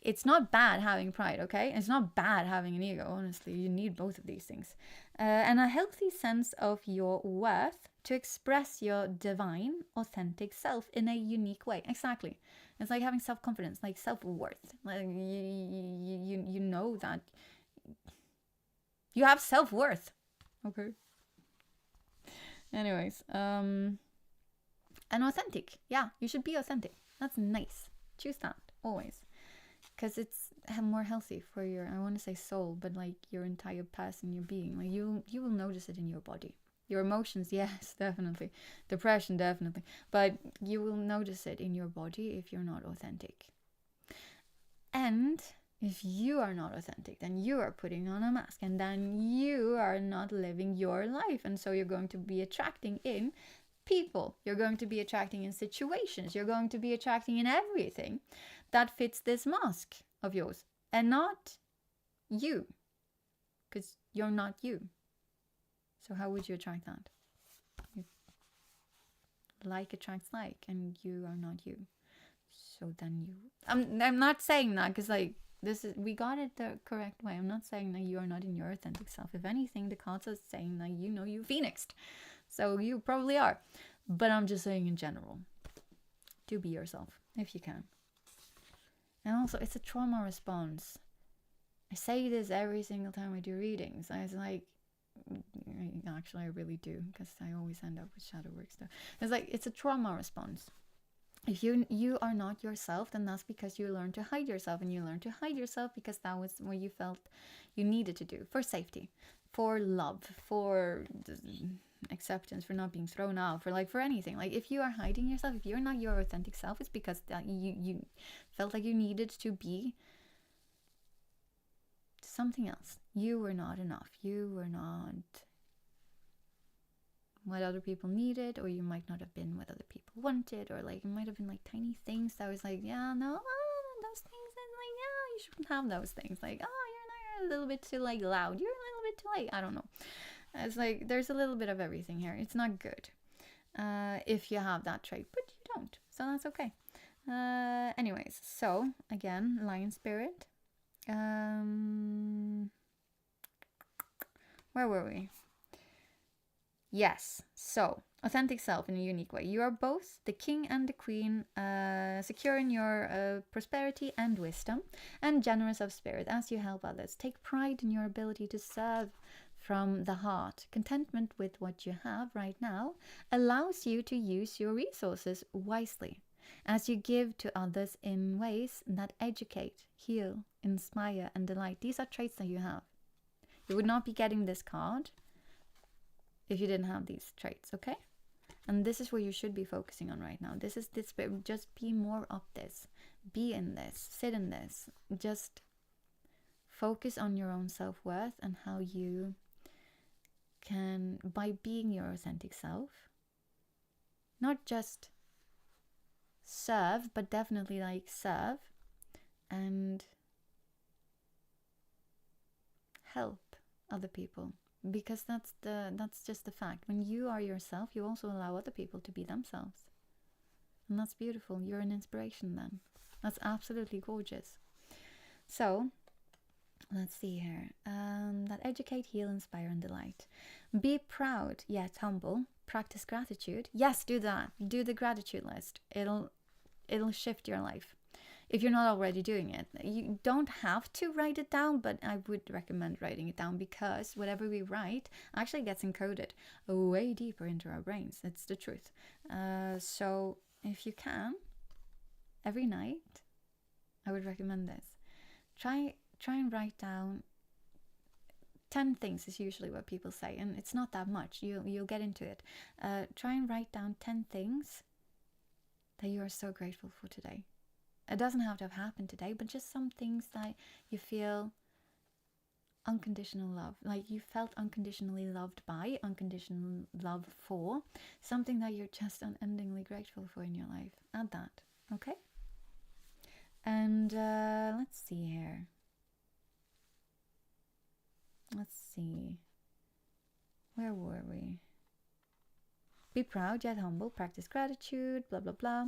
It's not bad having pride, okay? It's not bad having an ego, honestly. You need both of these things. And a healthy sense of your worth to express your divine, authentic self in a unique way. Exactly. It's like having self-confidence, like self-worth. Like you know that you have self-worth. Okay. Anyways, and authentic. Yeah, you should be authentic. That's nice. Choose that always, because it's more healthy for your, I want to say soul, but like your entire person, your being. Like you will notice it in your body. Your emotions, yes, definitely. Depression, definitely. But you will notice it in your body if you're not authentic. And if you are not authentic, then you are putting on a mask and then you are not living your life. And so you're going to be attracting in people. You're going to be attracting in situations. You're going to be attracting in everything that fits this mask of yours and not you. Because you're not you. So how would you attract that? Like attracts like and you are not you. So then you... I'm not saying that because like we got it the correct way. I'm not saying that you are not in your authentic self. If anything, the cards are saying that you phoenixed. So you probably are. But I'm just saying in general. Do be yourself if you can. And also, it's a trauma response. I say this every single time I do readings. I was like, Actually, I really do, because I always end up with shadow work stuff. It's like, it's a trauma response. If you are not yourself, then that's because you learn to hide yourself, and you learn to hide yourself because that was what you felt you needed to do for safety, for love, for acceptance, for not being thrown out, for like for anything. Like if you are hiding yourself, if you're not your authentic self, it's because that you felt like you needed to be something else. You were not enough. You were not what other people needed, or you might not have been what other people wanted, or like it might have been like tiny things that was like, yeah, no, those things, and like, yeah, you shouldn't have those things. Like, oh, you're a little bit too like loud, you're a little bit too like, I don't know. It's like there's a little bit of everything here. It's not good if you have that trait, but you don't, so that's okay. Anyways, so again, lion spirit. Where were we? Yes, so authentic self in a unique way. You are both the king and the queen, secure in your prosperity and wisdom, and generous of spirit as you help others. Take pride in your ability to serve from the heart. Contentment with what you have right now allows you to use your resources wisely as you give to others in ways that educate, heal, inspire, and delight. These are traits that you have. You would not be getting this card if you didn't have these traits, okay? And this is what you should be focusing on right now. This is this, just be more of this. Be in this, sit in this. Just focus on your own self-worth and how you can, by being your authentic self, not just serve, but definitely like serve and help other people. Because that's just the fact. When you are yourself, you also allow other people to be themselves, and that's beautiful. You're an inspiration then. That's absolutely gorgeous. So let's see here. That educate, heal, inspire, and delight. Be proud yet humble. Practice gratitude. Yes, do that. Do the gratitude list. It'll shift your life. If you're not already doing it, you don't have to write it down, but I would recommend writing it down, because whatever we write actually gets encoded way deeper into our brains. It's the truth. So if you can, every night, I would recommend this. Try and write down 10 things is usually what people say, and it's not that much. You'll get into it. Try and write down 10 things that you are so grateful for today. It doesn't have to have happened today, but just some things that you feel unconditional love, like you felt unconditionally loved by, unconditional love for, something that you're just unendingly grateful for in your life. Add that, okay? And let's see here. Let's see. Where were we? Be proud yet humble, practice gratitude, blah, blah, blah.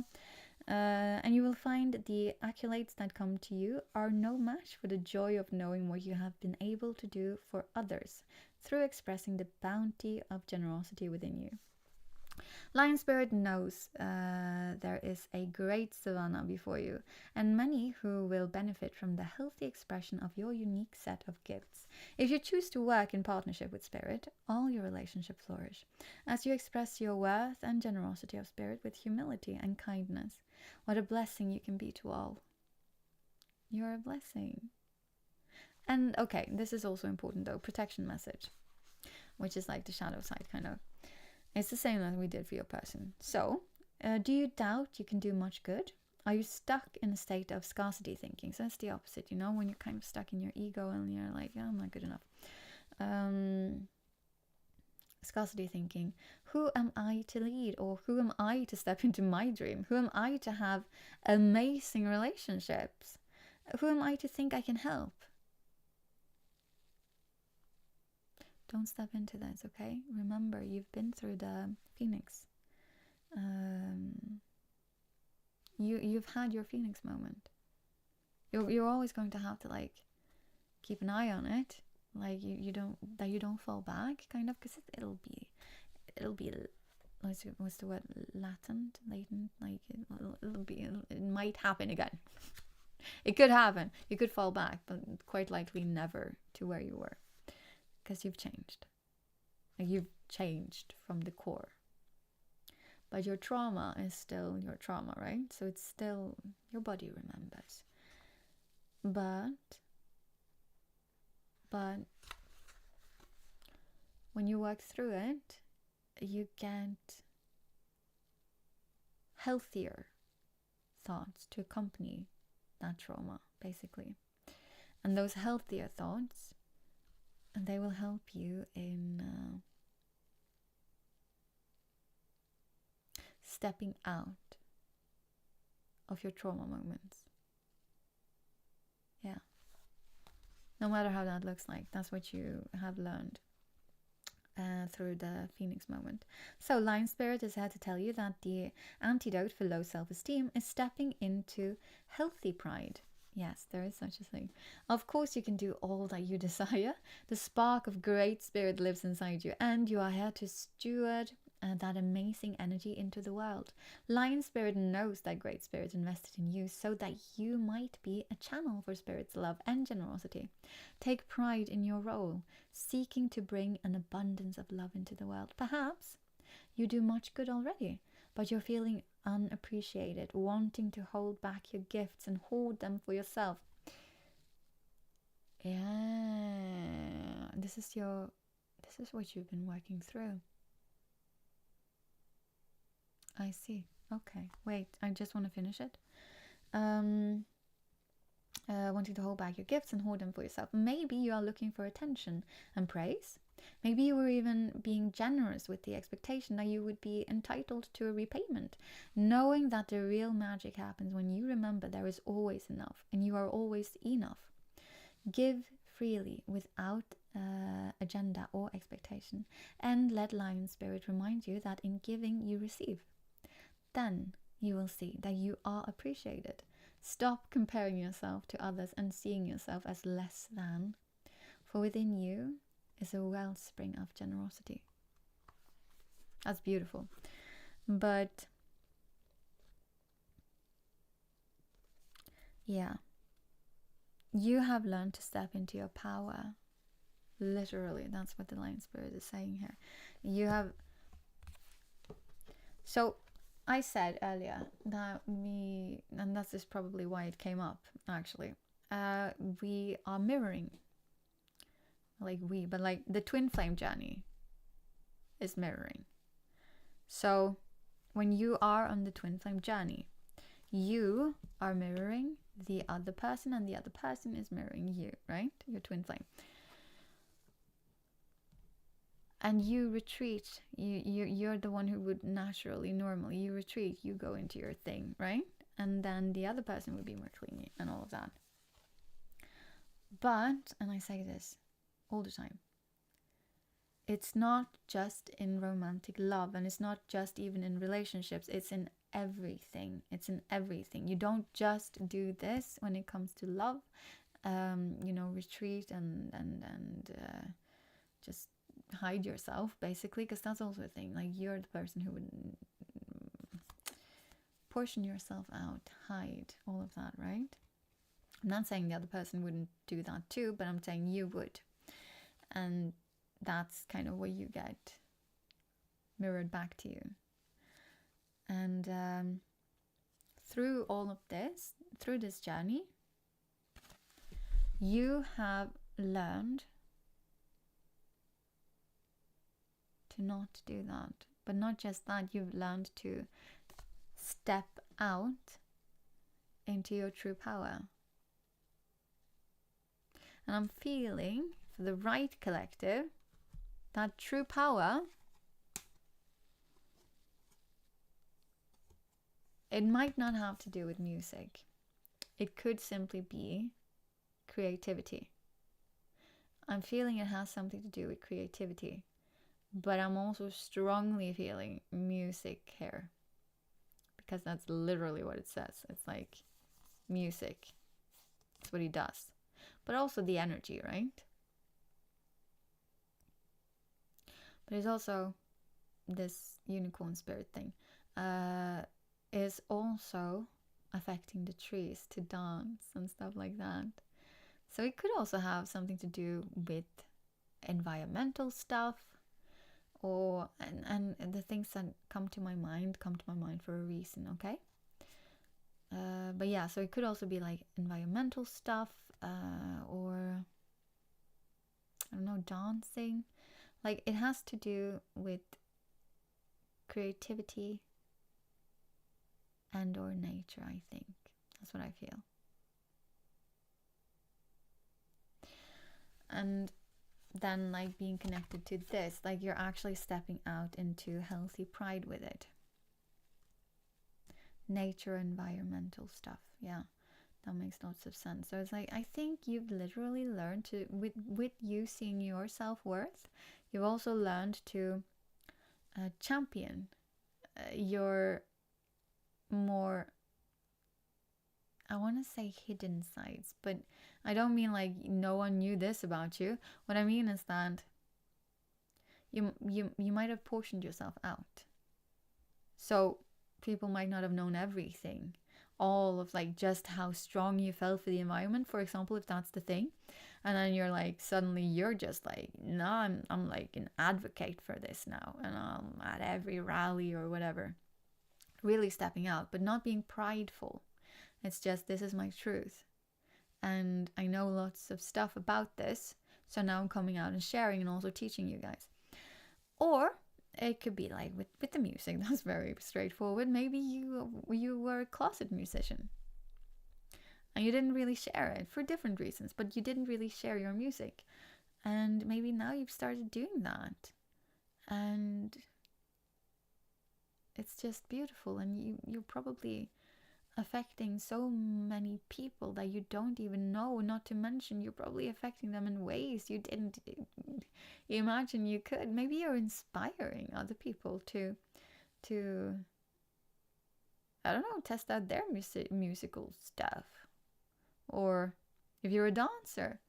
And you will find the accolades that come to you are no match for the joy of knowing what you have been able to do for others through expressing the bounty of generosity within you. Lion Spirit knows there is a great savannah before you, and many who will benefit from the healthy expression of your unique set of gifts. If you choose to work in partnership with Spirit, all your relationships flourish, as you express your worth and generosity of spirit with humility and kindness. What a blessing you can be to all. You're a blessing. And okay, this is also important though, protection message, which is like the shadow side kind of. It's the same as we did for your person. So, do you doubt you can do much good? Are you stuck in a state of scarcity thinking? So it's the opposite, you know, when you're kind of stuck in your ego and you're like, oh, I'm not good enough. Scarcity thinking. Who am I to lead? Or who am I to step into my dream? Who am I to have amazing relationships? Who am I to think I can help? Don't step into this, okay? Remember, you've been through the Phoenix. You've had your Phoenix moment. You're always going to have to like keep an eye on it, like you don't fall back, kind of, because it'll be what's the word, latent, like it might happen again. It could happen. You could fall back, but quite likely never to where you were. Because you've changed. Like you've changed from the core. But your trauma is still your trauma, right? So it's still, your body remembers. But when you work through it, you get healthier thoughts to accompany that trauma, basically. And those healthier thoughts, and they will help you in stepping out of your trauma moments. Yeah. No matter how that looks like, that's what you have learned through the Phoenix moment. So Lion Spirit is here to tell you that the antidote for low self-esteem is stepping into healthy pride. Yes, there is such a thing. Of course, you can do all that you desire. The spark of great spirit lives inside you, and you are here to steward that amazing energy into the world. Lion Spirit knows that great spirit invested in you so that you might be a channel for spirit's love and generosity. Take pride in your role, seeking to bring an abundance of love into the world. Perhaps you do much good already, but you're feeling unappreciated, wanting to hold back your gifts and hoard them for yourself. Yeah, this is what you've been working through. I see. Okay, wait, I just want to finish it. Wanting to hold back your gifts and hoard them for yourself. Maybe you are looking for attention and praise. Maybe you were even being generous with the expectation that you would be entitled to a repayment, knowing that the real magic happens when you remember there is always enough and you are always enough. Give freely without agenda or expectation, and let Lion Spirit remind you that in giving you receive. Then you will see that you are appreciated. Stop comparing yourself to others and seeing yourself as less than, for within you is a wellspring of generosity. That's beautiful. But yeah, you have learned to step into your power. Literally, that's what the Lion Spirit is saying here. You have... So I said earlier that and that's just probably why it came up, actually, we are mirroring. But the twin flame journey is mirroring. So when you are on the twin flame journey, you are mirroring the other person, and the other person is mirroring you, right? Your twin flame. And you retreat. You're the one who would normally, you retreat, you go into your thing, right? And then the other person would be more clingy and all of that. But, and I say this all the time, it's not just in romantic love, and it's not just even in relationships, it's in everything. It's in everything. You don't just do this when it comes to love, retreat and just hide yourself, basically, because that's also a thing. Like, you're the person who would portion yourself out, hide, all of that, right? I'm not saying the other person wouldn't do that too, but I'm saying you would. And that's kind of what you get mirrored back to you. And through all of this, through this journey, you have learned to not do that. But not just that, you've learned to step out into your true power. And I'm feeling, for the right collective, that true power, it might not have to do with music. It could simply be creativity. I'm feeling it has something to do with creativity. But I'm also strongly feeling music here, because that's literally what it says. It's like music. That's what he does. But also the energy, right? But it's also this unicorn spirit thing is also affecting the trees to dance and stuff like that. So it could also have something to do with environmental stuff. or and the things that come to my mind for a reason, okay? But yeah, so it could also be like environmental stuff, or I don't know, dancing. Like it has to do with creativity and or nature, I think. That's what I feel. And then like being connected to this, like you're actually stepping out into healthy pride with it. Nature, environmental stuff. Yeah, that makes lots of sense. So it's like, I think you've literally learned to, with you seeing your self-worth, you've also learned to champion your more, I want to say hidden sides, but I don't mean like no one knew this about you. What I mean is that you might have portioned yourself out. So people might not have known everything. All of like just how strong you felt for the environment, for example, if that's the thing. And then you're like, suddenly you're just like, no, I'm like an advocate for this now. And I'm at every rally or whatever. Really stepping out, but not being prideful. It's just, this is my truth. And I know lots of stuff about this. So now I'm coming out and sharing and also teaching you guys. Or it could be like with the music. That's very straightforward. Maybe you were a closet musician. And you didn't really share it for different reasons. But you didn't really share your music. And maybe now you've started doing that. And it's just beautiful. And you're probably affecting so many people that you don't even know, not to mention you're probably affecting them in ways you didn't imagine you could. Maybe you're inspiring other people to I don't know, test out their musical stuff. Or if you're a dancer,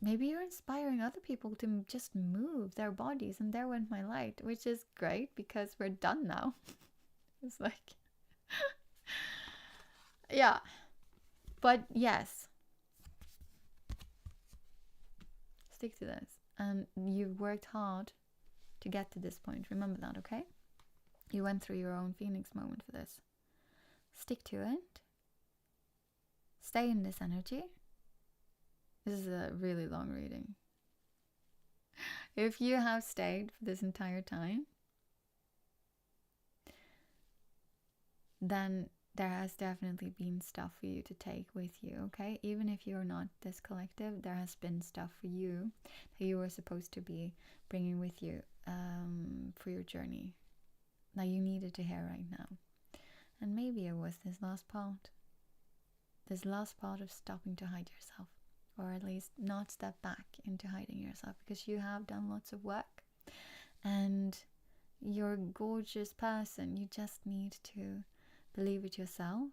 maybe you're inspiring other people to just move their bodies. And there went my light, which is great because we're done now. It's like, yeah. But yes, stick to this. And you've worked hard to get to this point. Remember that, okay? You went through your own Phoenix moment for this. Stick to it. Stay in this energy. This is a really long reading. If you have stayed for this entire time, then there has definitely been stuff for you to take with you, okay? Even if you're not this collective, there has been stuff for you that you were supposed to be bringing with you for your journey that you needed to hear right now. And maybe it was this last part of stopping to hide yourself, or at least not step back into hiding yourself, because you have done lots of work and you're a gorgeous person. You just need to believe it yourself,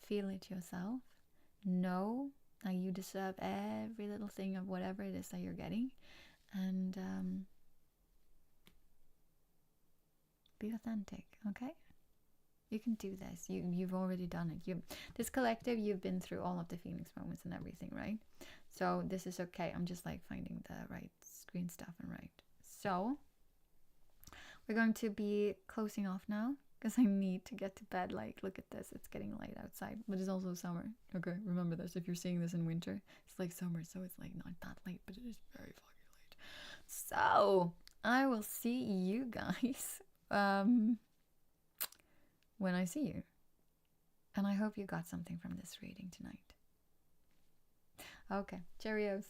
feel it yourself, know that you deserve every little thing of whatever it is that you're getting, and be authentic, okay? You can do this. You've already done it. This collective, you've been through all of the Phoenix moments and everything, right? So this is okay. I'm just like finding the right screen stuff and right. So we're going to be closing off now because I need to get to bed. Like, look at this. It's getting light outside, but it's also summer. Okay, remember this. If you're seeing this in winter, it's like summer, so it's like not that late, but it is very fucking late. So I will see you guys when I see you. And I hope you got something from this reading tonight. Okay, cheerios.